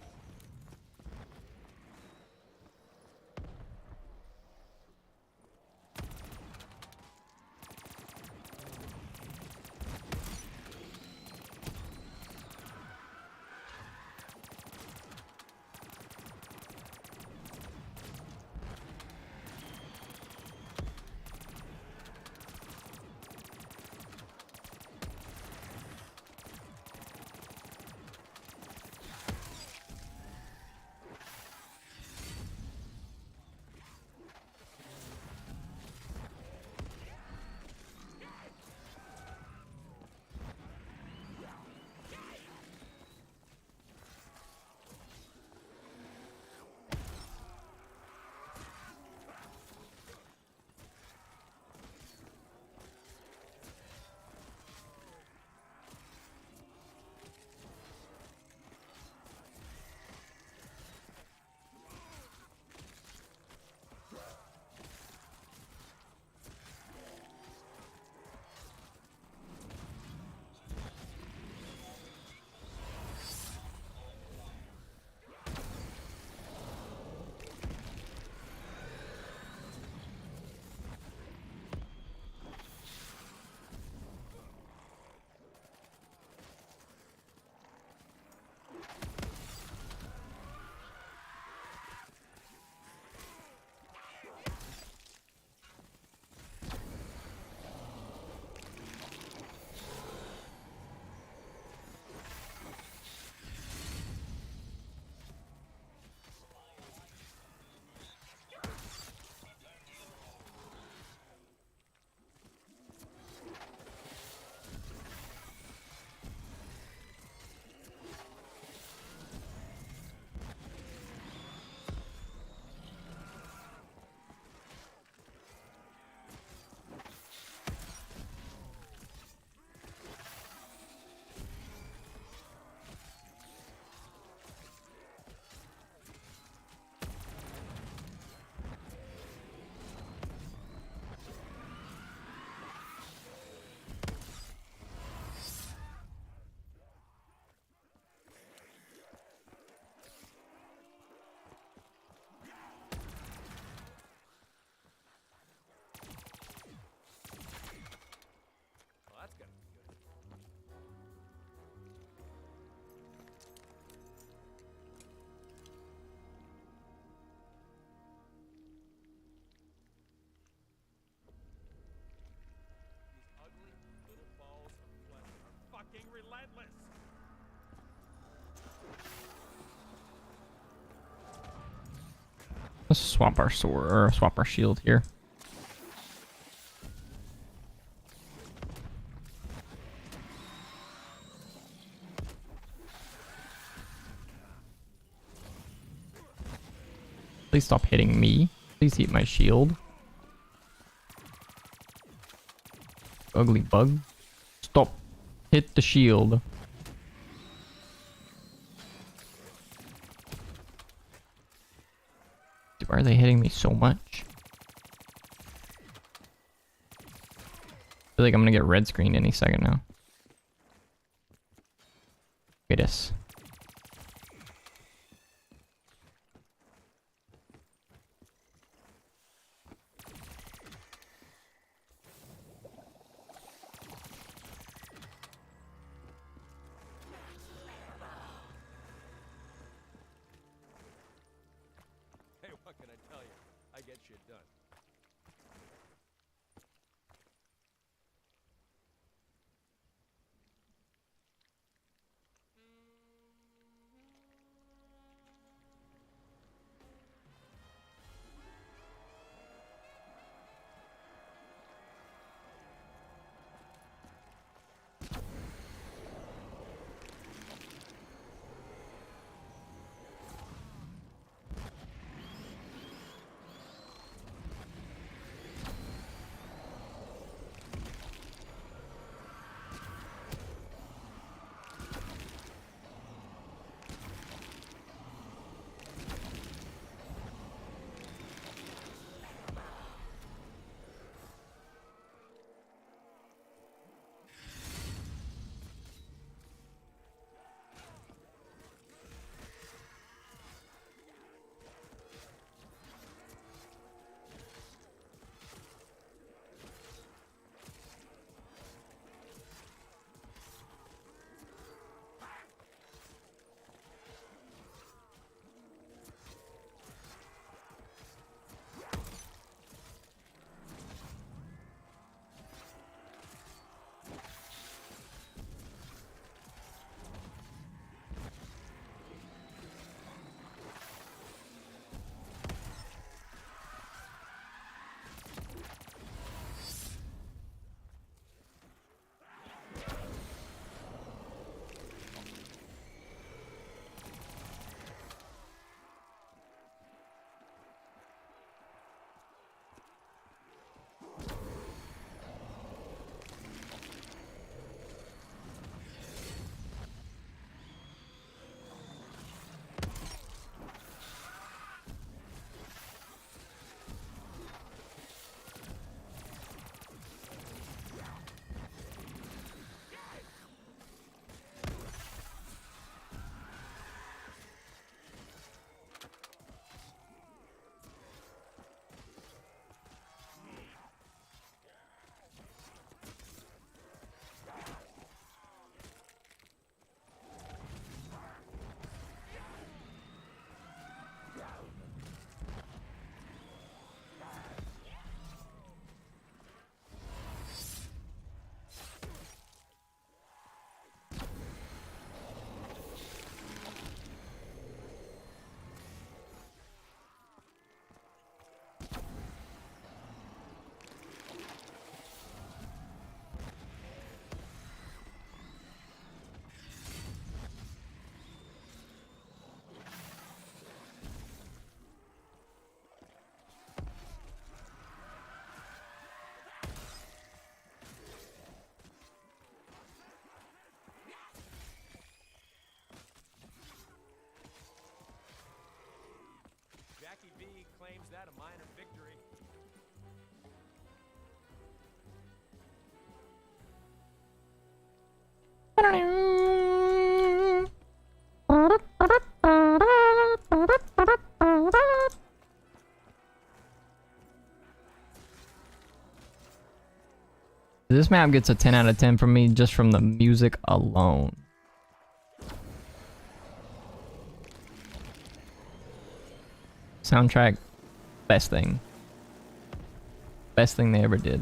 Well, that's gonna be good. These ugly little balls of flesh are fucking relentless. Let's swap our sword, or swap our shield here. Please stop hitting me. Please hit my shield. Ugly bug. Stop. Hit the shield. Why are they hitting me so much? I feel like I'm gonna get red screened any second now. Look at this. Hey, what can I tell you? I get shit done. claims that a minor victory. This map gets a 10 out of 10 from me just from the music alone. Soundtrack, best thing. Best thing they ever did.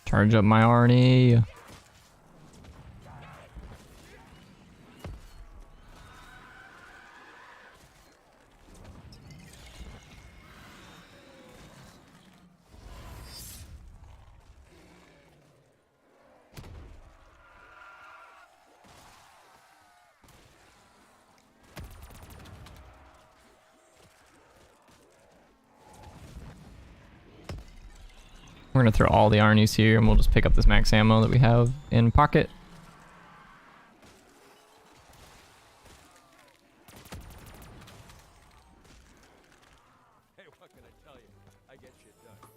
Charge up my Arnie. We're gonna throw all the Arnies here and we'll just pick up this max ammo that we have in pocket. Hey, what can I tell you? I get shit done.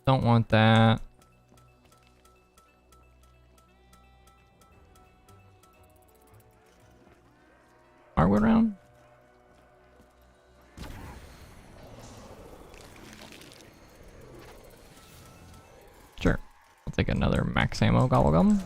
Don't want that. Hardwood round? Sure. I'll take another max ammo gobblegum.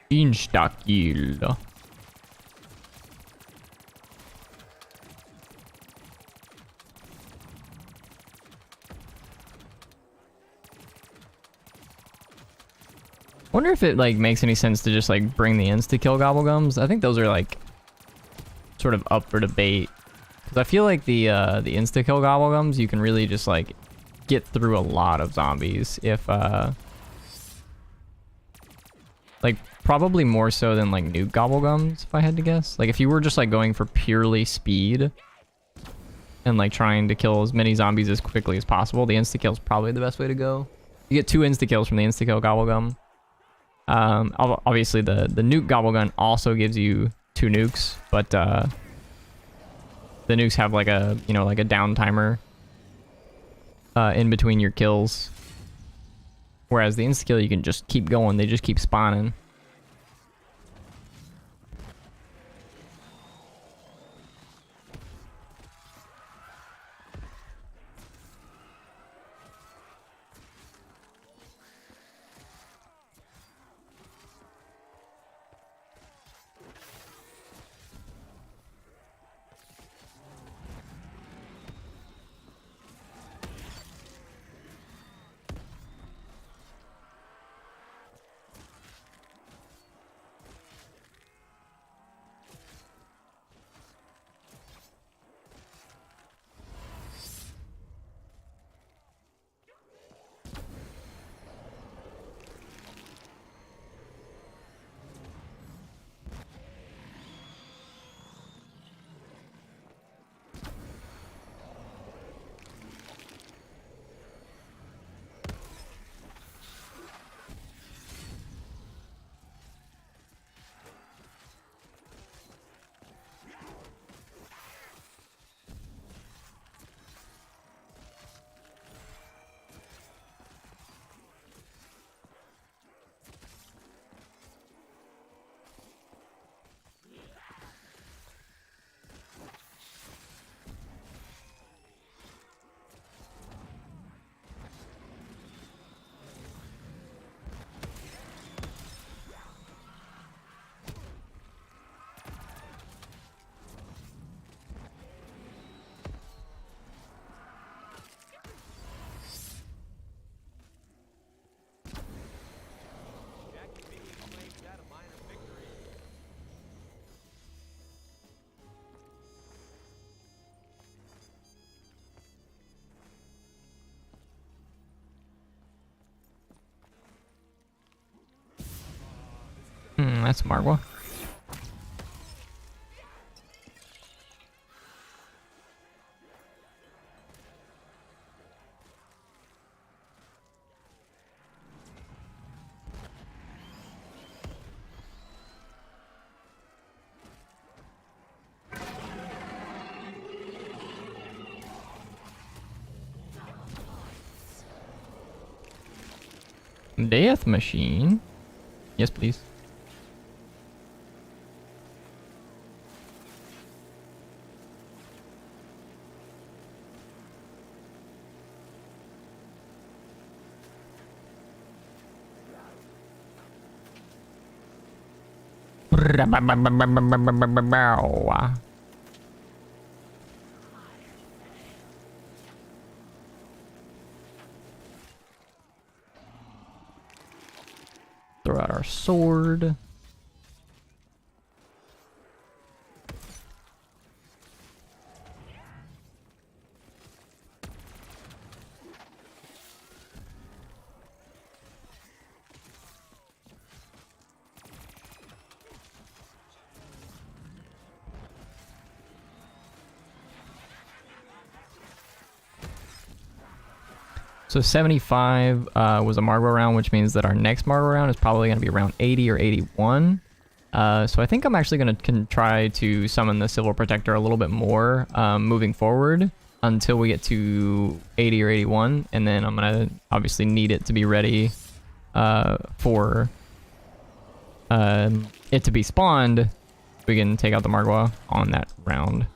Insta-kill. Wonder if it like makes any sense to just like bring the insta-kill gobblegums. I think those are like sort of up for debate. Because I feel like the insta-kill gobblegums, you can really just like get through a lot of zombies if like probably more so than like nuke gobblegums if I had to guess. Like if you were just like going for purely speed and like trying to kill as many zombies as quickly as possible, the insta-kill is probably the best way to go. You get 2 insta-kills from the insta-kill Gobblegum. Obviously the nuke Gobblegun also gives you 2 nukes, but the nukes have like a, you know, like a down timer in between your kills. Whereas the insta-kill, you can just keep going, they just keep spawning. Jack conveniently claims that a minor victory. That's Margwa. Death machine. Yes, please. Throw out our sword. So 75 was a Margwa round, which means that our next Margwa round is probably going to be around 80 or 81. So I think I'm actually going to try to summon the Civil Protector a little bit more moving forward until we get to 80 or 81. And then I'm going to obviously need it to be ready for it to be spawned. We can take out the Margwa on that round.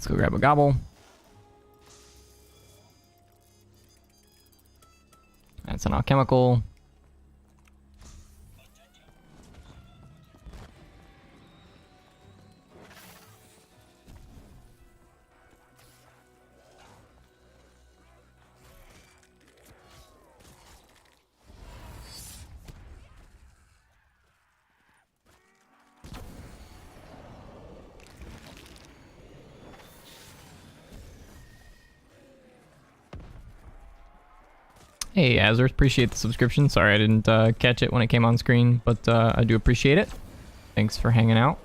Let's go grab a gobble. That's an alchemical. Hey Azur, appreciate the subscription. Sorry I didn't catch it when it came on screen, but I do appreciate it. Thanks for hanging out.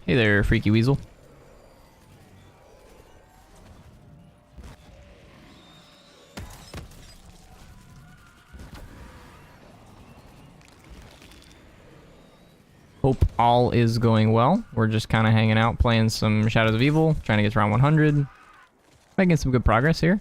Hey there, Freaky Weasel. Hope all is going well. We're just kind of hanging out, playing some Shadows of Evil, trying to get to round 100. Making some good progress here.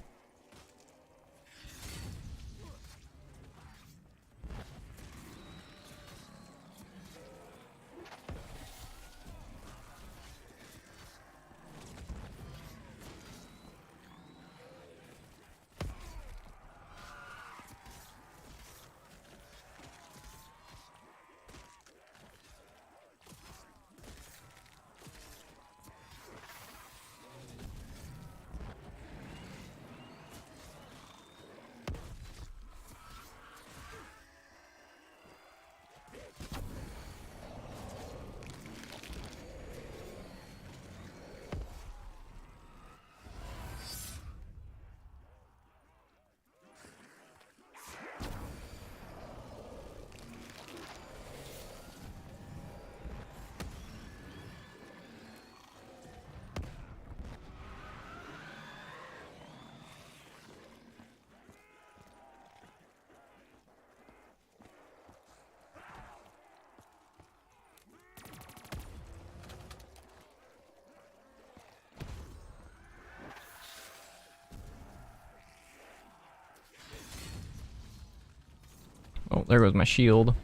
Oh, there goes my shield.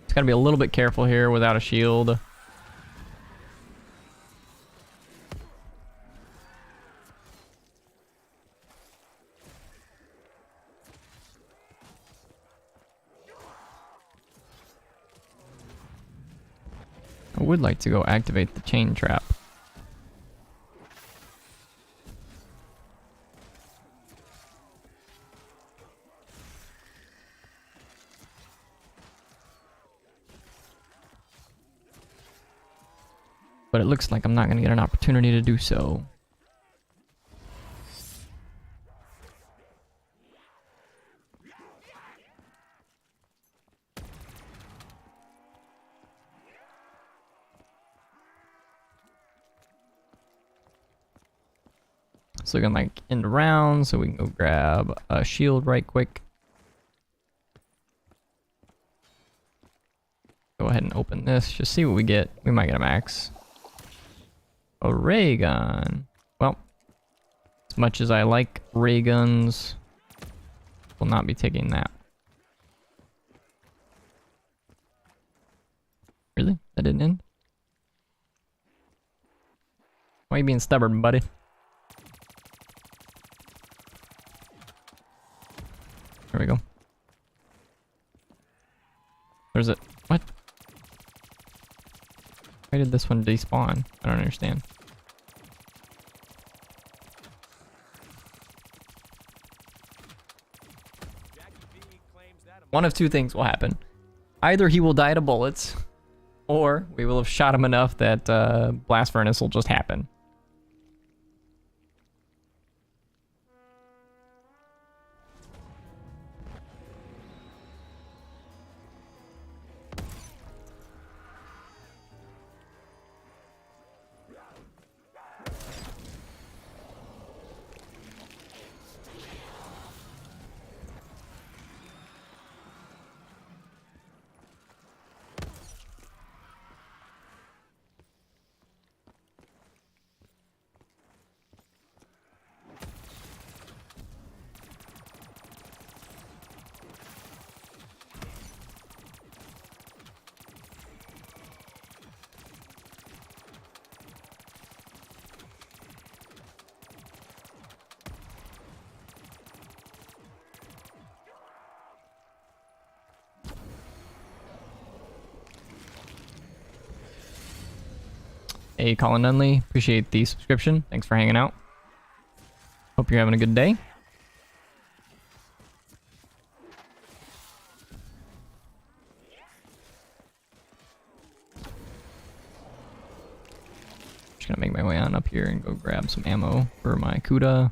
Just gotta be a little bit careful here without a shield. I would like to go activate the chain trap. But it looks like I'm not going to get an opportunity to do so. It's looking like end of round, so we can go grab a shield right quick. Go ahead and open this, just see what we get. We might get a max. A ray gun. Well, as much as I like ray guns, will not be taking that. Really? That didn't end? Why are you being stubborn, buddy? There we go. There's it. What? Why did this one despawn? I don't understand. One of two things will happen. Either he will die to bullets, or we will have shot him enough that blast furnace will just happen. Hey, Colin Nunley, appreciate the subscription. Thanks for hanging out. Hope you're having a good day. Just gonna make my way on up here and go grab some ammo for my Kuda.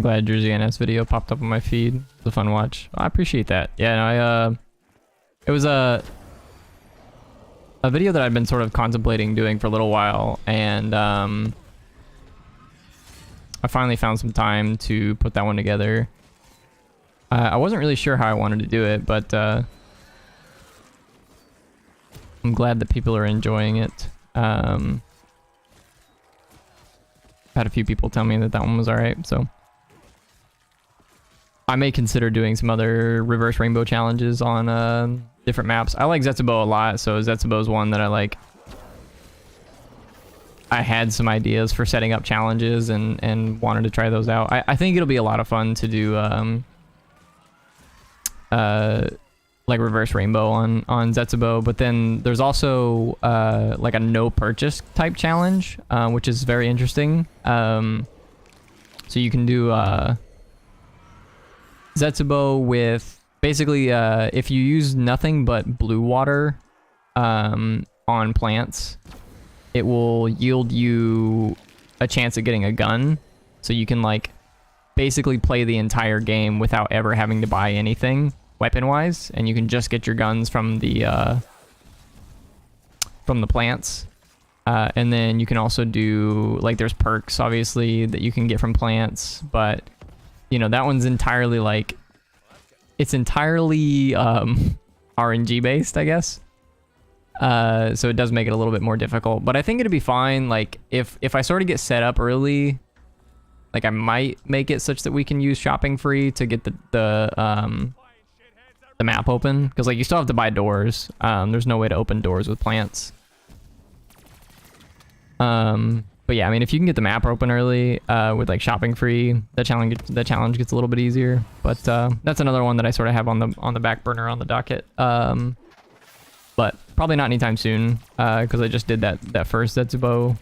glad Jersey NS video popped up on my feed. It's a fun watch. I appreciate that. Yeah, no, it was a video that I'd been sort of contemplating doing for a little while, and I finally found some time to put that one together. I wasn't really sure how I wanted to do it, but I'm glad that people are enjoying it. Had a few people tell me that that one was alright, so I may consider doing some other reverse rainbow challenges on different maps. I like Zetsubo a lot, so Zetsubo's one that I like. I had some ideas for setting up challenges and wanted to try those out. I think it'll be a lot of fun to do like reverse rainbow on Zetsubo, but then there's also like a no purchase type challenge, which is very interesting. So you can do Zetsubo with basically if you use nothing but blue water on plants, it will yield you a chance at getting a gun, so you can like basically play the entire game without ever having to buy anything weapon-wise, and you can just get your guns from the plants. And then you can also do, like, there's perks obviously that you can get from plants, but you know, that one's entirely like, it's entirely RNG based, I guess. So it does make it a little bit more difficult, but I think it'd be fine. Like if I sort of get set up early, like I might make it such that we can use shopping free to get the map open, because like you still have to buy doors. There's no way to open doors with plants. But yeah, I mean, if you can get the map open early with like shopping free, the challenge gets a little bit easier. But that's another one that I sort of have on the back burner on the docket. But probably not anytime soon, because I just did that first Zetsubo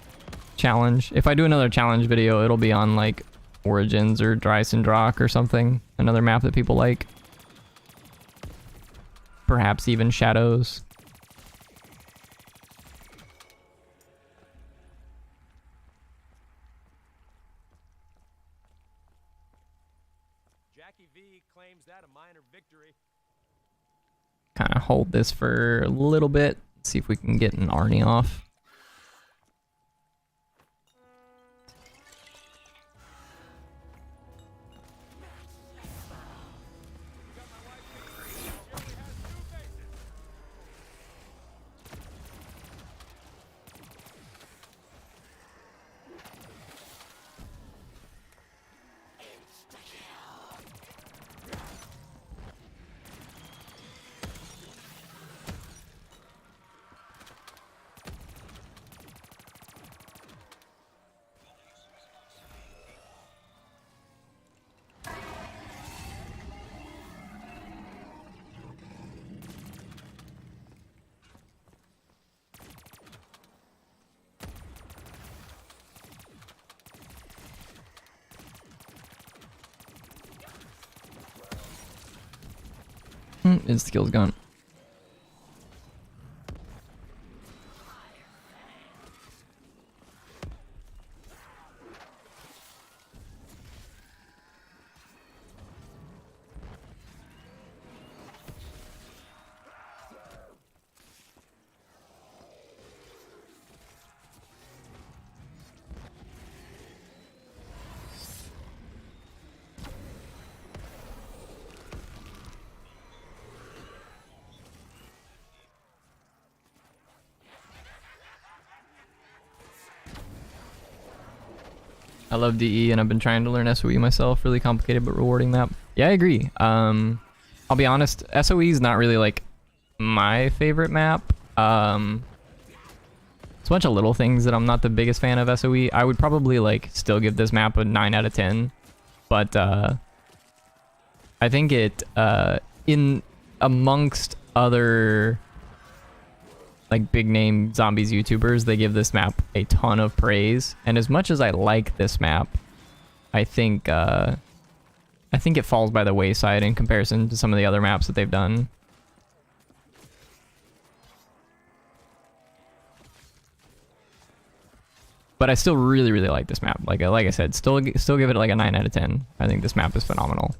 challenge. If I do another challenge video, it'll be on like Origins or Dreisendrach or something, another map that people like. Perhaps even Shadows. Jackie V claims that a minor victory. Kind of hold this for a little bit. See if we can get an Arnie off. His skill's gone. I love DE and I've been trying to learn SOE myself. Really complicated but rewarding map. Yeah, I agree. I'll be honest, SOE is not really like my favorite map. It's a bunch of little things that I'm not the biggest fan of SOE. I would probably like still give this map a 9 out of 10. But I think it in amongst other like big name zombies YouTubers, they give this map a ton of praise. And as much as I like this map, I think it falls by the wayside in comparison to some of the other maps that they've done. But I still really, really like this map. Like I said, still give it like a 9 out of 10. I think this map is phenomenal.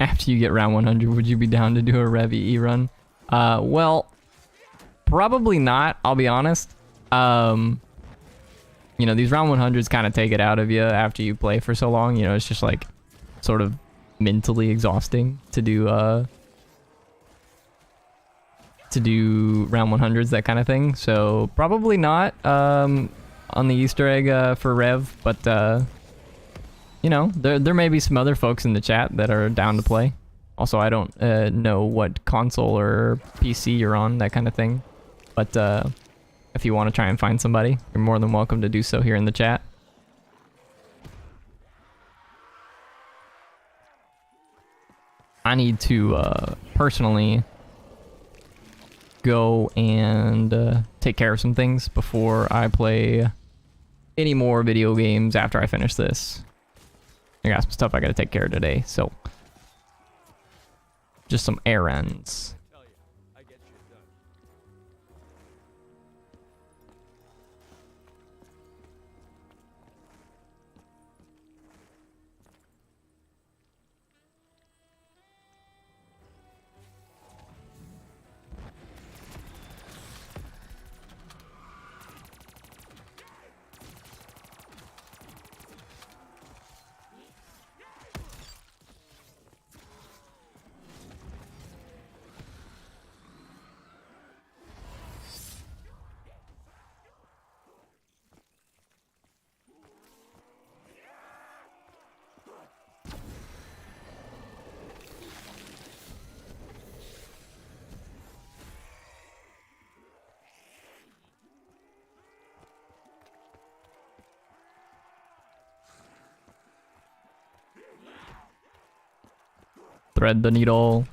After you get round 100, would you be down to do a Rev EE run? Well, probably not, I'll be honest. You know, these round 100s kind of take it out of you after you play for so long. You know, it's just like sort of mentally exhausting to do round 100s, that kind of thing. So probably not on the Easter egg for Rev, but you know, there may be some other folks in the chat that are down to play. Also, I don't know what console or PC you're on, that kind of thing. But if you want to try and find somebody, you're more than welcome to do so here in the chat. I need to personally go and take care of some things before I play any more video games after I finish this. I got some stuff I gotta take care of today, so just some errands. Tell you, I get shit done. Thread the needle.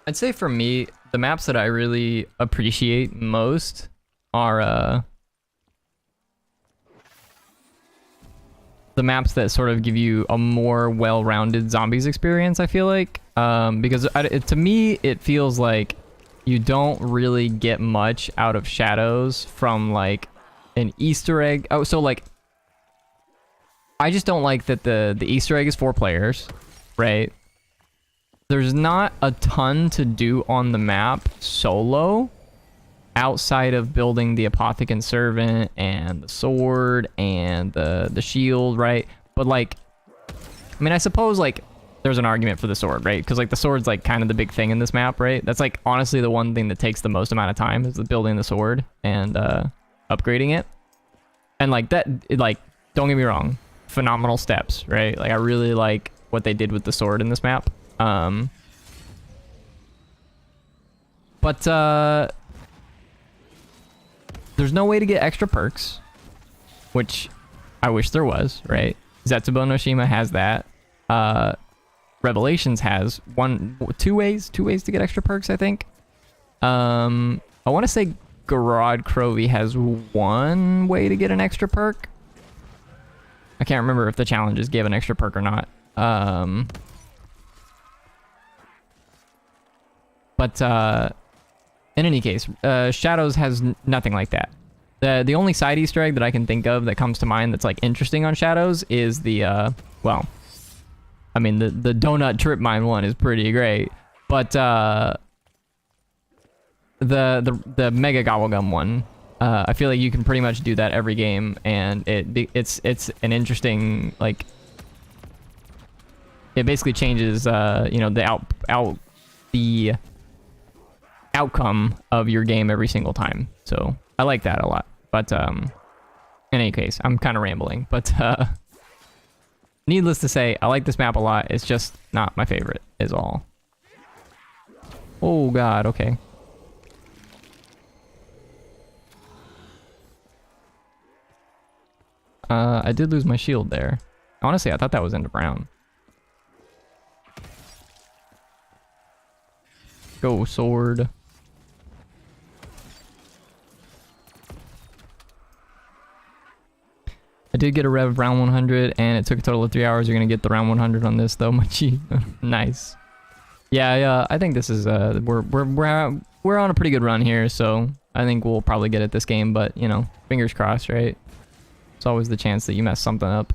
I'd say for me, the maps that I really appreciate most are the maps that sort of give you a more well-rounded zombies experience, I feel like. Because to me, it feels like you don't really get much out of Shadows from like an Easter egg. Oh, so like, I just don't like that the Easter egg is 4 players, right? There's not a ton to do on the map solo outside of building the Apothecant Servant and the sword and the shield, right? But like, I mean, I suppose like there's an argument for the sword, right? Because like the sword's like kind of the big thing in this map, right? That's like honestly the one thing that takes the most amount of time is building the sword and upgrading it. And like that, like, don't get me wrong, phenomenal steps, right? Like I really like what they did with the sword in this map. But there's no way to get extra perks, which I wish there was, right? Zetsubo no Shima has that. Revelations has two ways to get extra perks, I think. I want to say Garad Krovi has 1 way to get an extra perk. I can't remember if the challenges give an extra perk or not. But in any case, Shadows has nothing like that. The only side Easter egg that I can think of that comes to mind that's like interesting on Shadows is the well, I mean the donut trip mine one is pretty great, but the Mega Gobblegum one, I feel like you can pretty much do that every game, and it's an interesting, like, it basically changes you know, the outcome of your game every single time. So I like that a lot. But in any case, I'm kind of rambling. But needless to say, I like this map a lot. It's just not my favorite, is all. Oh god, okay. I did lose my shield there. Honestly, I thought that was into brown. Go, sword. I did get a rev of round 100, and it took a total of 3 hours. You're gonna get the round 100 on this, though, Munchy. Nice. Yeah, I think this is we're on a pretty good run here, so I think we'll probably get it this game. But you know, fingers crossed, right? It's always the chance that you mess something up.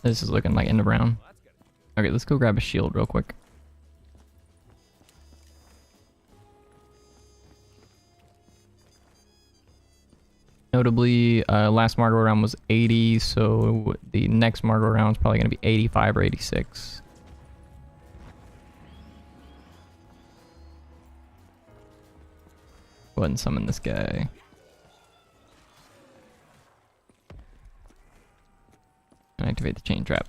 This is looking like into brown. Okay, let's go grab a shield real quick. Notably, last Margot round was 80, so the next Margot round is probably going to be 85 or 86. Go ahead and summon this guy. And activate the chain trap.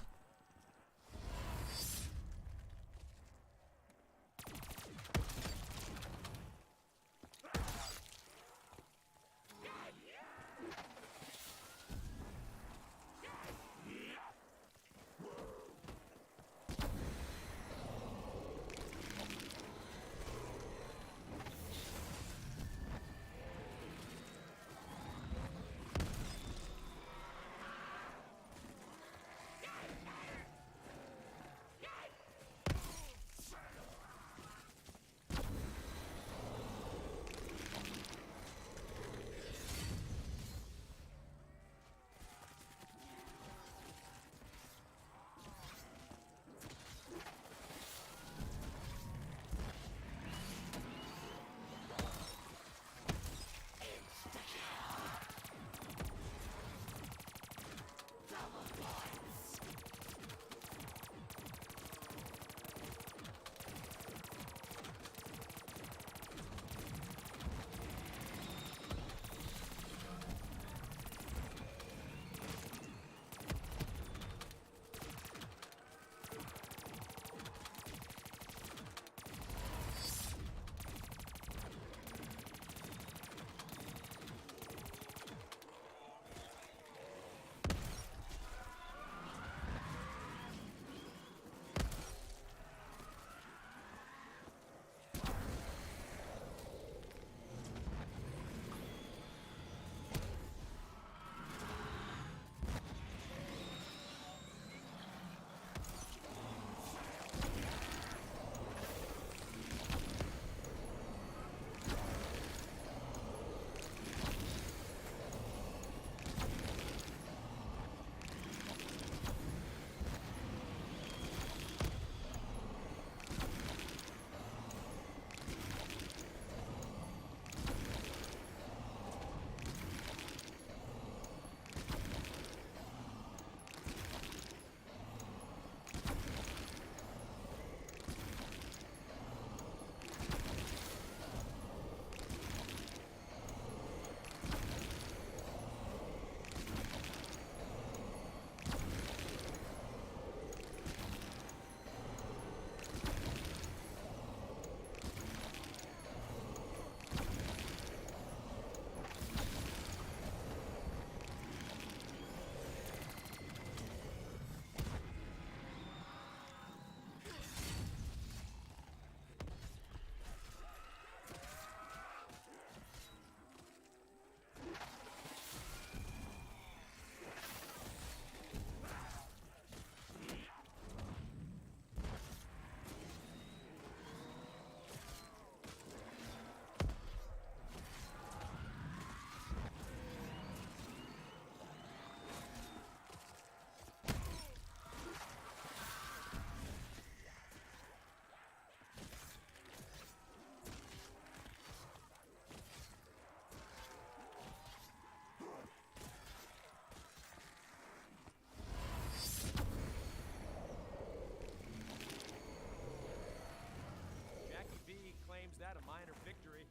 that a minor victory.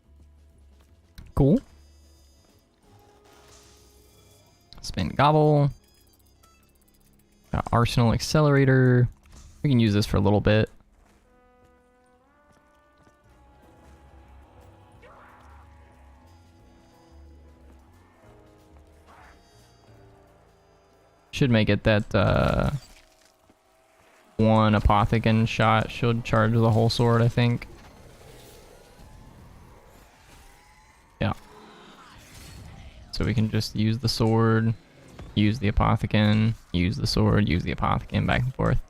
Cool. Spin gobble. Got Arsenal Accelerator. We can use this for a little bit. Should make it that one Apothecon shot should charge the whole sword, I think. Yeah. So we can just use the sword, use the Apothecon, use the sword, use the Apothecon, back and forth.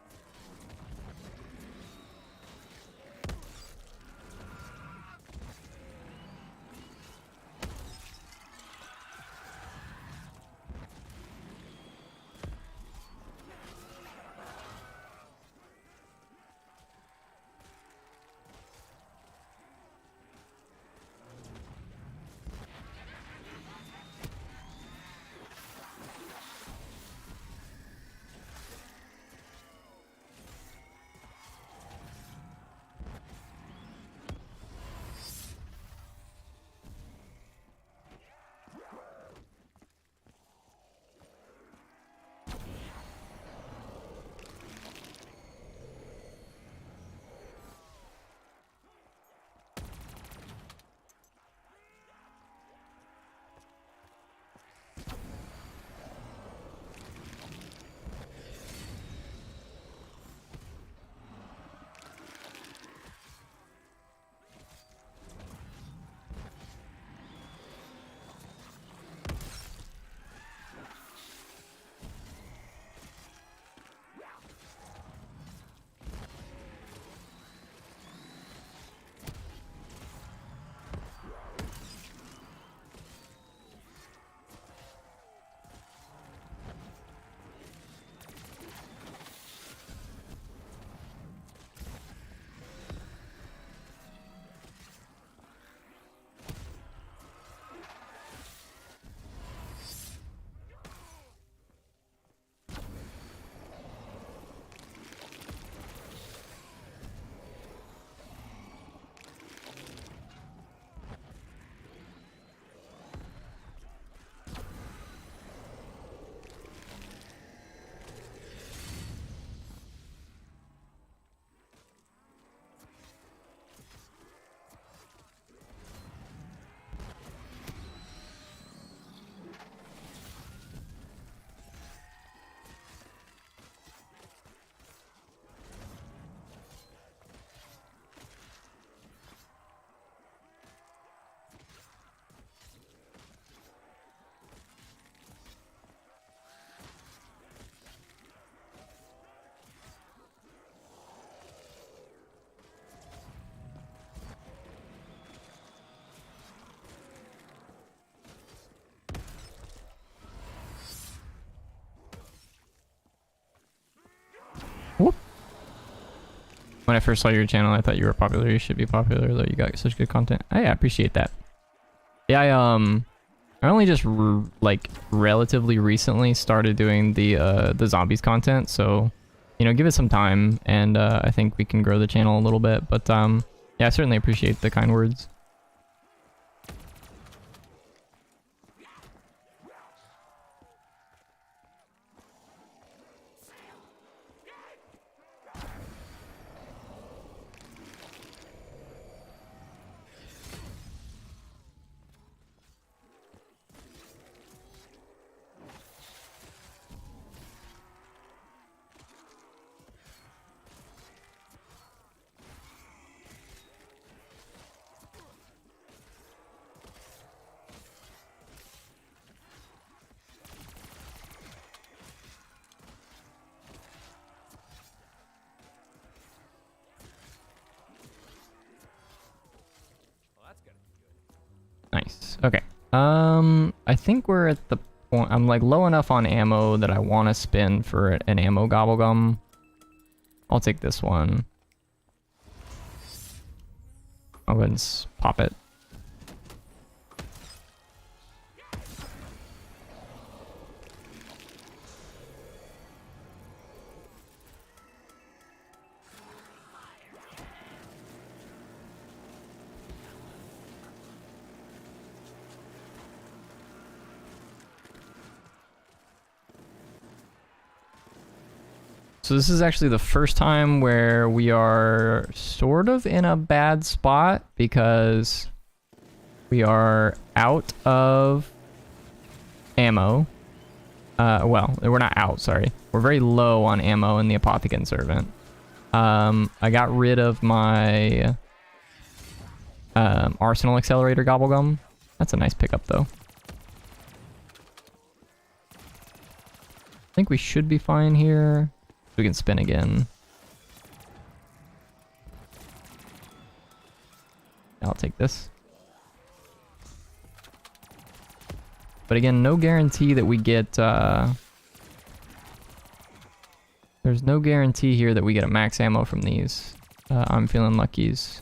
Whoop. When I first saw your channel, I thought you were popular. You should be popular, though. You got such good content. I appreciate that. Yeah, I only just like relatively recently started doing the zombies content, so you know, give it some time, and I think we can grow the channel a little bit. But yeah, I certainly appreciate the kind words. Nice. Okay. I think we're at the point. I'm like low enough on ammo that I want to spin for an ammo gobblegum. I'll take this one. I'll go ahead and pop it. So this is actually the first time where we are sort of in a bad spot because we are out of ammo. Well, we're not out, sorry. We're very low on ammo in the Apothicon Servant. I got rid of my Arsenal Accelerator Gobblegum. That's a nice pickup, though. I think we should be fine here. We can spin again. I'll take this. But again, no guarantee that we get, there's no guarantee here that we get a max ammo from these. I'm feeling luckies.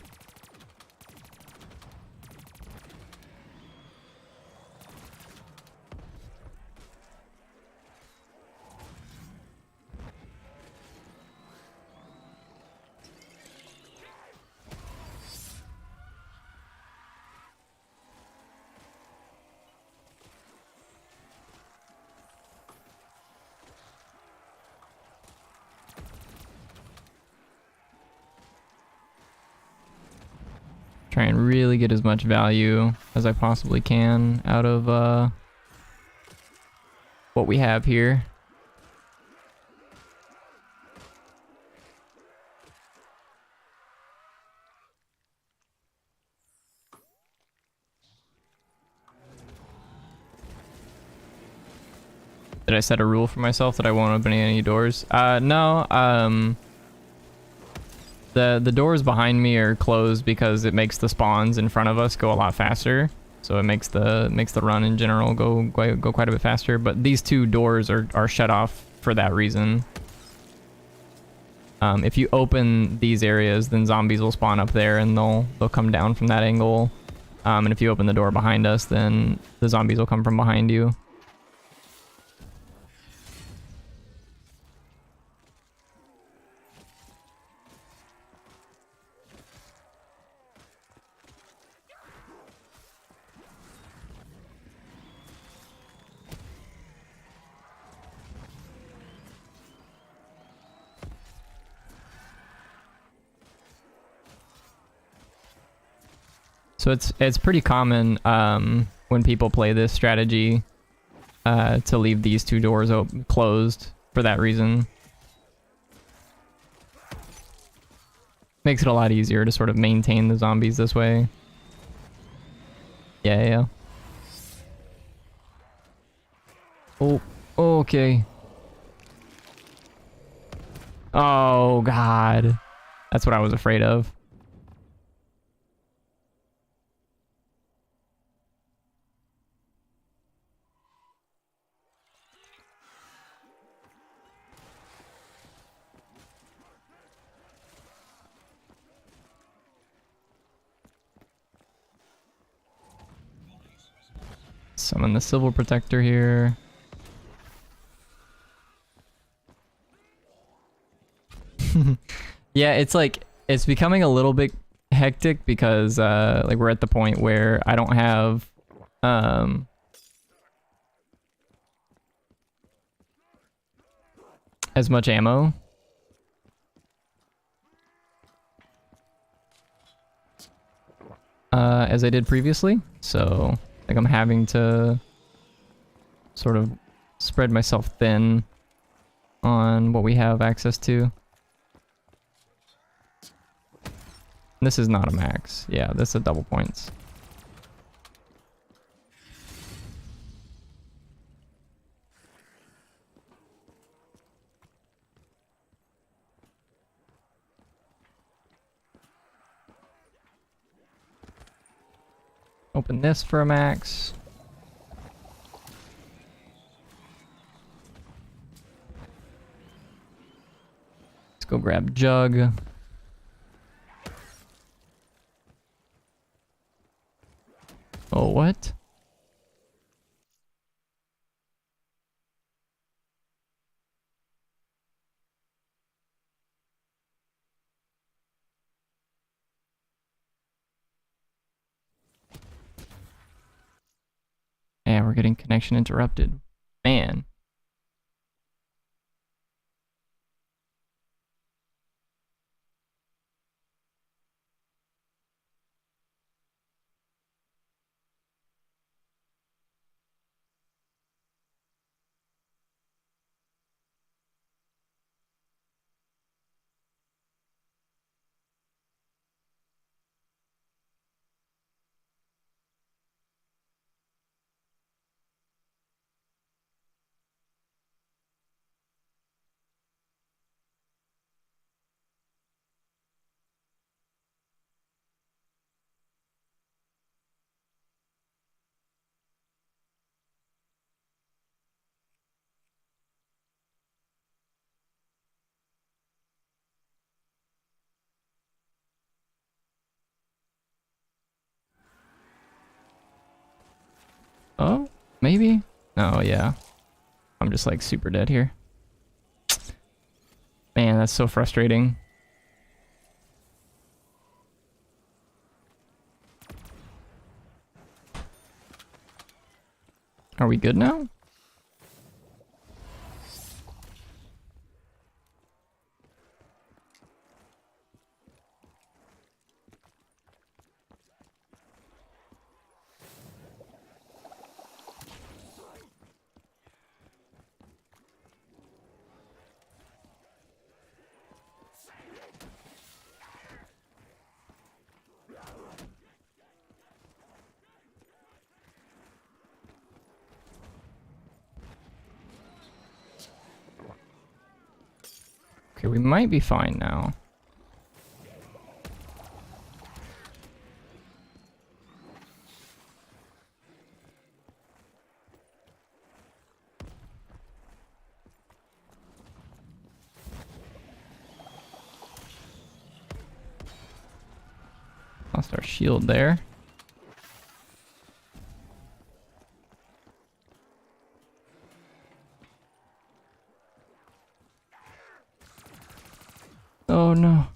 Try and really get as much value as I possibly can out of what we have here. Did I set a rule for myself that I won't open any doors? No. The doors behind me are closed because it makes the spawns in front of us go a lot faster. So it makes the run in general go quite a bit faster. But these two doors are shut off for that reason. If you open these areas, then zombies will spawn up there and they'll come down from that angle. And if you open the door behind us, then the zombies will come from behind you. So it's pretty common when people play this strategy to leave these two doors closed for that reason. Makes it a lot easier to sort of maintain the zombies this way. Yeah. Oh, okay. Oh, God. That's what I was afraid of. Summon the Civil Protector here. Yeah, it's becoming a little bit hectic because like we're at the point where I don't have as much ammo. As I did previously, so like I'm having to sort of spread myself thin on what we have access to. This is not a max. Yeah, this is a double points. Open this for a max. Let's go grab Jug. Oh, what? Yeah, we're getting connection interrupted. Man. maybe? Oh, yeah. I'm just like super dead here. Man, that's so frustrating. Are we good now? Okay, we might be fine now. Lost our shield there. Oh no.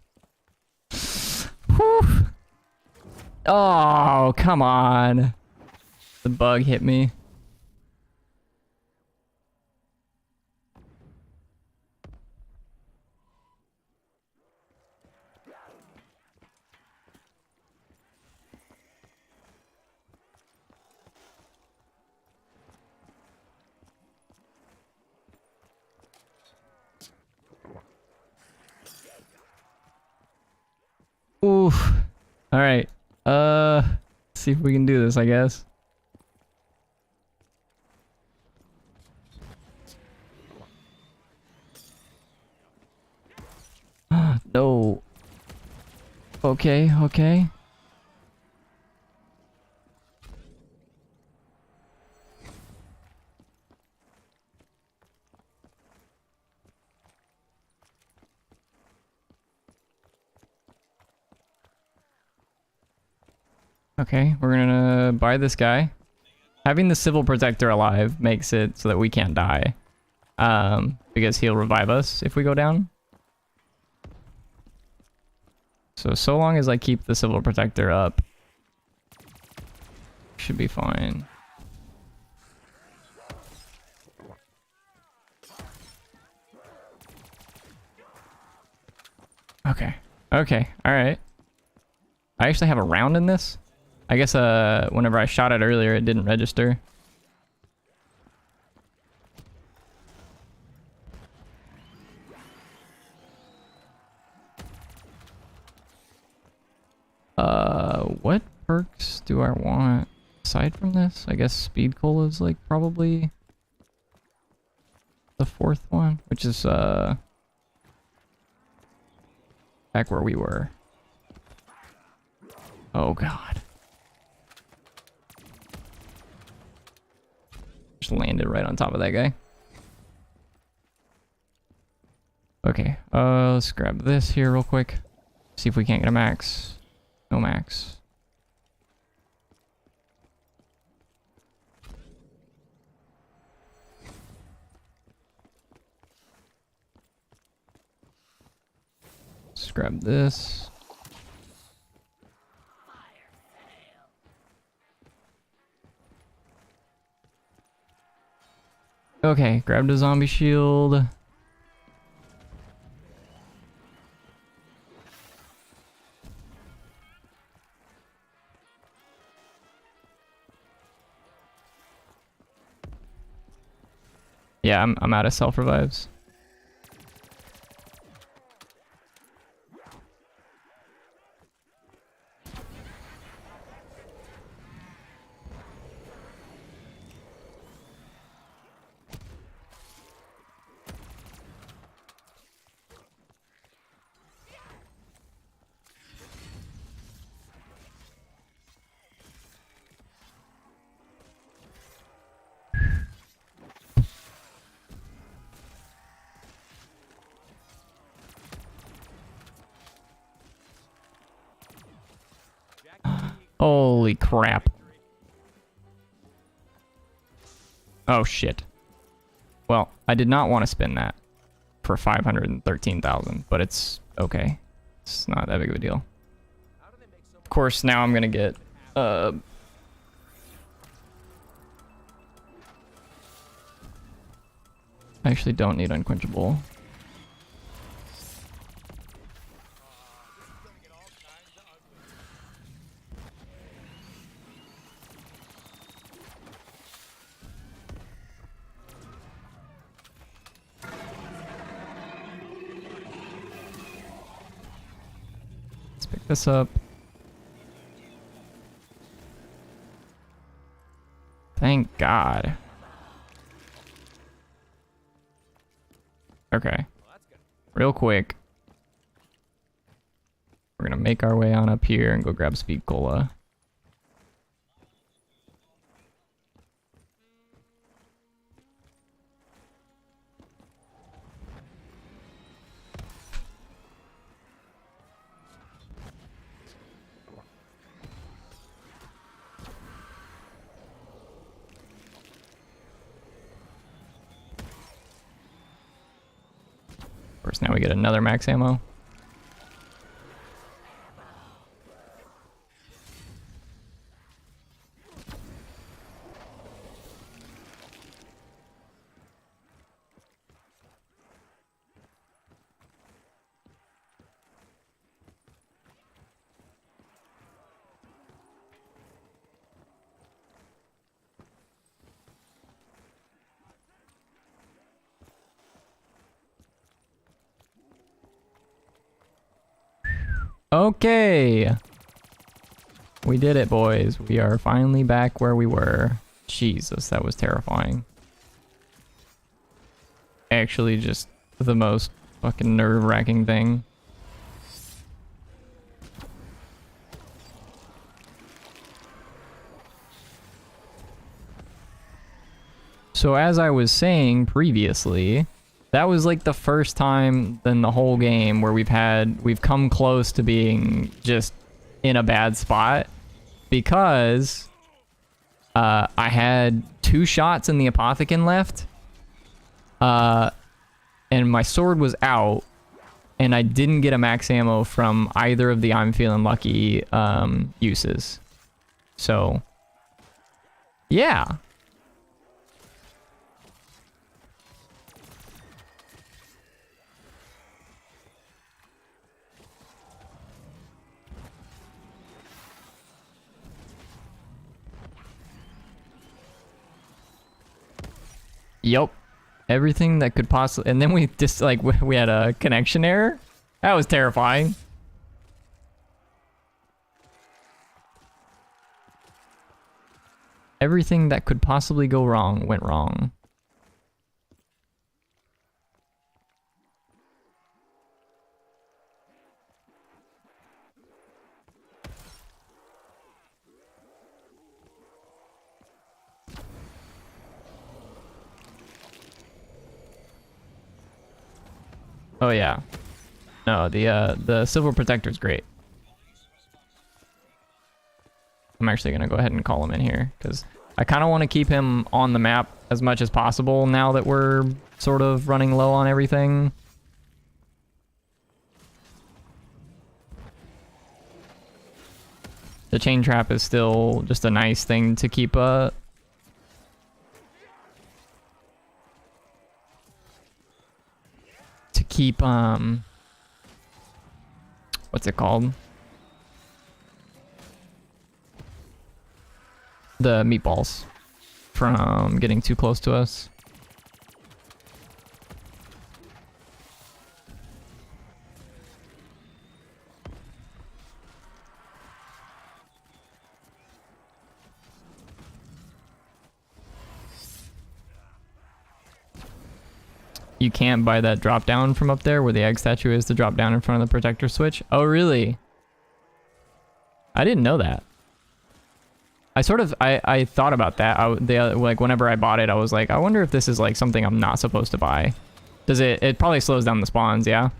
Whew. Oh, come on. The bug hit me. Oof. All right. See if we can do this, I guess. No. Okay, okay. Okay, we're gonna buy this guy. Having the Civil Protector alive makes it so that we can't die. Because he'll revive us if we go down. So long as I keep the Civil Protector up, should be fine. Okay. Okay. All right. I actually have a round in this. I guess whenever I shot it earlier, it didn't register. What perks do I want aside from this? I guess Speed Cola is like probably the fourth one, which is back where we were. Oh god. Just landed right on top of that guy. Okay, let's grab this here real quick. See if we can't get a max. No max. Let's grab this. Okay, grabbed a zombie shield. Yeah, I'm out of self revives. Holy crap. Oh, shit. Well, I did not want to spend that for 513,000, but it's okay. It's not that big of a deal. Of course, now I'm gonna get I actually don't need unquenchable. Let's pick this up. Thank God. Okay. Real quick. We're gonna make our way on up here and go grab Speed Cola. Of course, now we get another max ammo. Okay. We did it, boys. We are finally back where we were. Jesus, that was terrifying. Actually, just the most fucking nerve-wracking thing. So as I was saying previously, that was like the first time in the whole game where we've come close to being just in a bad spot, because I had 2 shots in the Apothecon left, and my sword was out, and I didn't get a max ammo from either of the I'm Feeling Lucky uses. So, yeah. Yep. Everything that could possibly... And then we just, like, we had a connection error. That was terrifying. Everything that could possibly go wrong went wrong. Oh yeah. No, the Civil Protector's great. I'm actually gonna go ahead and call him in here, because I kind of want to keep him on the map as much as possible now that we're sort of running low on everything. The chain trap is still just a nice thing to keep what's it called? The meatballs from getting too close to us. You can't buy that drop down from up there where the egg statue is to drop down in front of the protector switch. Oh, really? I didn't know that. I sort of, I thought about that. Like, whenever I bought it, I was like, I wonder if this is like something I'm not supposed to buy. Does it probably slows down the spawns, yeah?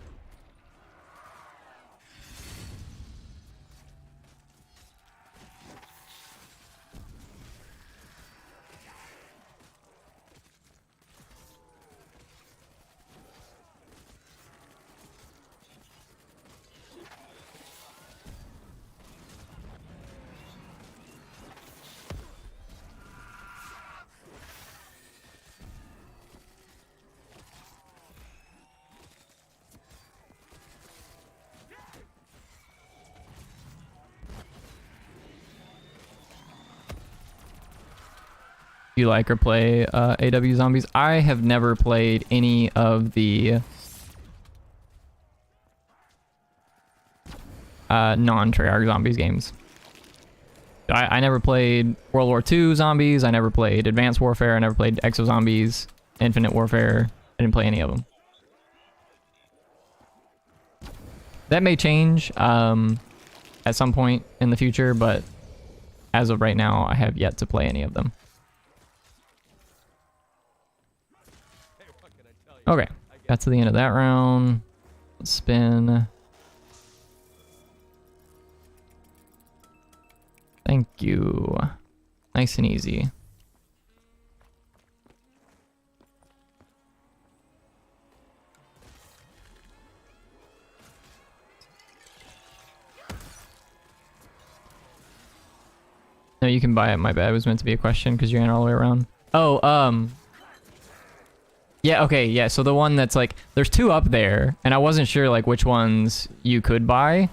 you like or play AW Zombies. I have never played any of the non-Treyarch Zombies games. I never played World War II Zombies. I never played Advanced Warfare. I never played Exo Zombies, Infinite Warfare. I didn't play any of them. That may change at some point in the future, but as of right now, I have yet to play any of them. Okay, got to the end of that round. Let's spin. Thank you. Nice and easy. No, you can buy it. My bad. It was meant to be a question because you ran all the way around. Oh, yeah, okay, yeah. So the one that's like, there's two up there, and I wasn't sure like which ones you could buy.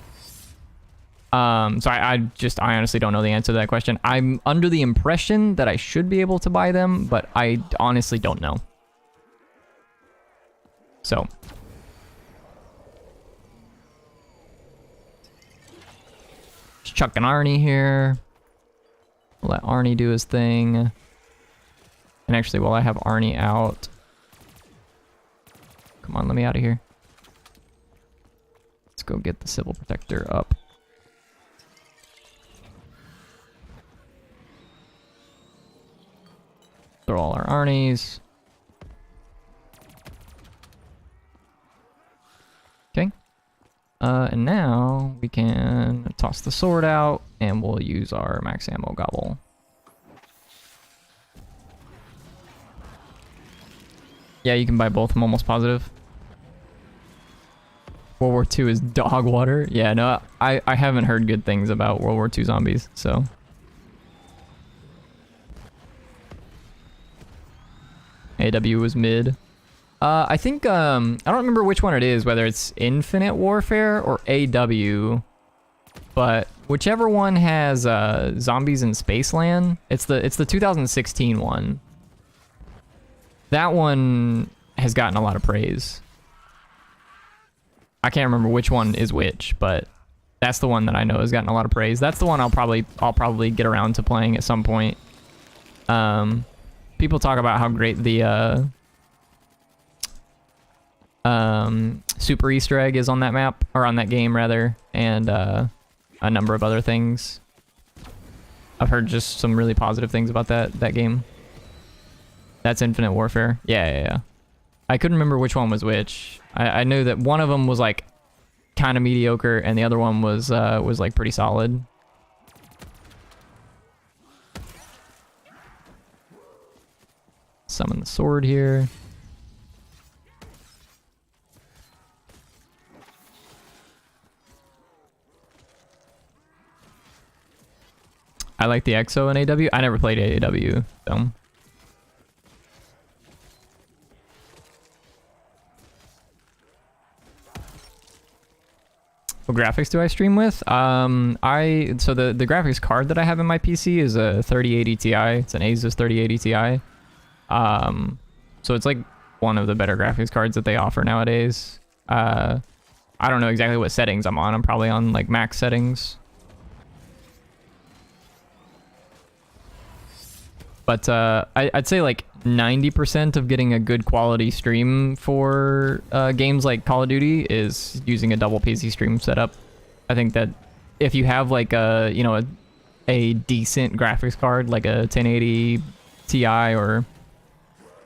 So I honestly don't know the answer to that question. I'm under the impression that I should be able to buy them, but I honestly don't know. So. Just chucking Arnie here. We'll let Arnie do his thing. And actually, while I have Arnie out... Come on, let me out of here. Let's go get the Civil Protector up. Throw all our Arnies. Okay. And now we can toss the sword out, and we'll use our max ammo gobble. Yeah, you can buy both. I'm almost positive. World War II is dog water. Yeah, no, I haven't heard good things about World War II zombies, so. AW was mid. I think, I don't remember which one it is, whether it's Infinite Warfare or AW, but whichever one has Zombies in Spaceland, it's the 2016 one. That one has gotten a lot of praise. I can't remember which one is which, but that's the one that I know has gotten a lot of praise. That's the one I'll probably get around to playing at some point. People talk about how great the super Easter egg is on that map, or on that game rather, and a number of other things. I've heard just some really positive things about that game. That's Infinite Warfare. Yeah. I couldn't remember which one was which. I knew that one of them was like kind of mediocre, and the other one was like pretty solid. Summon the sword here. I like the EXO and AW. I never played AW, so. What graphics do I stream with? So the graphics card that I have in my PC is a 3080 Ti. It's an Asus 3080 Ti. So it's like one of the better graphics cards that they offer nowadays. I don't know exactly what settings I'm on. I'm probably on like max settings. But I'd say like 90% of getting a good quality stream for games like Call of Duty is using a double PC stream setup. I think that if you have like a decent graphics card, like a 1080 Ti, or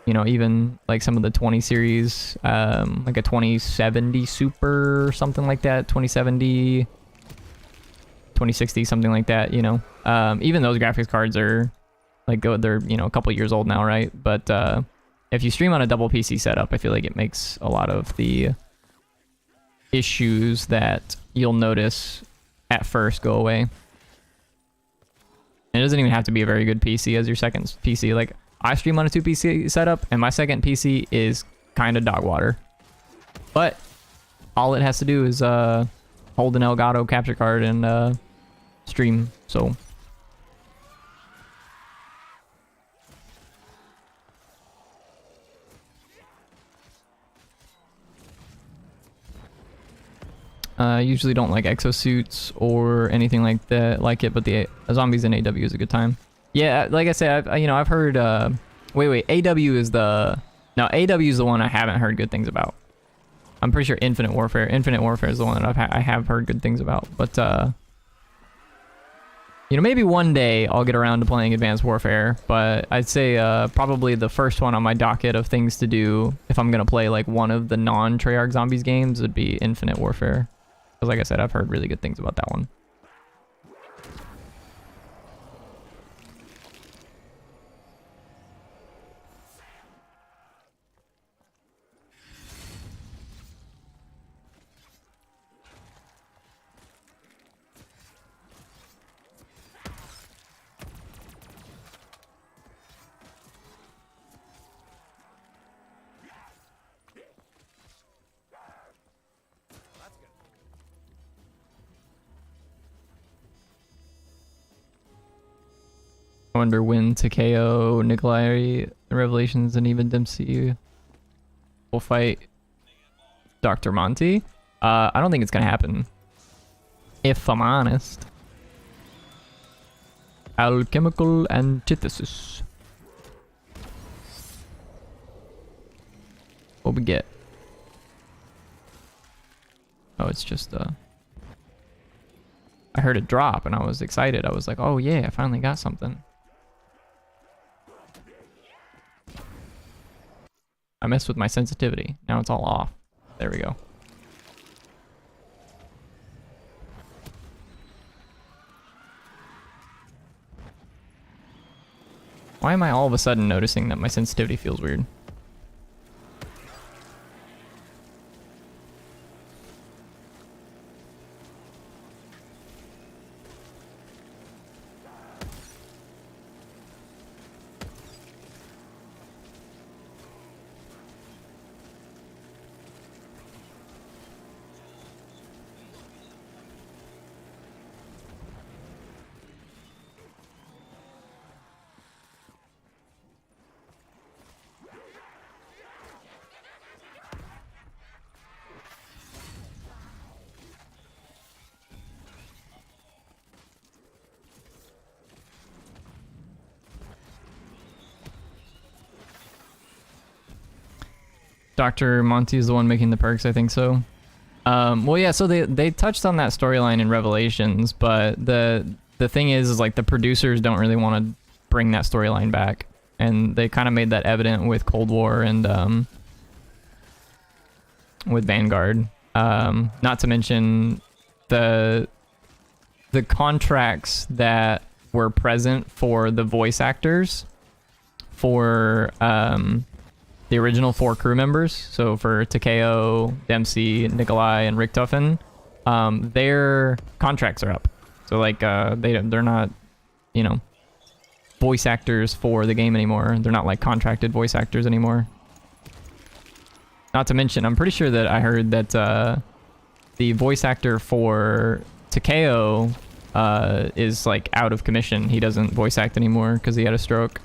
even like some of the 20 series, like a 2070 Super or something like that, 2070, 2060, something like that. Even those graphics cards are like they're a couple years old now, right? But if you stream on a double PC setup, I feel like it makes a lot of the issues that you'll notice at first go away. And it doesn't even have to be a very good PC as your second PC. Like, I stream on a 2PC setup, and my second PC is kind of dog water. But all it has to do is hold an Elgato capture card and stream. So Usually don't like exosuits or anything like that, like it, but the zombies in AW is a good time. Yeah, like I said, I've heard. Wait, AW is the no, AW is the one I haven't heard good things about. I'm pretty sure Infinite Warfare is the one that I have heard good things about, but maybe one day I'll get around to playing Advanced Warfare, but I'd say probably the first one on my docket of things to do if I'm gonna play like one of the non-Treyarch Zombies games would be Infinite Warfare. Because like I said, I've heard really good things about that one. I wonder when Takeo, Nikolai, Revelations, and even Dempsey will fight Dr. Monty. I don't think it's gonna happen. If I'm honest. Alchemical antithesis. What we get? Oh, it's just I heard it drop and I was excited. I was like, oh yeah, I finally got something. I messed with my sensitivity. Now it's all off. There we go. Why am I all of a sudden noticing that my sensitivity feels weird? Dr. Monty is the one making the perks, I think so. Well, yeah, so they touched on that storyline in Revelations, but the thing is like the producers don't really want to bring that storyline back, and they kind of made that evident with Cold War and with Vanguard. Not to mention the contracts that were present for the voice actors for the original 4 crew members. So for Takeo, Dempsey, Nikolai, and Richtofen, their contracts are up. So like they're not, voice actors for the game anymore. They're not like contracted voice actors anymore. Not to mention, I'm pretty sure that I heard that the voice actor for Takeo is like out of commission. He doesn't voice act anymore because he had a stroke.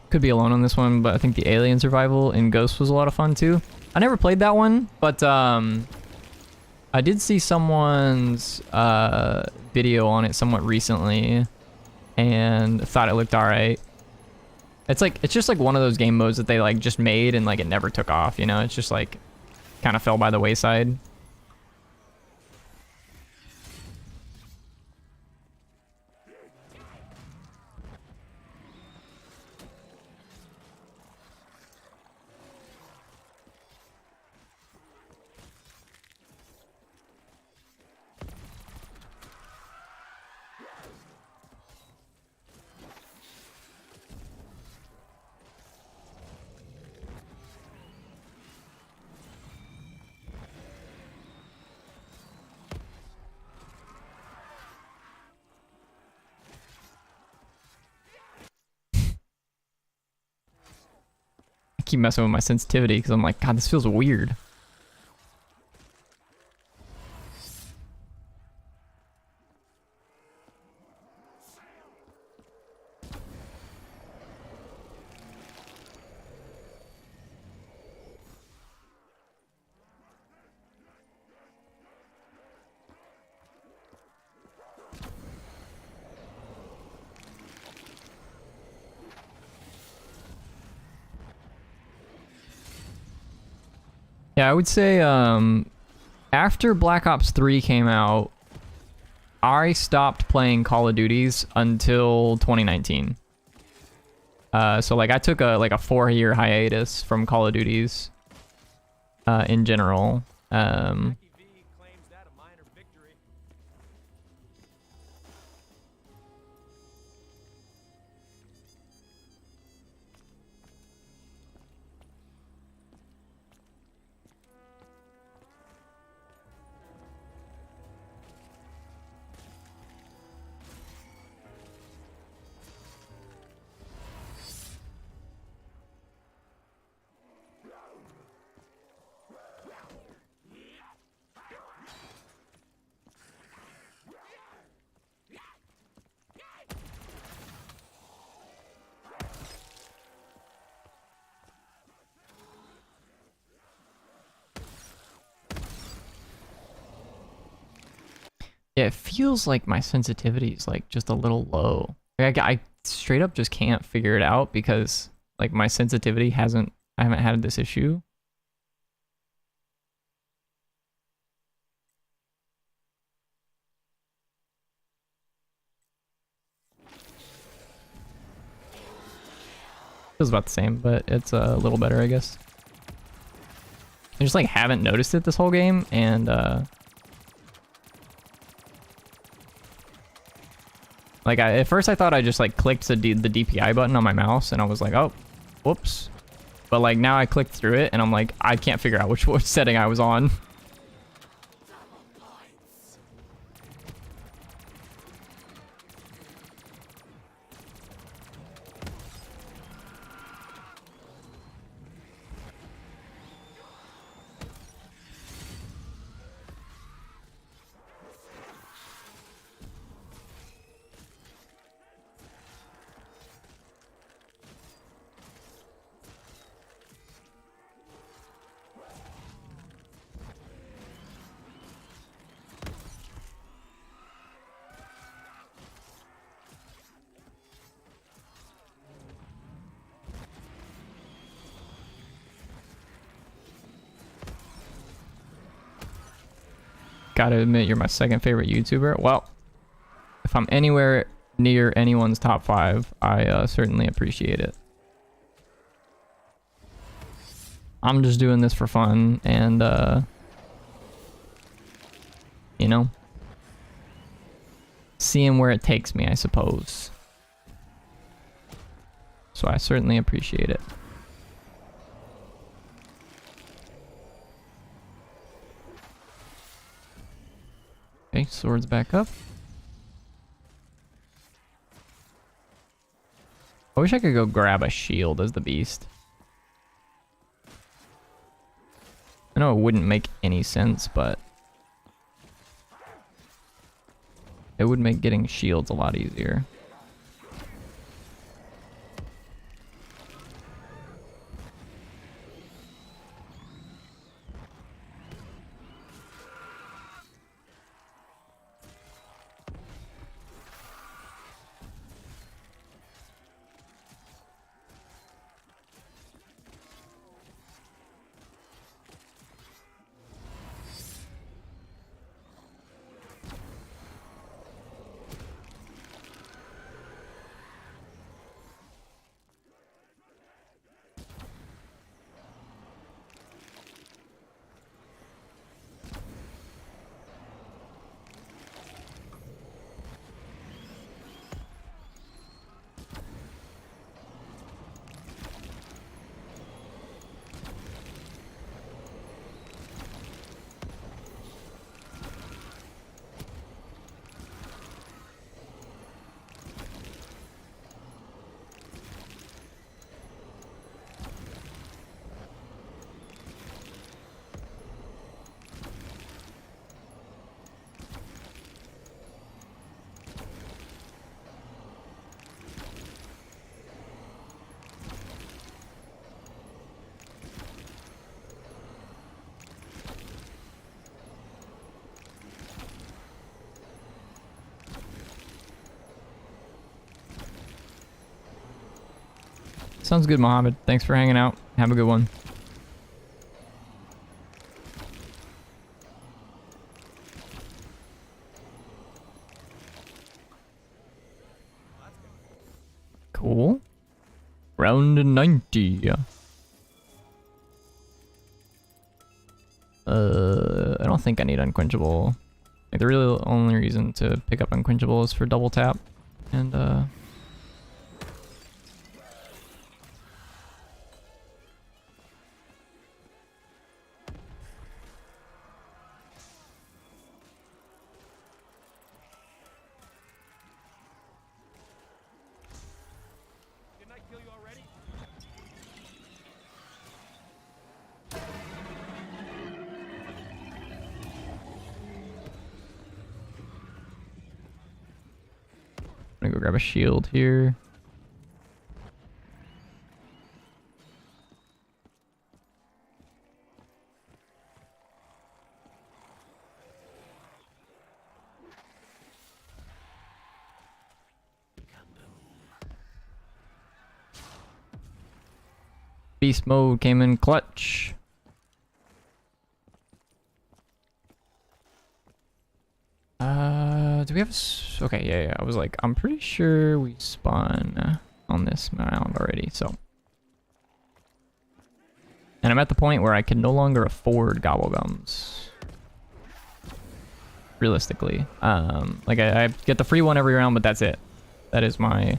Could be alone on this one, but I think the alien survival in Ghost was a lot of fun too. I never played that one, but I did see someone's video on it somewhat recently and thought it looked alright. It's just like one of those game modes that they like just made and like it never took off, It's just like kind of fell by the wayside. keep messing with my sensitivity because I'm like, God, this feels weird. Yeah, I would say after Black Ops 3 came out, I stopped playing Call of Duties until 2019. So like I took a 4-year hiatus from Call of Duties in general. Mackie V claims that a minor victory. Yeah, it feels like my sensitivity is like just a little low. Like I straight up just can't figure it out because like my sensitivity I haven't had this issue. Feels about the same, but it's a little better, I guess. I just like haven't noticed it this whole game, and like at first I thought I just like clicked the DPI button on my mouse, and I was like, oh, whoops. But like now I clicked through it, and I'm like, I can't figure out which setting I was on. Gotta admit, you're my second favorite YouTuber. Well, if I'm anywhere near anyone's top 5, I certainly appreciate it. I'm just doing this for fun and, you know, seeing where it takes me, I suppose. So I certainly appreciate it. Okay, swords back up. I wish I could go grab a shield as the beast. I know it wouldn't make any sense, but it would make getting shields a lot easier. sounds good, Mohammed. Thanks for hanging out. Have a good one. Cool. Round 90. I don't think I need Unquenchable. Like, the real only reason to pick up Unquenchable is for double tap. And, Didn't I kill you already? I'm gonna go grab a shield here. Beast mode came in clutch. Do we have okay, yeah, I was like, I'm pretty sure we spawn on this mound already, so. And I'm at the point where I can no longer afford Gobblegums. Realistically. Like, I get the free one every round, but that's it. That is my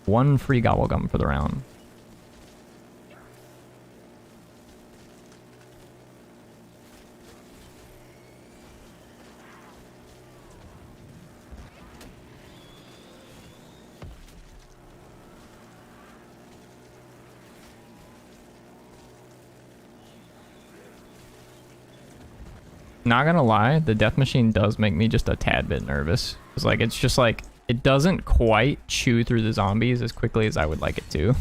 one free Gobblegum for the round. Not gonna lie, the death machine does make me just a tad bit nervous. It's like, it's just like, it doesn't quite chew through the zombies as quickly as I would like it to.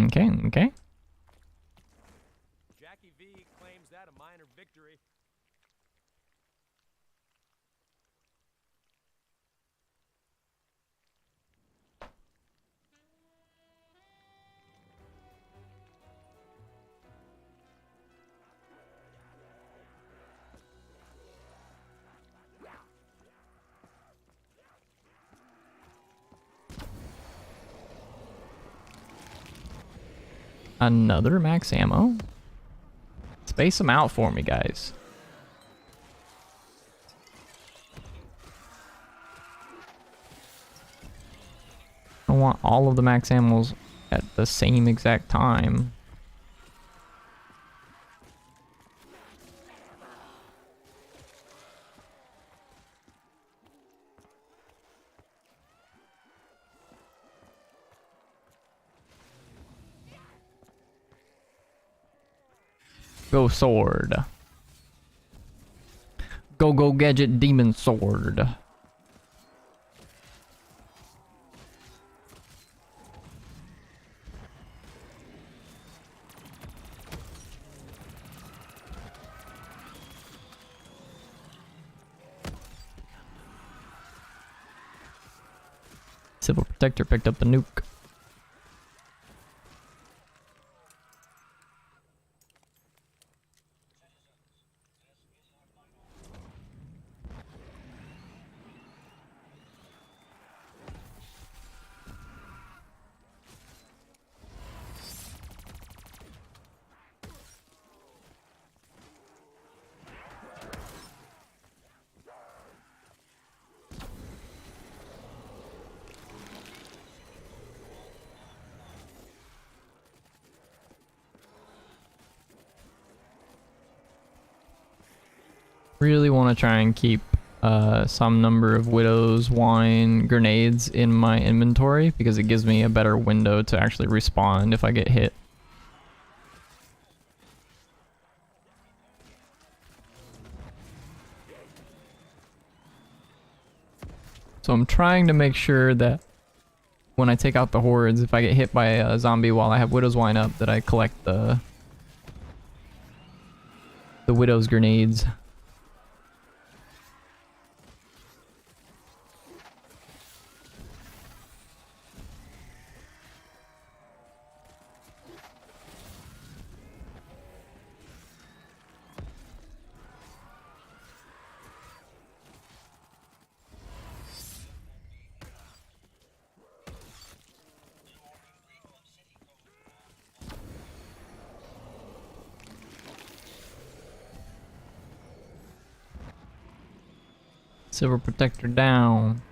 Okay, okay. Jackie V claims that a minor victory. Another max ammo? Space them out for me, guys. I want all of the max ammos at the same exact time. Go sword. Go gadget demon sword. Civil Protector picked up the nuke. Really want to try and keep some number of Widow's Wine grenades in my inventory because it gives me a better window to actually respond if I get hit. So I'm trying to make sure that when I take out the hordes, if I get hit by a zombie while I have Widow's Wine up, that I collect the Widow's grenades. Silver Protector down.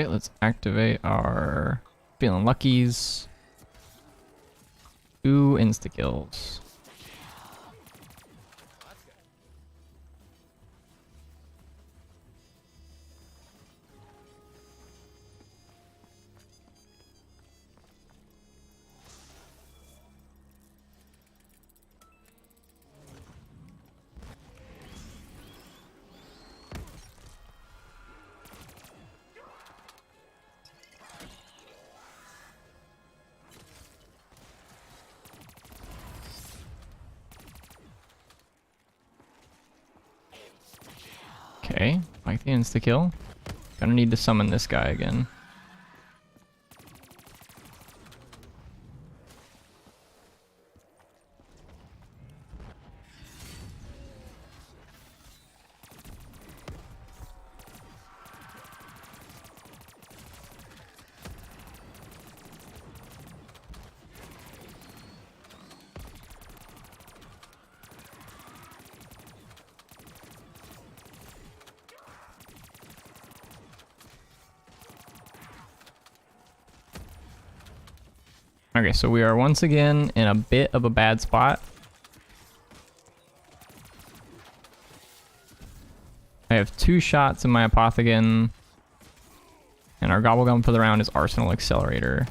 Okay, let's activate our feeling luckies. 2 insta kills. Okay, like the insta kill. Gonna need to summon this guy again. Okay, so we are once again in a bit of a bad spot. I have 2 shots in my Apothegm, and our Gobblegum for the round is Arsenal Accelerator.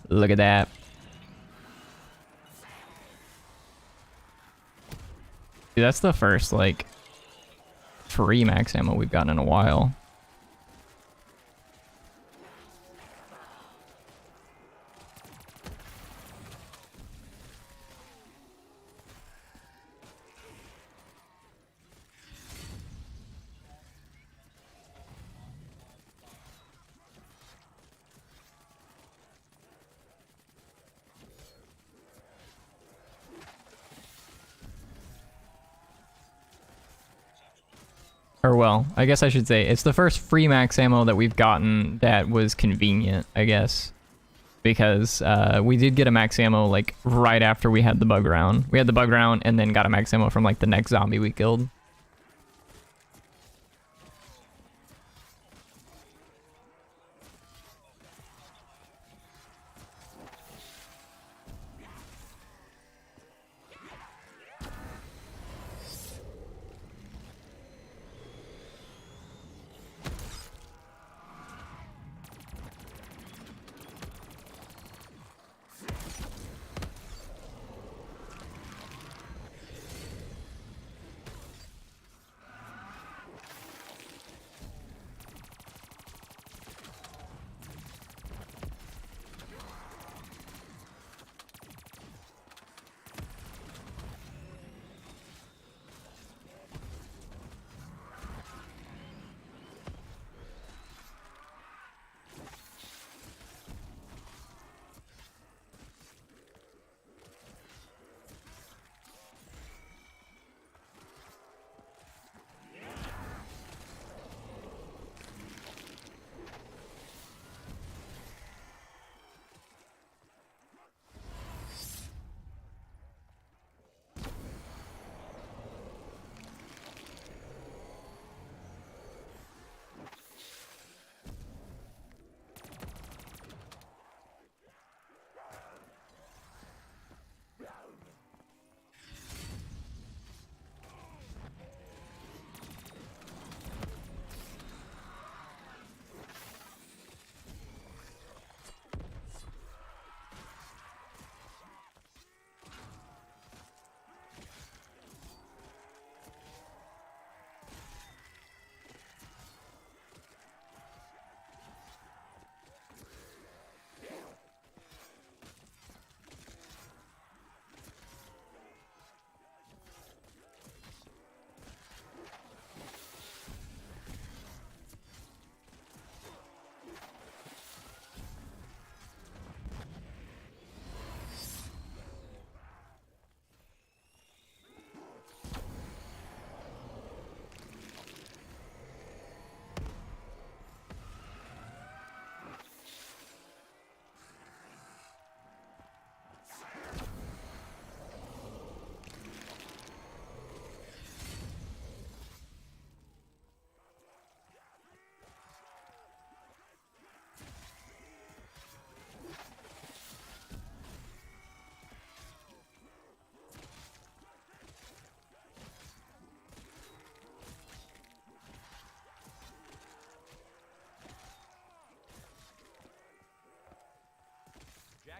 Look at that. Dude, that's the first, like, free max ammo we've gotten in a while. Or well, I guess I should say it's the first free max ammo that we've gotten that was convenient, I guess. Because we did get a max ammo like right after we had the bug round. We had the bug round and then got a max ammo from like the next zombie we killed.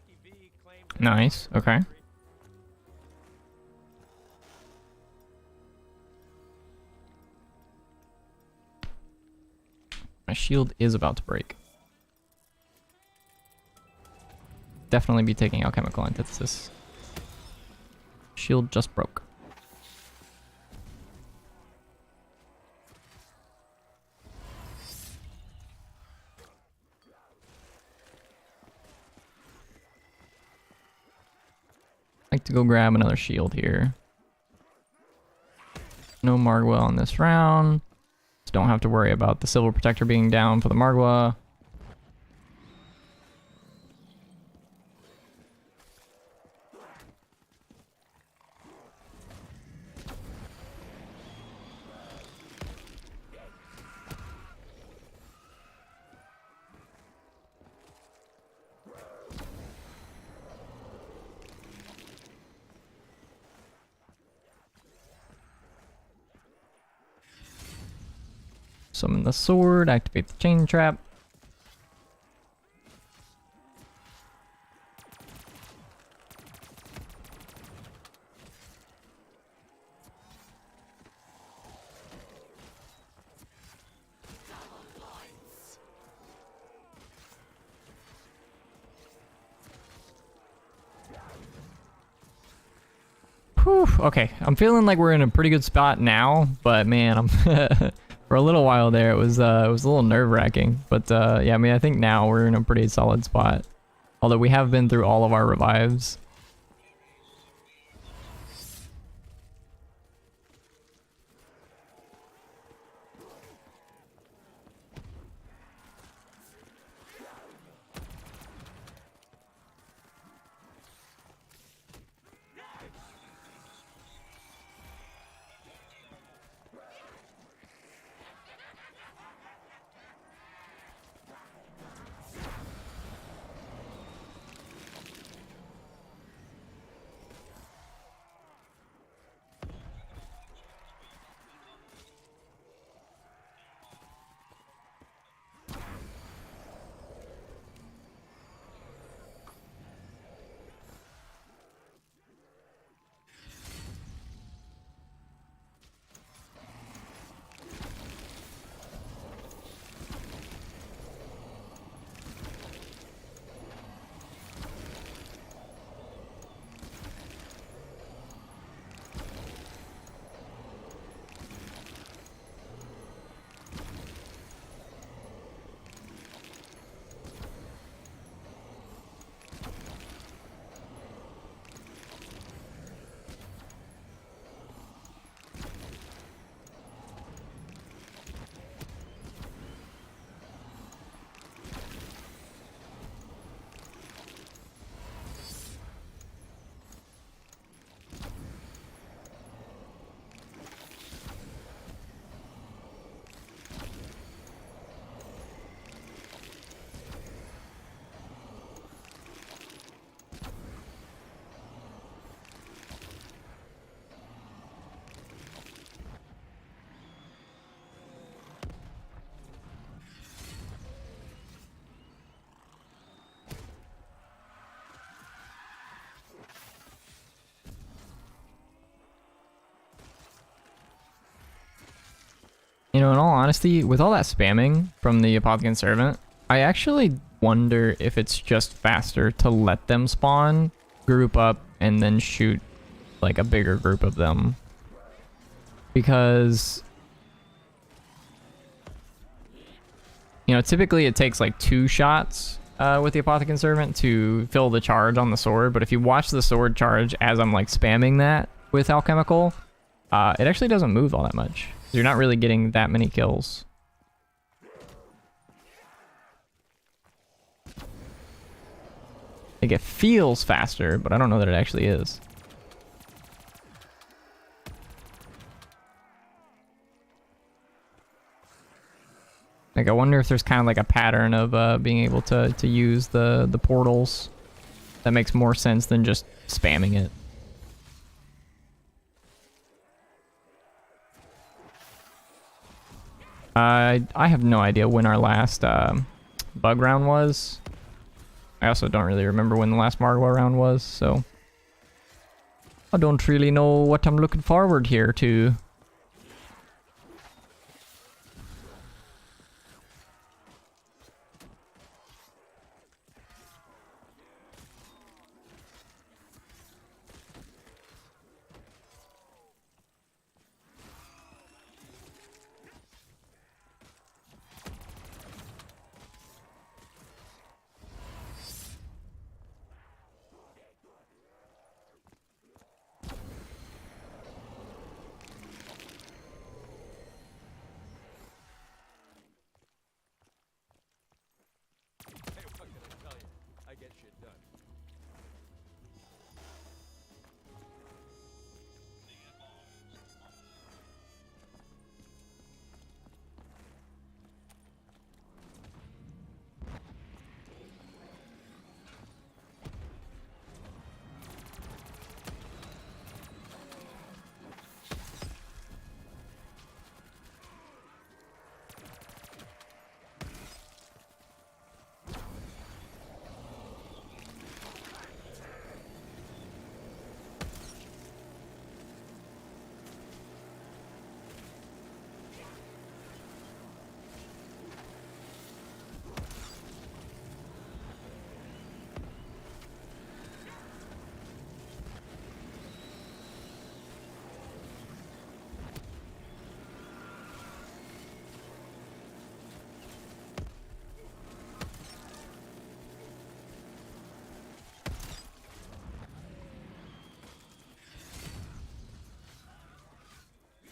Jackie V claims Nice. Okay. My shield is about to break. Definitely be taking alchemical antithesis. Shield just broke. Like to go grab another shield here. No Margwa on this round. So don't have to worry about the Silver Protector being down for the Margwa. Summon the sword, activate the chain trap. Whew, okay, I'm feeling like we're in a pretty good spot now, but man, I'm for a little while there it was a little nerve-wracking. But yeah, I mean, I think now we're in a pretty solid spot. Although we have been through all of our revives. You know, in all honesty, with all that spamming from the Apothicon Servant, I actually wonder if it's just faster to let them spawn, group up, and then shoot like a bigger group of them. Because, you know, typically it takes like 2 shots with the Apothicon Servant to fill the charge on the sword, but if you watch the sword charge as I'm like spamming that with alchemical, it actually doesn't move all that much. You're not really getting that many kills. Like, it feels faster, but I don't know that it actually is. Like, I wonder if there's kind of like a pattern of being able to use the portals that makes more sense than just spamming it. I have no idea when our last bug round was. I also don't really remember when the last Margwa round was, so I don't really know what I'm looking forward here to. Hey, what can I tell you? I get shit done.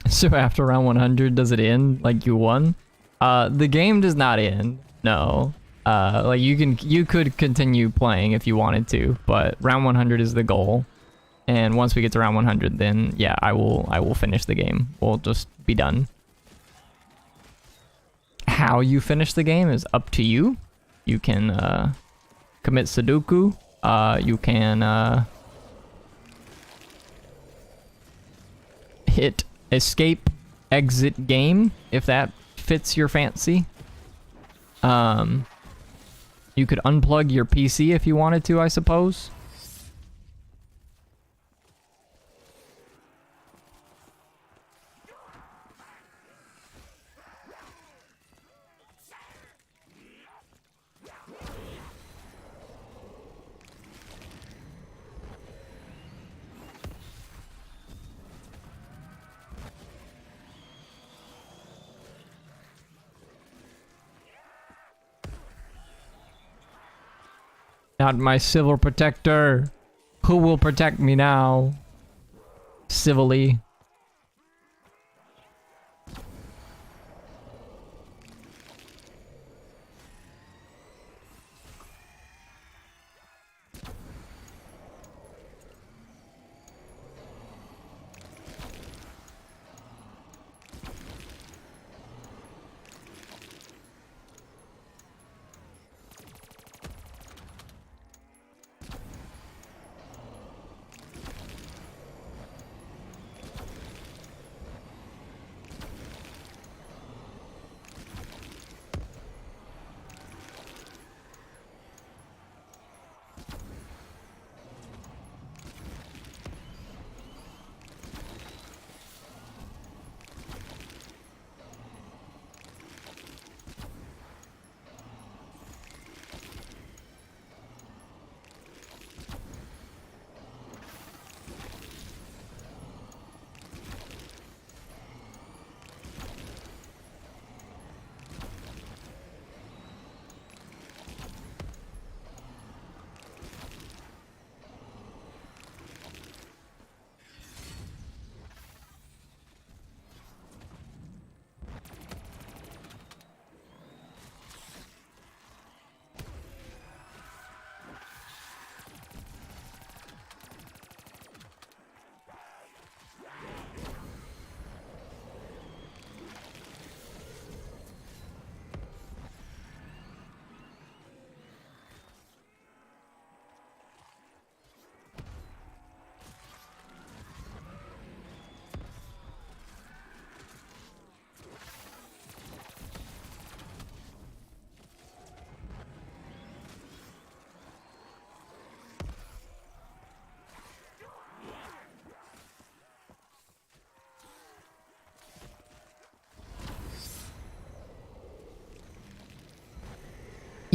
So after round 100, does it end? Like you won? The game does not end. No. Like you could continue playing if you wanted to, but round 100 is the goal. And once we get to round 100, then yeah, I will finish the game. We'll just be done. How you finish the game is up to you. You can commit Sudoku. You can hit escape, exit game, if that fits your fancy. You could unplug your PC if you wanted to, I suppose. Not my civil protector. Who will protect me now? Civilly.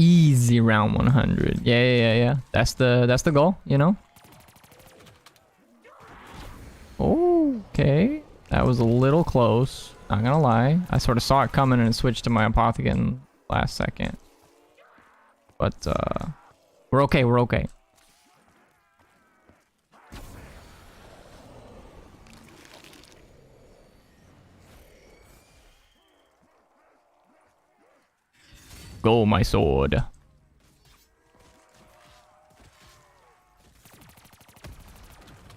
Easy round 100. Yeah. That's the goal, you know? Okay. That was a little close. Not gonna lie. I sort of saw it coming and switched to my Apothicon last second. But, we're okay, we're okay. Go, my sword.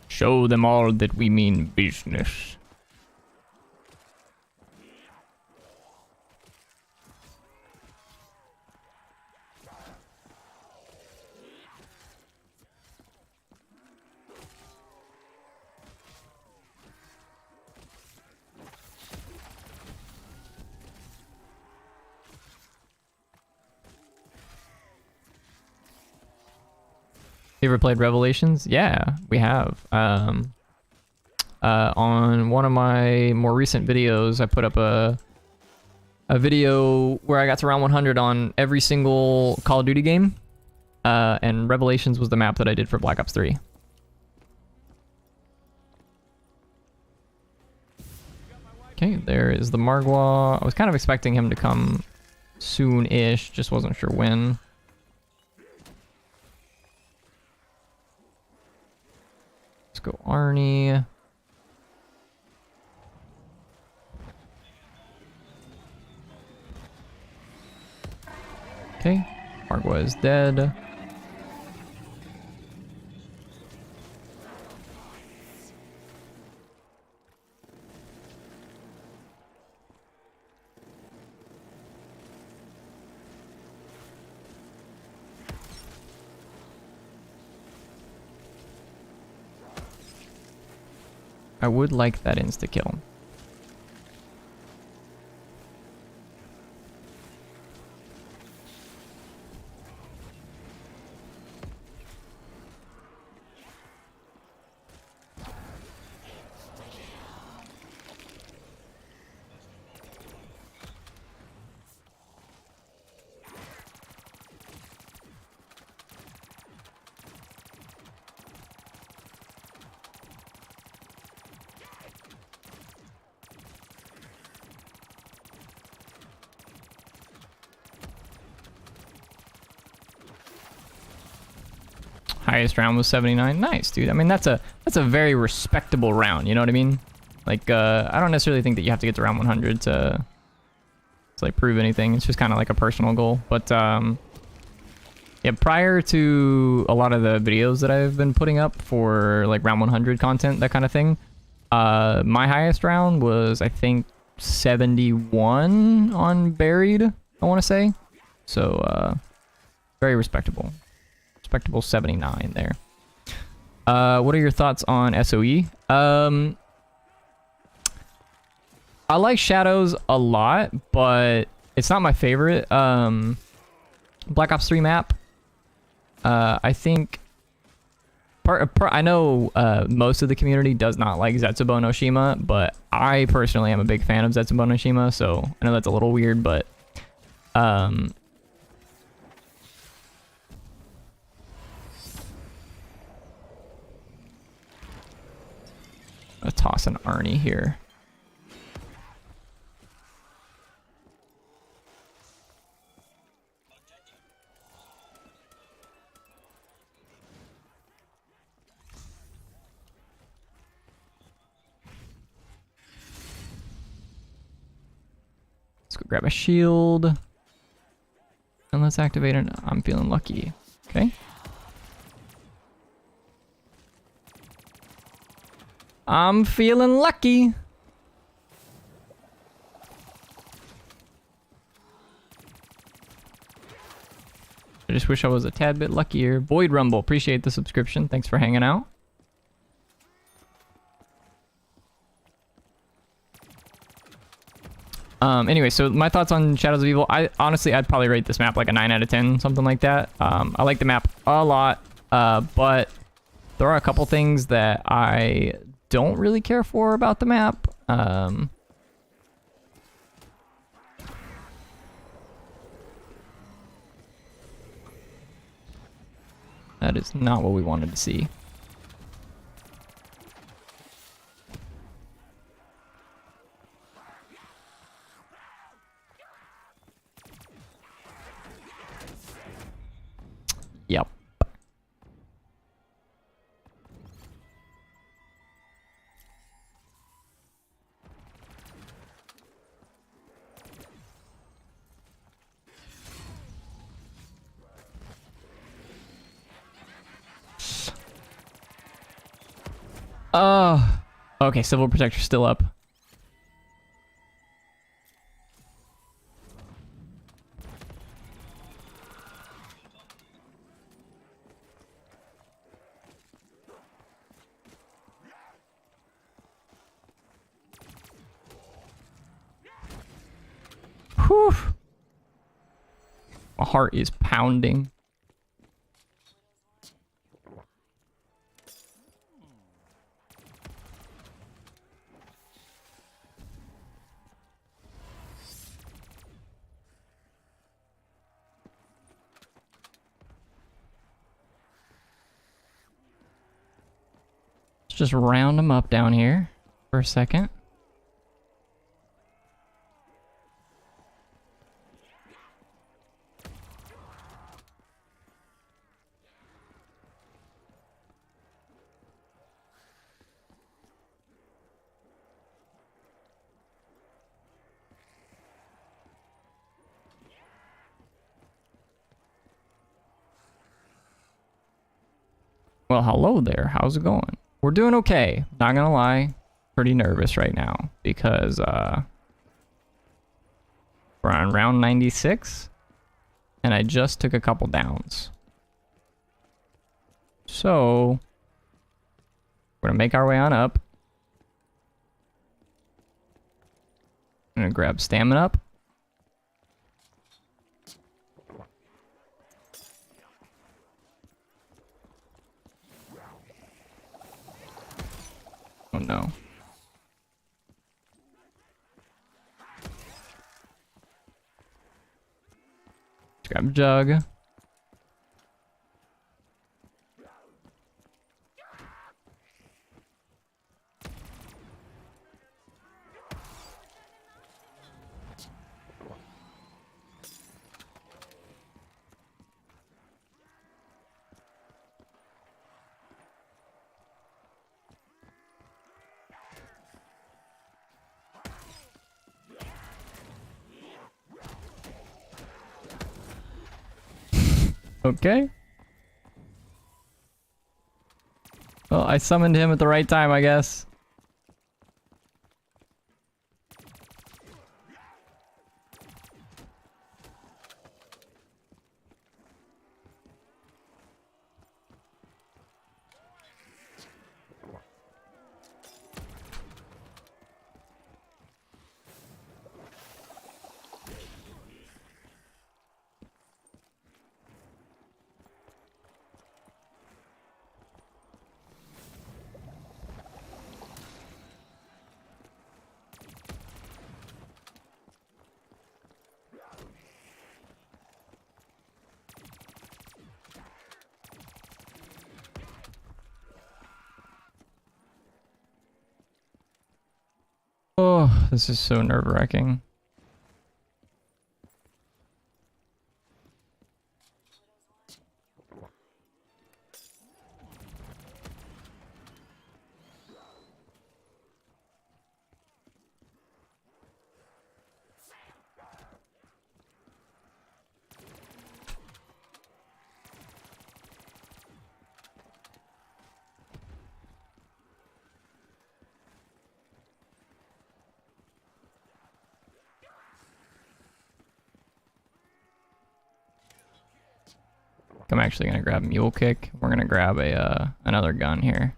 Show them all that we mean business. You ever played Revelations? Yeah, we have. On one of my more recent videos, I put up a video where I got to round 100 on every single Call of Duty game, and Revelations was the map that I did for Black Ops 3. Okay, there is the Margwa. I was kind of expecting him to come soon-ish, just wasn't sure when. Let's go Arnie. Okay, Margwa is dead. I would like that insta-kill. Highest round was 79. Nice, dude. I mean, that's a very respectable round. You know what I mean? Like, I don't necessarily think that you have to get to round 100 to like prove anything. It's just kind of like a personal goal. But yeah, prior to a lot of the videos that I've been putting up for like round 100 content, that kind of thing, my highest round was I think 71 on Buried, I want to say. So very respectable. Respectable 79 there. What are your thoughts on SOE? I like Shadows a lot, but it's not my favorite Black Ops 3 map. I think I know most of the community does not like Zetsubo no Shima, but I personally am a big fan of Zetsubo no Shima, so I know that's a little weird, but I'll toss an Arnie here. Let's go grab a shield. And let's activate it. I'm feeling lucky. Okay. I'm feeling lucky. I just wish I was a tad bit luckier. Void Rumble, appreciate the subscription. Thanks for hanging out. Anyway, so my thoughts on Shadows of Evil. Honestly, I'd probably rate this map like a 9 out of 10, something like that. I like the map a lot, but there are a couple things that I don't really care for about the map. That is not what we wanted to see. Yep. Okay, Civil Protector's still up. Whew. My heart is pounding. Let's just round them up down here for a second. Well, hello there. How's it going? We're doing okay. Not gonna lie. Pretty nervous right now because we're on round 96 and I just took a couple downs. So we're gonna make our way on up. I'm gonna grab stamina up. Oh no. Let's grab a jug. Okay. Well, I summoned him at the right time, I guess. Oh, this is so nerve-wracking. I'm actually gonna grab Mule Kick. We're gonna grab a another gun here.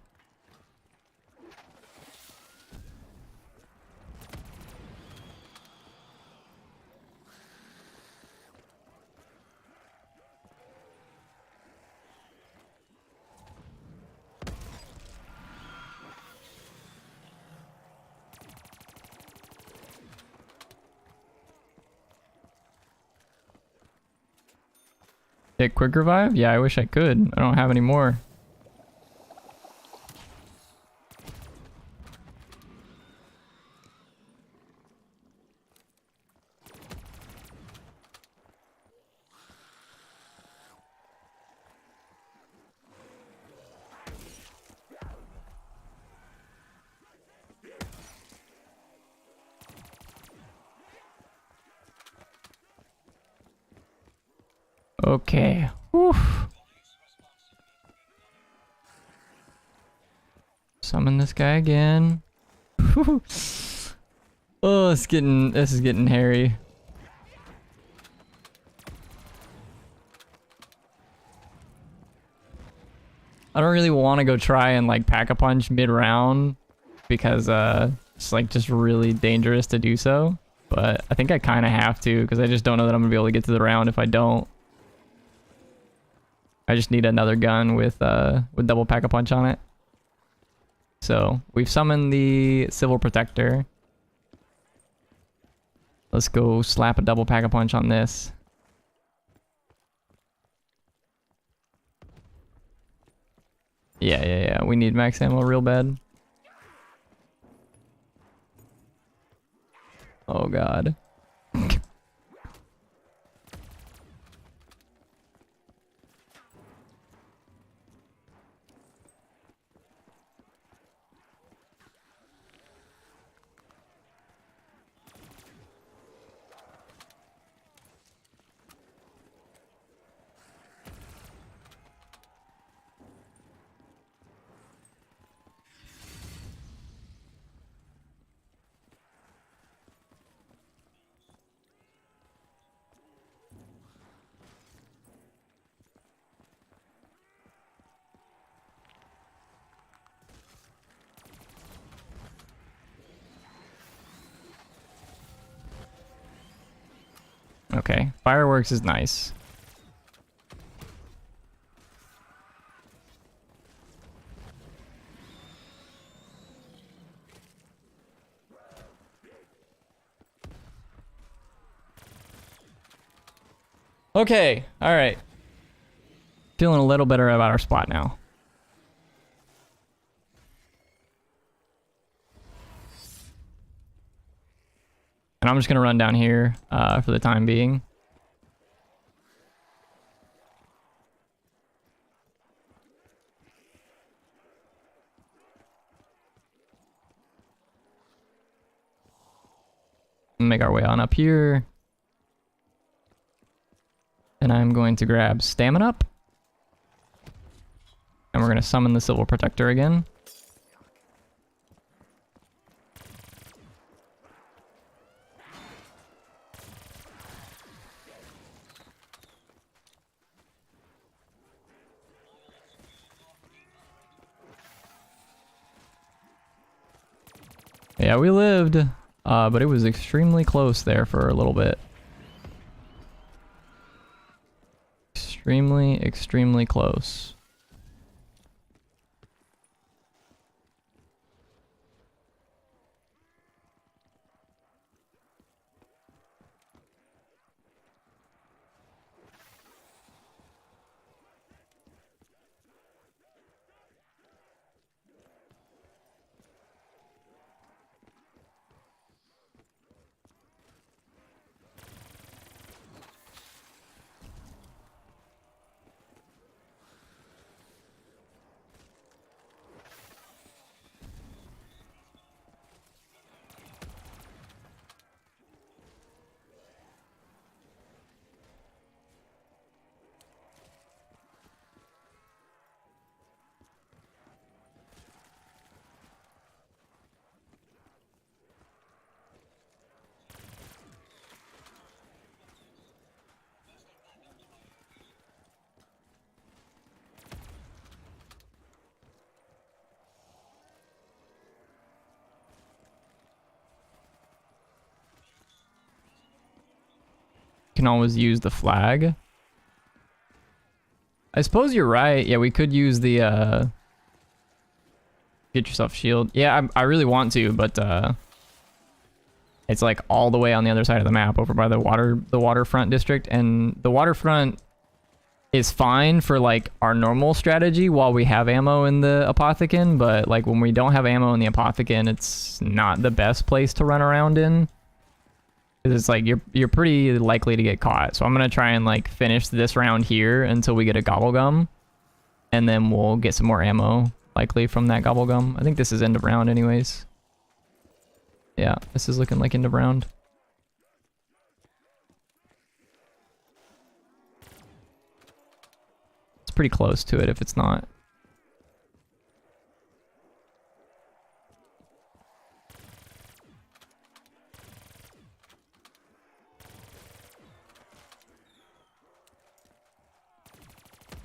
Hit quick revive? Yeah, I wish I could. I don't have any more. Okay. Whew. Summon this guy again. Oh, this is getting hairy. I don't really want to go try and like pack a punch mid-round because it's like just really dangerous to do so. But I think I kind of have to because I just don't know that I'm gonna be able to get to the round if I don't. I just need another gun with double pack a punch on it. So we've summoned the Civil Protector. Let's go slap a double pack a punch on this. Yeah. We need max ammo real bad. Oh god. Okay, fireworks is nice. Okay, alright. Feeling a little better about our spot now. And I'm just gonna run down here for the time being. Make our way on up here. And I'm going to grab Stamina Up. And we're gonna summon the Civil Protector again. Yeah, we lived, but it was extremely close there for a little bit. Extremely close. Can always use the flag. I suppose you're right. Yeah, we could use the get yourself shield. Yeah, I really want to, but it's like all the way on the other side of the map over by the waterfront district, and the waterfront is fine for like our normal strategy while we have ammo in the Apothicon, but like when we don't have ammo in the Apothicon, it's not the best place to run around in. Because it's like you're pretty likely to get caught. So I'm gonna try and like finish this round here until we get a Gobblegum, and then we'll get some more ammo likely from that Gobblegum. I think this is end of round anyways. Yeah, this is looking like end of round. Pretty close to it if it's not.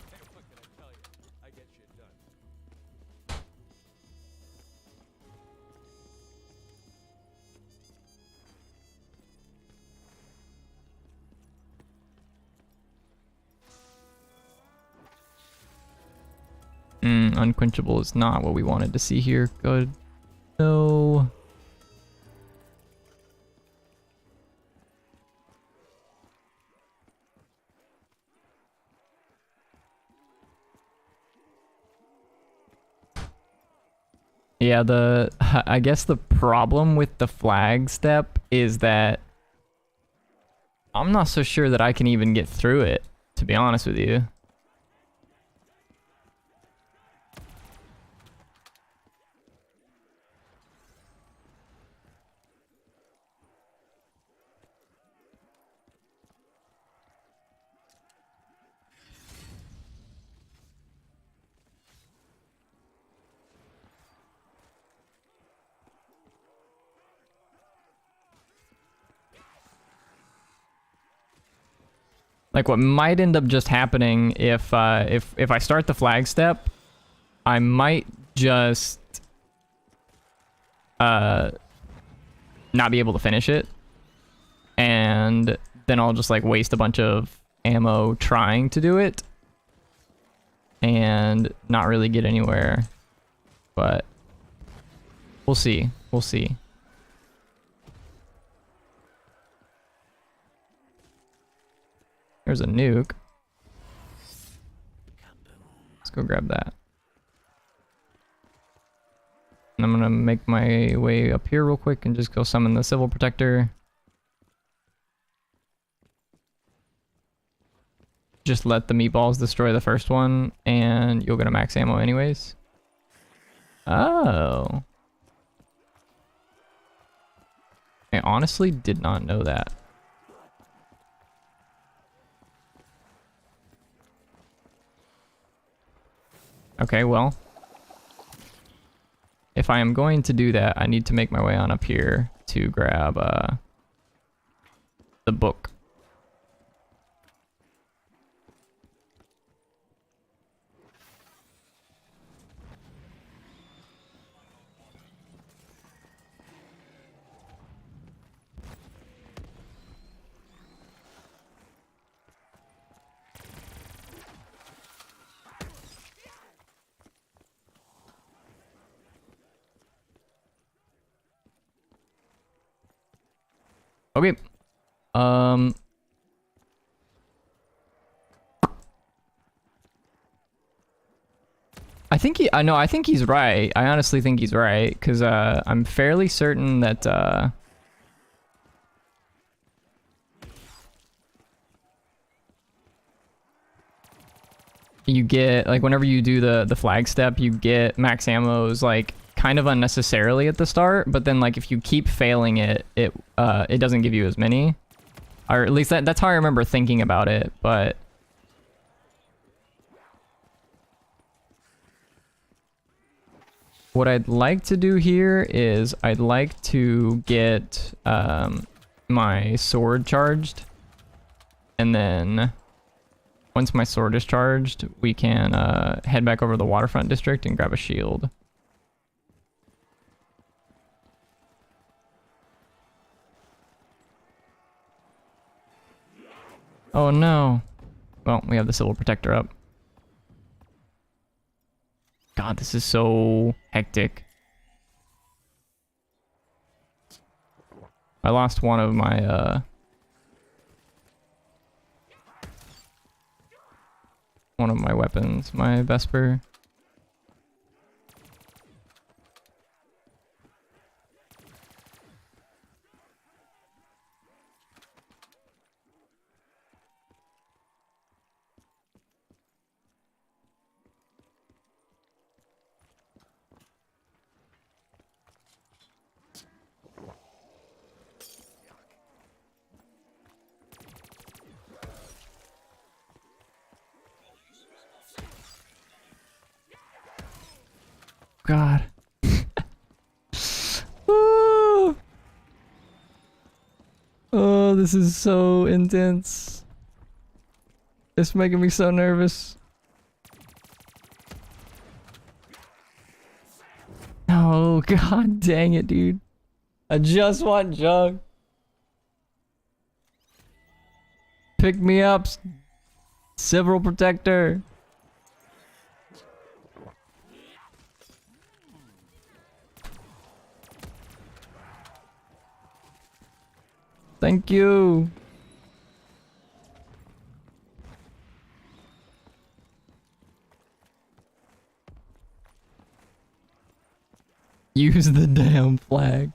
Hey, what can I tell you? I get shit done. Unquenchable is not what we wanted to see here. Good. No. Yeah, I guess the problem with the flag step is that I'm not so sure that I can even get through it, to be honest with you. Like what might end up just happening if I start the flag step, I might just not be able to finish it, and then I'll just like waste a bunch of ammo trying to do it and not really get anywhere. But we'll see. We'll see. There's a nuke. Let's go grab that. And I'm gonna make my way up here real quick and just go summon the Civil Protector. Just let the meatballs destroy the first one, and you'll get a max ammo anyways. Oh. I honestly did not know that. Okay, well, if I am going to do that, I need to make my way on up here to grab the book. Okay. I think he's right. I honestly think he's right, because I'm fairly certain that you get, like, whenever you do the flag step, you get max ammos like kind of unnecessarily at the start, but then like if you keep failing it, it doesn't give you as many. Or at least that's how I remember thinking about it, but what I'd like to do here is I'd like to get my sword charged, and then once my sword is charged, we can head back over to the Waterfront District and grab a shield. Oh no. Well, we have the Civil Protector up. God, this is so hectic. I lost one of my one of my weapons, my Vesper. God. Ooh. Oh, this is so intense. It's making me so nervous. Oh, god dang it, dude. I just want Jug. Pick me up, Civil Protector. Thank you. Use the damn flag.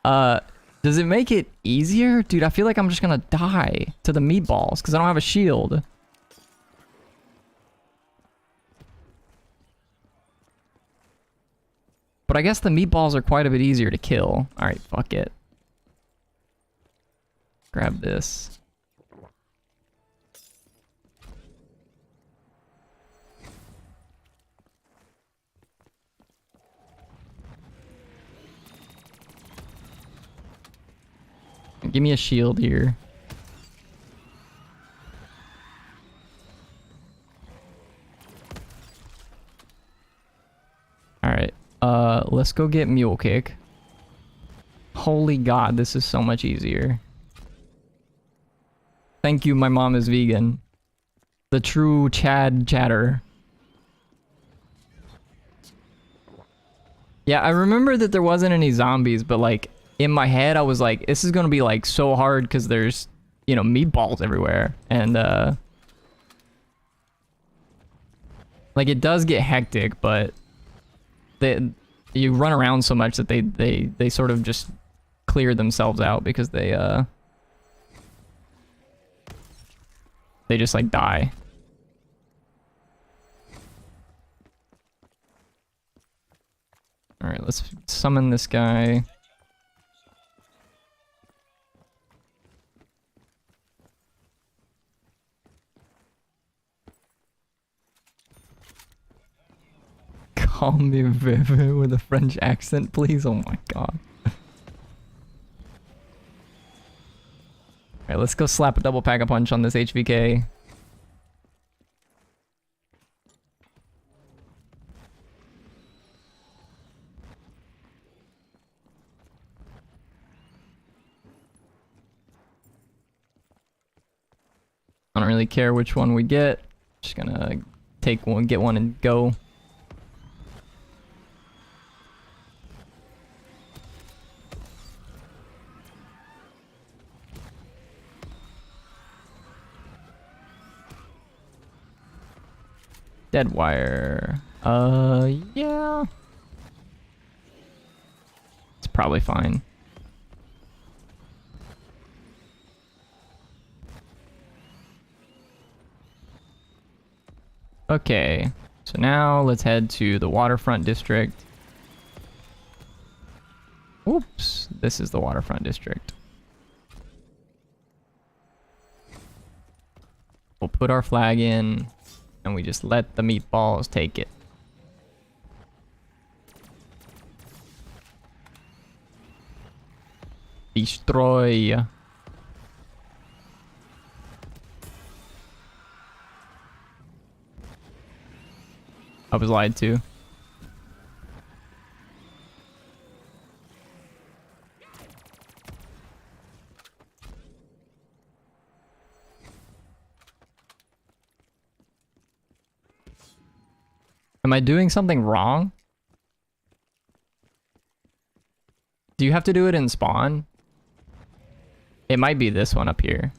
Does it make it easier? Dude, I feel like I'm just gonna die to the meatballs because I don't have a shield. But I guess the meatballs are quite a bit easier to kill. Alright, fuck it. Grab this. Give me a shield here. Alright, let's go get Mule Kick. Holy god, this is so much easier. Thank you, my mom is vegan. The true Chad chatter. Yeah, I remember that there wasn't any zombies, but like, in my head, I was like, this is gonna be like so hard because there's, you know, meatballs everywhere. And, like it does get hectic, but you run around so much that they sort of just clear themselves out because they just like die. All right, let's summon this guy. Call me Vivi with a French accent, please. Oh my god. Alright, let's go slap a double pack-a-punch on this HVK. I don't really care which one we get. Just gonna take one, get one, and go. Dead wire. Yeah. It's probably fine. Okay. So now let's head to the waterfront district. Oops. This is the waterfront district. We'll put our flag in. And we just let the meatballs take it. Destroy. I was lied to. Am I doing something wrong? Do you have to do it in spawn? It might be this one up here.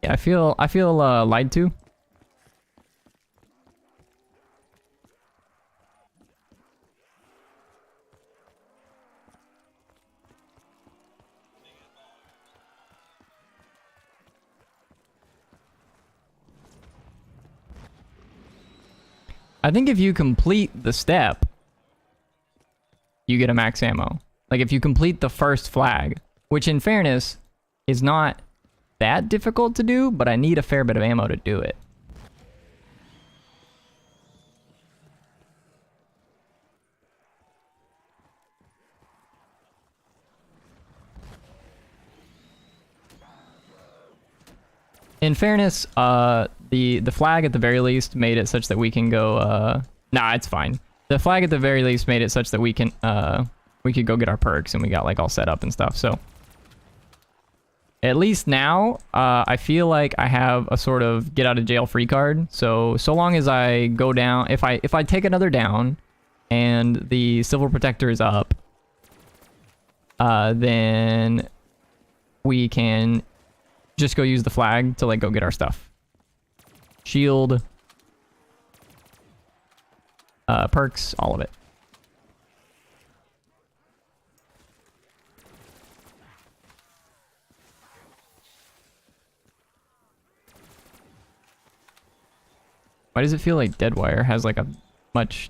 Yeah, I feel lied to. I think if you complete the step, you get a max ammo. Like if you complete the first flag, which in fairness is not that difficult to do, but I need a fair bit of ammo to do it. In fairness, the flag at the very least made it such that we can go, nah, it's fine. The flag at the very least made it such that we can, we could go get our perks and we got like all set up and stuff, so. At least now, I feel like I have a sort of get out of jail free card. So long as I go down, if I take another down and the Civil Protector is up, then we can just go use the flag to like go get our stuff. Shield, perks, all of it. Why does it feel like Deadwire has like a much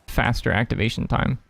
faster activation time?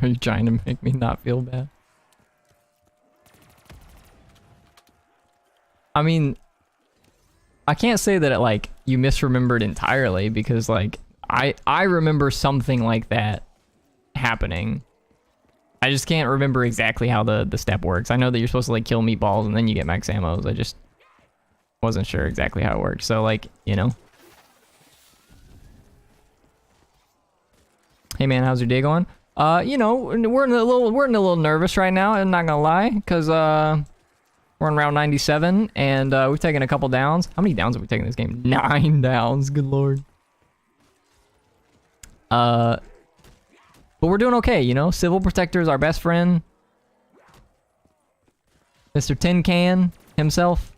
Are you trying to make me not feel bad? I mean, I can't say that it, like, you misremembered entirely because, like, I remember something like that happening. I just can't remember exactly how the step works. I know that you're supposed to, like, kill meatballs and then you get max ammos. I just wasn't sure exactly how it worked. So, like, you know. Hey, man, how's your day going? You know, we're a little nervous right now. I'm not gonna lie, because we're in round 97 and we've taken a couple downs. How many downs have we taken in this game? 9 downs. Good lord. But we're doing okay, you know. Civil Protector is our best friend. Mr. Tin Can himself.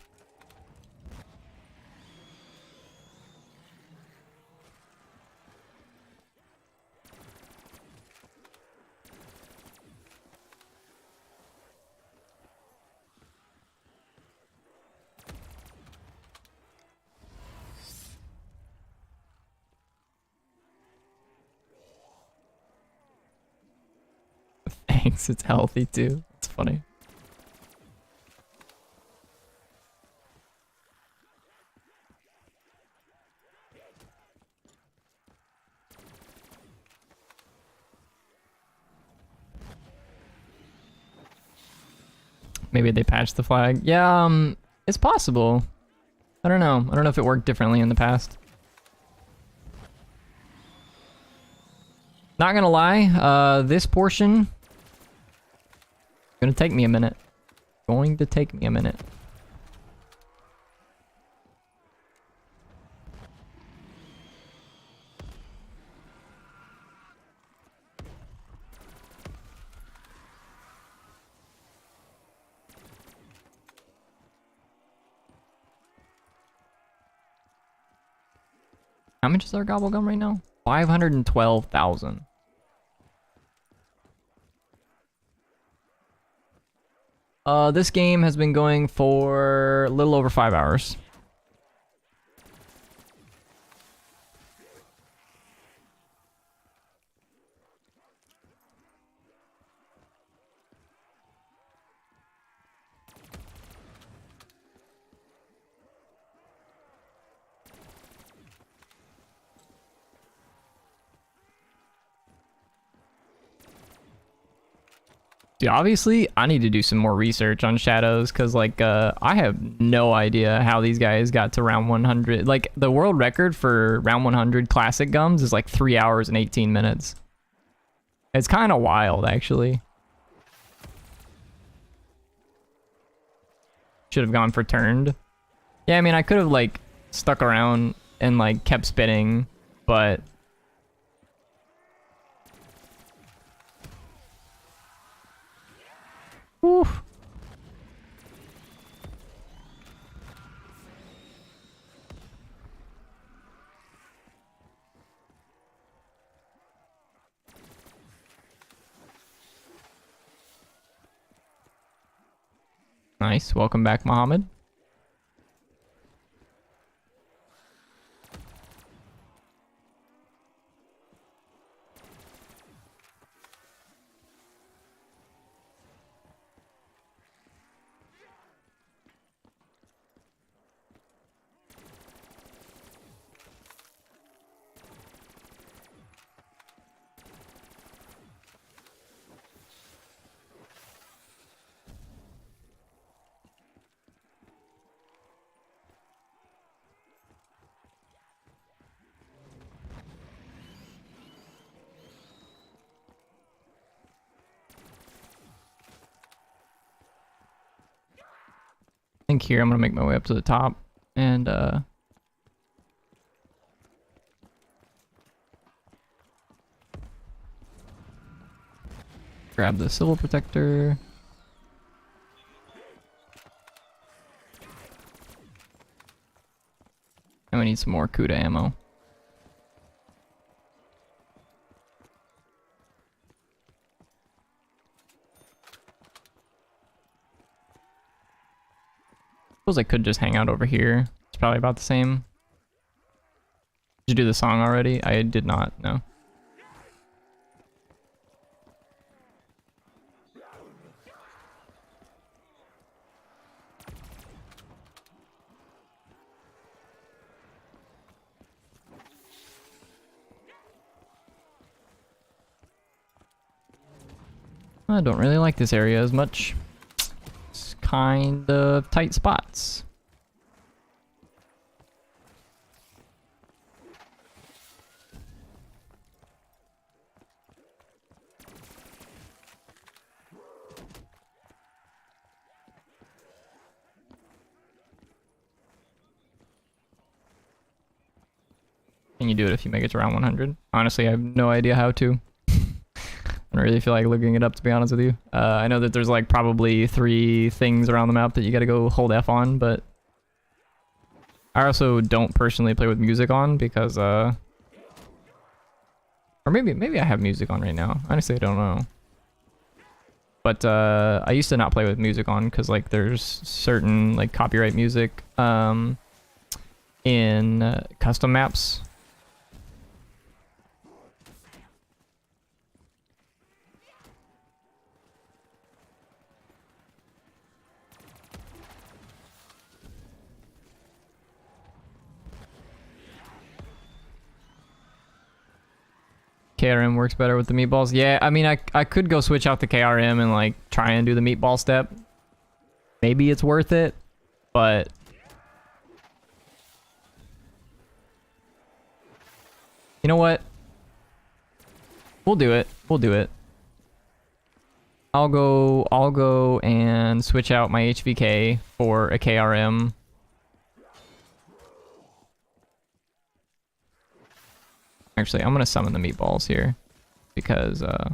Thanks, it's healthy too. It's funny. Maybe they patched the flag. Yeah, it's possible. I don't know. I don't know if it worked differently in the past. Not gonna lie, this portion gonna take me a minute. Going to take me a minute. How much is our gobble gum right now? 512,000. This game has been going for a little over 5 hours. Dude, obviously, I need to do some more research on shadows because, like, I have no idea how these guys got to round 100. Like, the world record for round 100 classic gums is like 3 hours and 18 minutes. It's kind of wild, actually. Should have gone for turned. Yeah, I mean, I could have, like, stuck around and, like, kept spinning, but... Oof. Nice. Welcome back, Mohammed. I think here I'm gonna make my way up to the top and grab the civil protector. And we need some more Kuda ammo. Suppose I could just hang out over here. It's probably about the same. Did you do the song already? I did not, no. I don't really like this area as much. It's kind of tight spots. Can you do it if you make it to round 100? Honestly, I have no idea how to. I don't really feel like looking it up, to be honest with you. I know that there's like probably 3 things around the map that you gotta go hold F on, but I also don't personally play with music on because, or maybe I have music on right now. Honestly, I don't know. But I used to not play with music on because like there's certain like copyright music in custom maps. KRM works better with the meatballs. Yeah, I mean, I could go switch out the KRM and like try and do the meatball step. Maybe it's worth it, but you know what? We'll do it. We'll do it. I'll go and switch out my HVK for a KRM. Actually, I'm gonna summon the meatballs here because I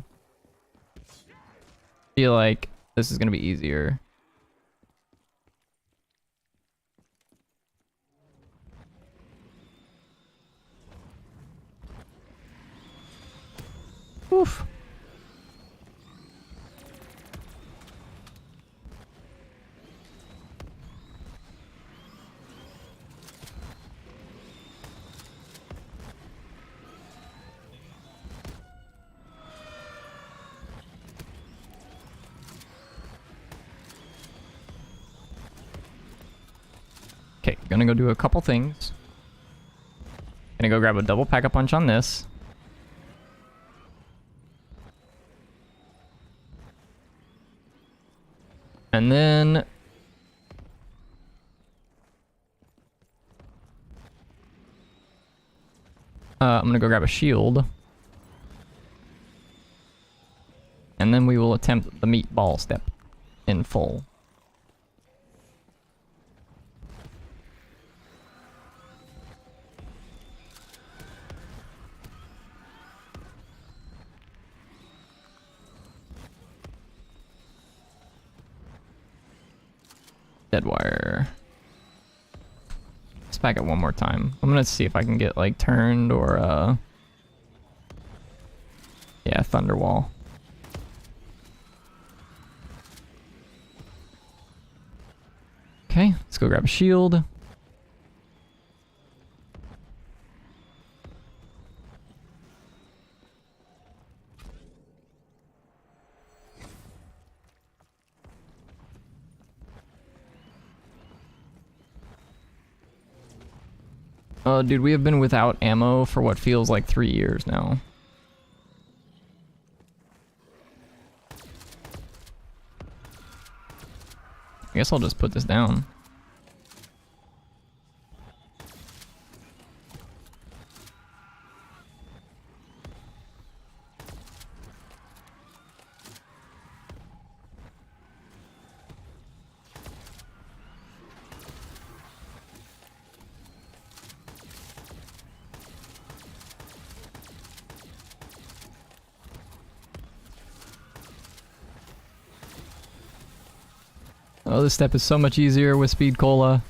feel like this is gonna be easier. Oof. Okay, gonna go do a couple things. Gonna go grab a double pack-a-punch on this. And then I'm gonna go grab a shield. And then we will attempt the meatball step in full. Dead wire. Let's back it one more time. I'm gonna see if I can get like turned or yeah, Thunderwall. Okay, let's go grab a shield. Dude, we have been without ammo for what feels like 3 years now. I guess I'll just put this down. Oh, this step is so much easier with Speed Cola.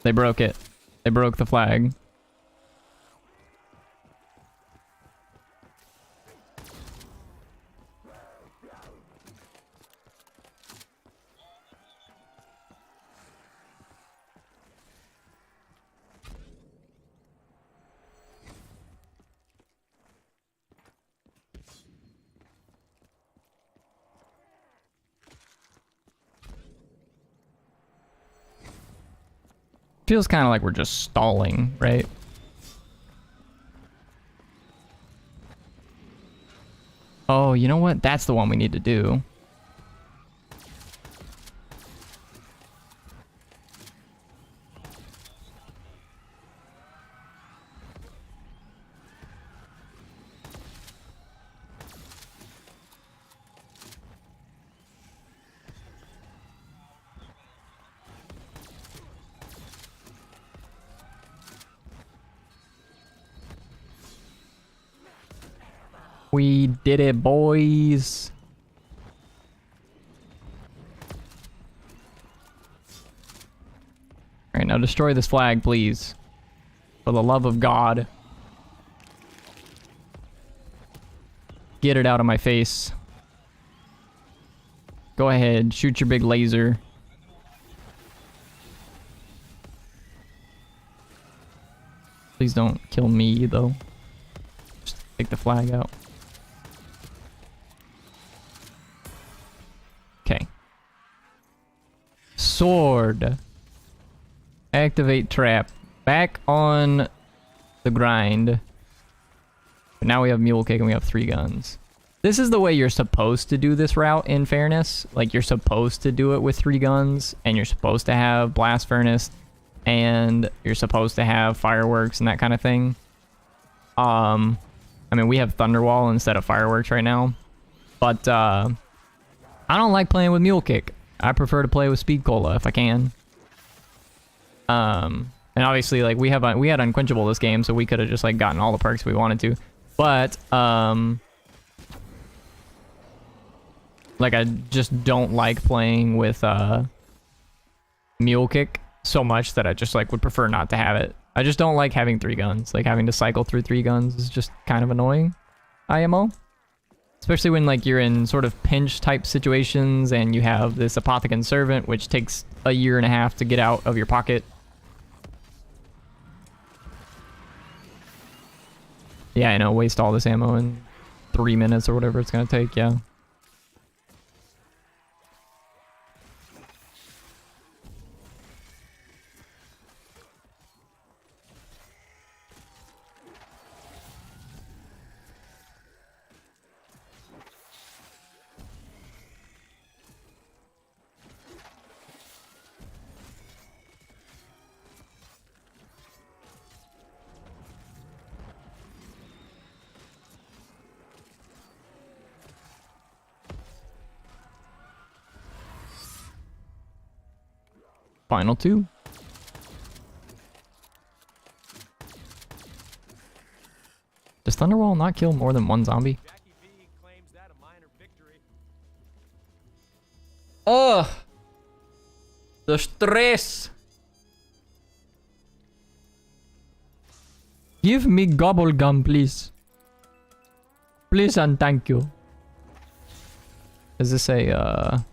They broke it. They broke the flag. Feels kind of like we're just stalling, right? Oh, you know what? That's the one we need to do. We did it, boys. Alright, now destroy this flag, please. For the love of God. Get it out of my face. Go ahead, shoot your big laser. Please don't kill me, though. Just take the flag out. Okay. Sword. Activate trap. Back on the grind. But now we have Mule Kick and we have 3 guns. This is the way you're supposed to do this route, in fairness. Like, you're supposed to do it with 3 guns, and you're supposed to have Blast Furnace, and you're supposed to have Fireworks and that kind of thing. I mean, we have Thunderwall instead of Fireworks right now. But, I don't like playing with Mule Kick. I prefer to play with Speed Cola if I can. And obviously, like, we had Unquenchable this game, so we could have just, like, gotten all the perks we wanted to. But, like, I just don't like playing with, Mule Kick so much that I just, like, would prefer not to have it. I just don't like having 3 guns. Like, having to cycle through 3 guns is just kind of annoying. IMO. Especially when, like, you're in sort of pinch type situations and you have this Apothicon Servant, which takes a 1.5 years to get out of your pocket. Yeah, I know, waste all this ammo in 3 minutes or whatever it's gonna take, yeah. Final two. Does Thunderwall not kill more than one zombie? Jackie V claims that a minor victory. Ugh! The stress! Give me gobble gum, please. Please and thank you. Is this a,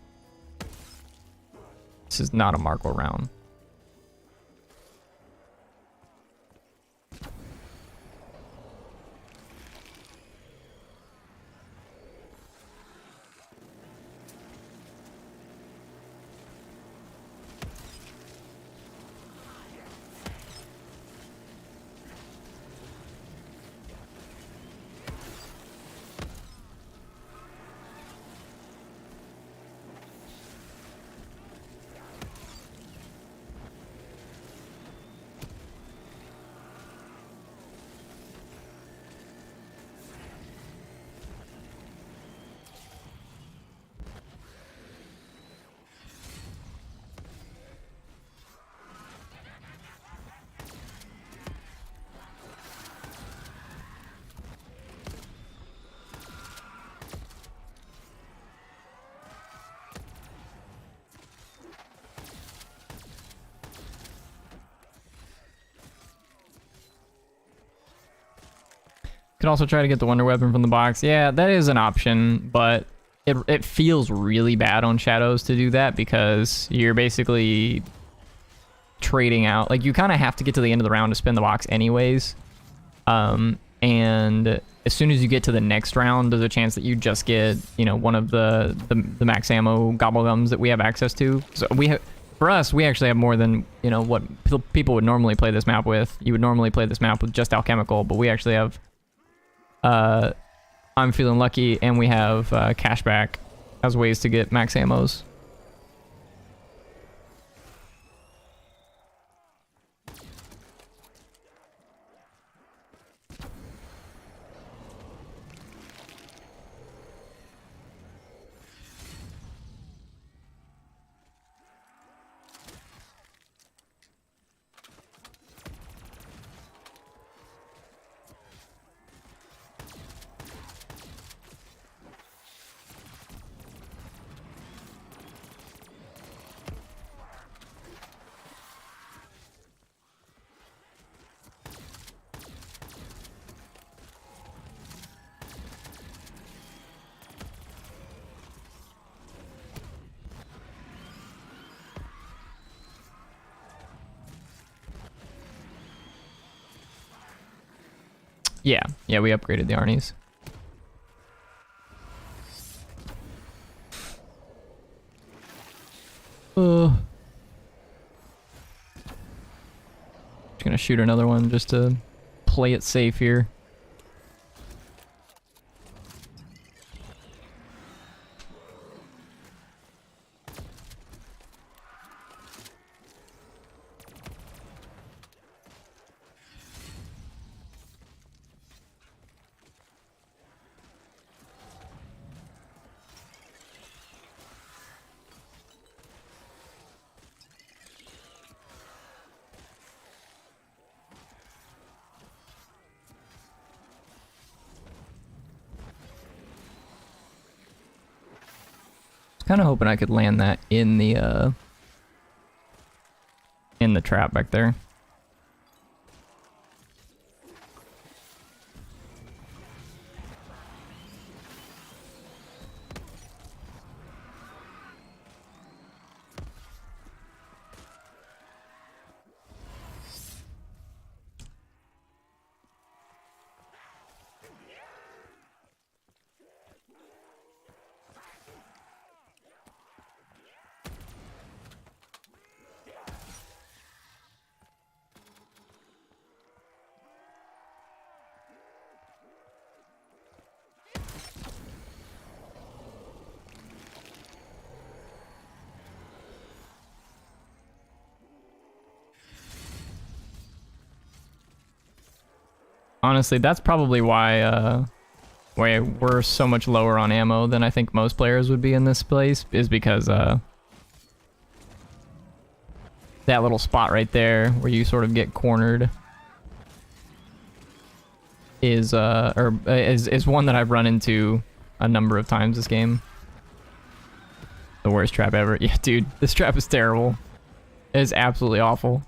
This is not a Marco round. Could also try to get the Wonder Weapon from the box. Yeah, that is an option, but it feels really bad on Shadows to do that because you're basically trading out. Like, you kind of have to get to the end of the round to spin the box anyways. And as soon as you get to the next round, there's a chance that you just get, you know, one of the max ammo gobblegums that we have access to. So for us, we actually have more than, you know, what people would normally play this map with. You would normally play this map with just alchemical, but we actually have I'm Feeling Lucky, and we have cashback as ways to get max ammos. Yeah, we upgraded the Arnie's. Just gonna shoot another one just to play it safe here. Kind of hoping I could land that in the trap back there. Honestly, that's probably why we're so much lower on ammo than I think most players would be in this place, is because that little spot right there where you sort of get cornered is one that I've run into a number of times this game. The worst trap ever. Yeah, dude, this trap is terrible. It is absolutely awful.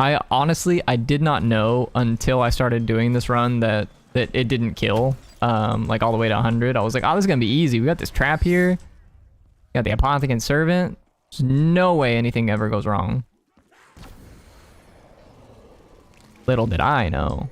I honestly, I did not know until I started doing this run that it didn't kill, like all the way to 100. I was like, oh, this is gonna be easy. We got this trap here. Got the Apothecant Servant. There's no way anything ever goes wrong. Little did I know.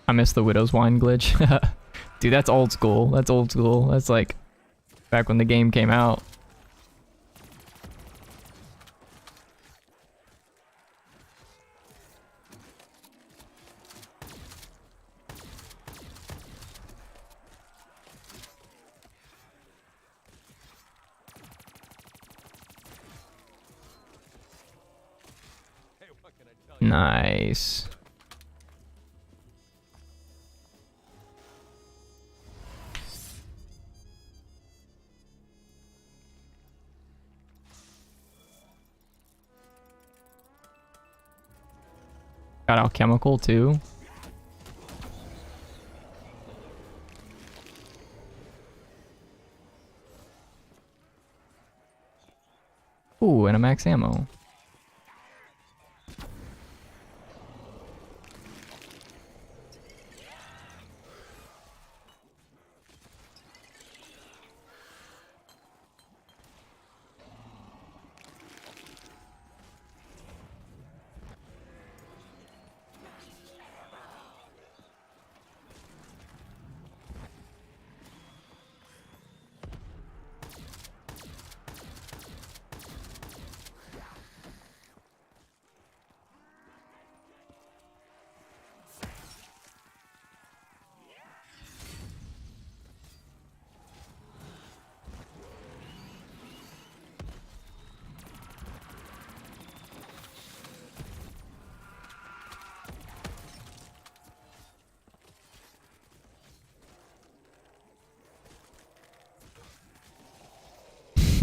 I miss the Widow's Wine glitch. Dude, that's old school. That's old school. That's like back when the game came out. Hey, what can I tell you? Nice. Got alchemical too. Ooh, and a max ammo.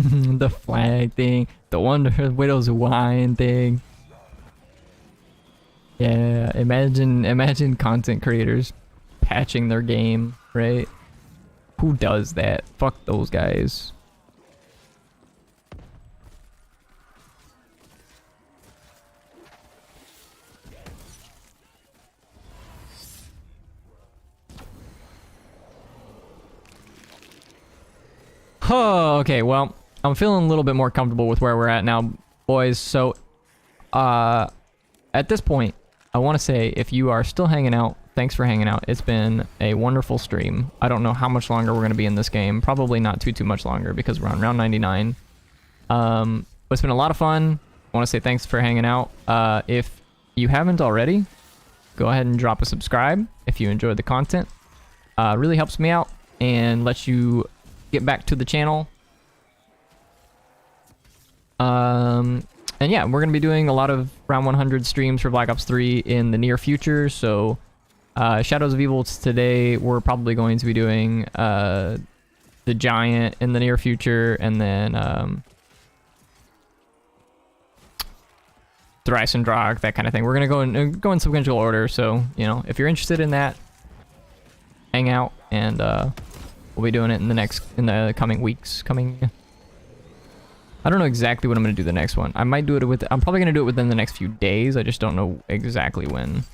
The flag thing, the Wonder Widow's Wine thing. Yeah, imagine content creators patching their game, right? Who does that? Fuck those guys. Oh, okay, well, I'm feeling a little bit more comfortable with where we're at now, boys. So, at this point, I want to say if you are still hanging out, thanks for hanging out. It's been a wonderful stream. I don't know how much longer we're going to be in this game. Probably not too much longer because we're on round 99. But it's been a lot of fun. I want to say thanks for hanging out. If you haven't already, go ahead and drop a subscribe if you enjoyed the content. Really helps me out and lets you get back to the channel. And yeah, we're going to be doing a lot of round 100 streams for Black Ops 3 in the near future. So, Shadows of Evil today, we're probably going to be doing the Giant in the near future, and then Thrice and Drog, that kind of thing. We're going to go in sequential order. So, you know, if you're interested in that, hang out, and we'll be doing it in the coming weeks. I don't know exactly what I'm going to do the next one. I'm probably going to do it within the next few days. I just don't know exactly when.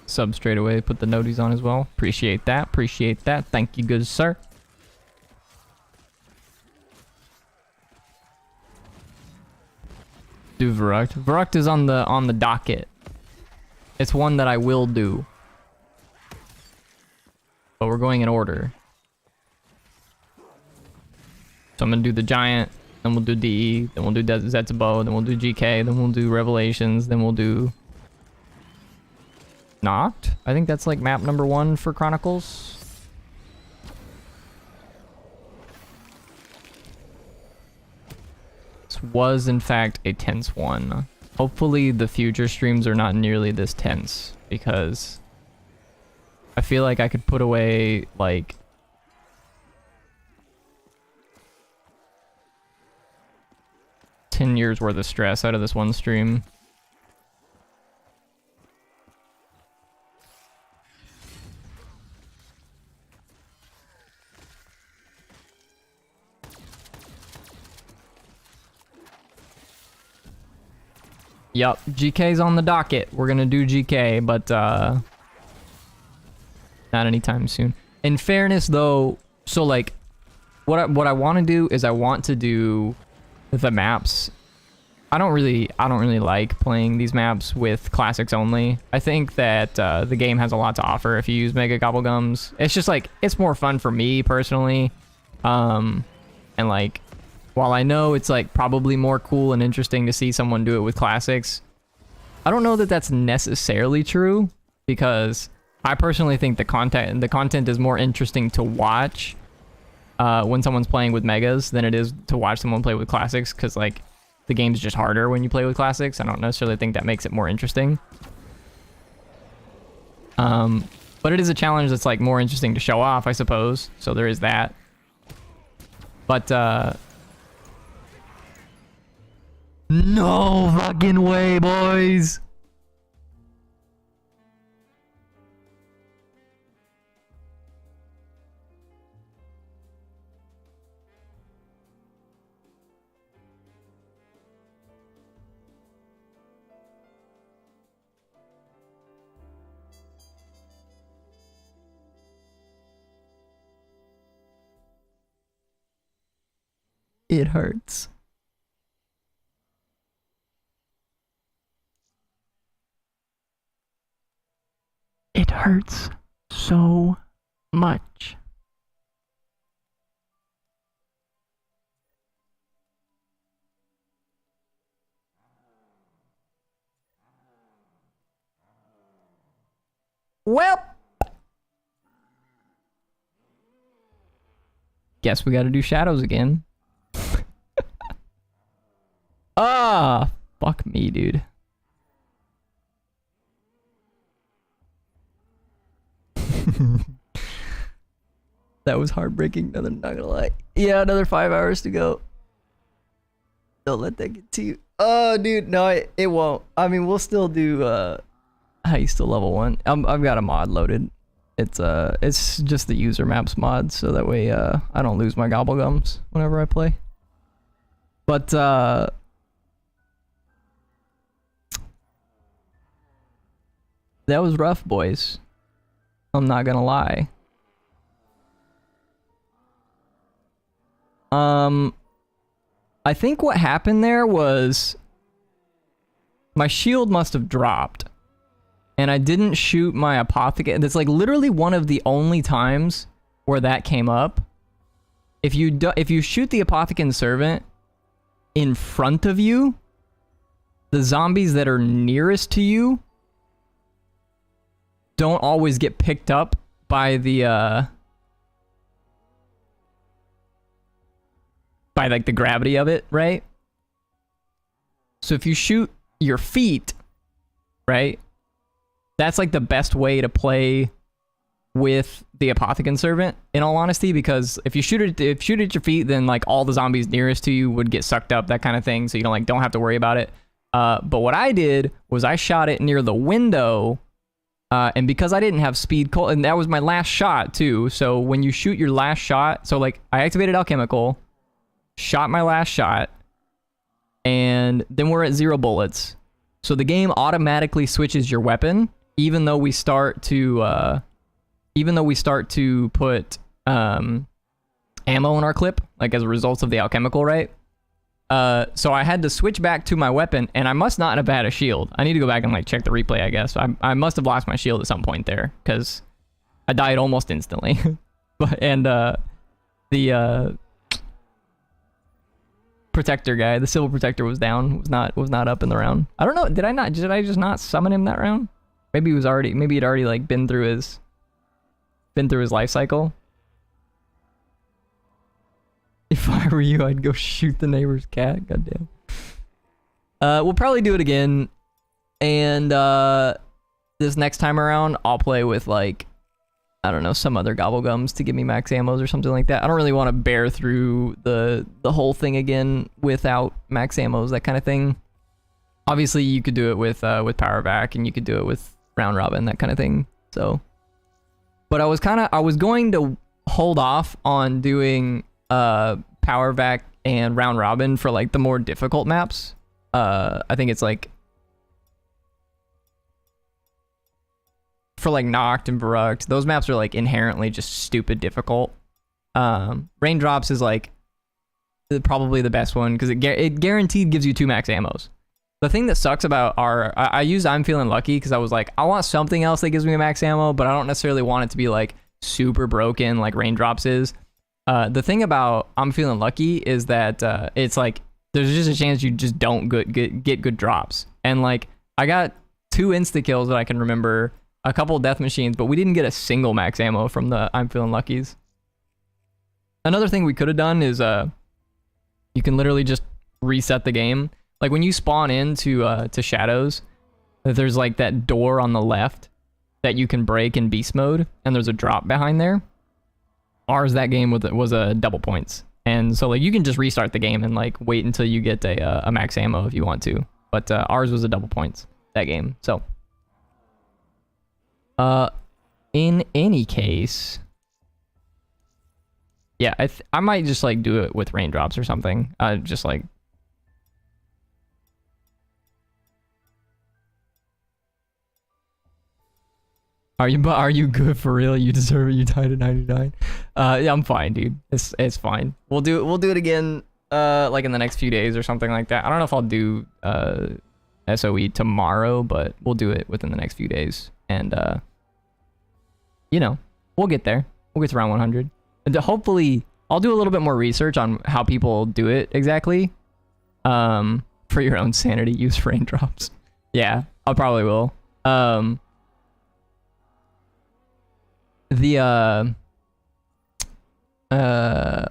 sub straight away. Put the noties on as well. Appreciate that. Appreciate that. Thank you, good sir. Do Verruct. Verruct is on the docket. It's one that I will do. But we're going in order. So I'm gonna do the Giant, then we'll do DE, then we'll do Zetsubo, then we'll do GK, then we'll do Revelations, then we'll do Noct. I think that's like map number 1 for Chronicles. This was in fact a tense one. Hopefully the future streams are not nearly this tense, because I feel like I could put away like 10 years worth of stress out of this one stream. Yup, GK's on the docket. We're gonna do GK, but not anytime soon. In fairness though, so like what I want to do is I want to do the maps. I don't really like playing these maps with classics only. I think that the game has a lot to offer if you use Mega Gobblegums. It's just like, it's more fun for me personally. And like, while I know it's like probably more cool and interesting to see someone do it with classics, I don't know that that's necessarily true, because I personally think the content is more interesting to watch when someone's playing with megas than it is to watch someone play with classics, because like the game's just harder when you play with classics. I don't necessarily think that makes it more interesting. But it is a challenge that's like more interesting to show off, I suppose. So there is that. But no fucking way, boys. It hurts. It hurts so much. Well, guess we gotta do shadows again. Ah, fuck me, dude. That was heartbreaking, not gonna lie. Yeah, another 5 hours to go. Don't let that get to you. Oh, dude, no, it won't. I mean, we'll still do heist to level 1. I've got a mod loaded. It's just the user maps mod, so that way I don't lose my gobblegums whenever I play. But that was rough, boys. I'm not gonna lie. I think what happened there was my shield must have dropped, and I didn't shoot my apothecary. That's like literally one of the only times where that came up. If you shoot the apothecary servant in front of you, the zombies that are nearest to you don't always get picked up by the by like the gravity of it, right? So if you shoot your feet, right, that's like the best way to play with the apothecary servant, in all honesty, because if you shoot at your feet, then like all the zombies nearest to you would get sucked up, that kind of thing, so you don't have to worry about it. But what I did was I shot it near the window. And because I didn't have speed, and that was my last shot too. So when you shoot your last shot, so like I activated alchemical, shot my last shot, and then we're at 0 bullets. So the game automatically switches your weapon, even though we start to put ammo in our clip, like as a result of the alchemical, right? So I had to switch back to my weapon, and I must not have had a shield. I need to go back and like check the replay, I guess. I must have lost my shield at some point there, because I died almost instantly. And the protector guy, the civil protector, was down, was not up in the round. I don't know, did I just not summon him that round? Maybe he'd already like been through his life cycle. If I were you, I'd go shoot the neighbor's cat. Goddamn. We'll probably do it again, and this next time around, I'll play with like, I don't know, some other gobblegums to give me max ammos or something like that. I don't really want to bear through the whole thing again without max ammos, that kind of thing. Obviously, you could do it with power vac, and you could do it with round robin, that kind of thing. So, but I was going to hold off on doing power vac and round robin for like the more difficult maps. I think it's like for like Noct and Verrucht, those maps are like inherently just stupid difficult. Raindrops is like probably the best one because it guaranteed gives you 2 max ammos. The thing that sucks about I used I'm Feeling Lucky because I was like, I want something else that gives me a max ammo, but I don't necessarily want it to be like super broken like Raindrops is. The thing about I'm Feeling Lucky is that it's like there's just a chance you just don't get good drops. And like I got 2 insta kills that I can remember, a couple death machines, but we didn't get a single max ammo from the I'm Feeling Luckies. Another thing we could have done is you can literally just reset the game. Like when you spawn into to Shadows, there's like that door on the left that you can break in beast mode, and there's a drop behind there. Ours that game was a double points, and so like you can just restart the game and like wait until you get a max ammo if you want to. But ours was a double points that game. So in any case, yeah, I might just like do it with Raindrops or something. Just like. Are you good for real? You deserve it. You died at 99. Yeah, I'm fine, dude. It's fine. We'll do it again like in the next few days or something like that. I don't know if I'll do SOE tomorrow, but we'll do it within the next few days. And you know, we'll get there. We'll get to round 100. And hopefully I'll do a little bit more research on how people do it exactly. For your own sanity, use Raindrops. Yeah, I probably will. I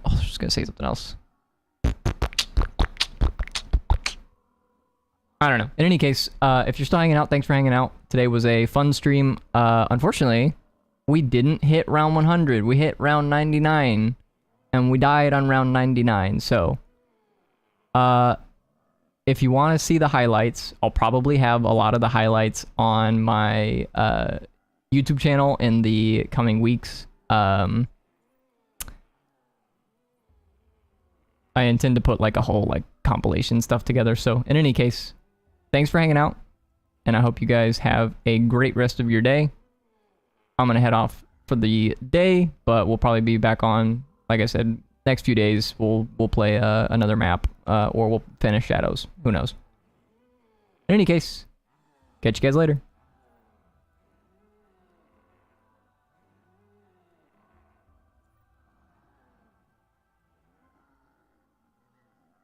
was just gonna say something else. I don't know. In any case, if you're still hanging out, thanks for hanging out. Today was a fun stream. Unfortunately, we didn't hit round 100. We hit round 99, and we died on round 99. So, if you want to see the highlights, I'll probably have a lot of the highlights on my YouTube channel in the coming weeks. I intend to put like a whole like compilation stuff together. So in any case, thanks for hanging out, and I hope you guys have a great rest of your day. I'm gonna head off for the day, but we'll probably be back on, like I said, next few days. We'll play another map, or we'll finish Shadows. Who knows? In any case, catch you guys later.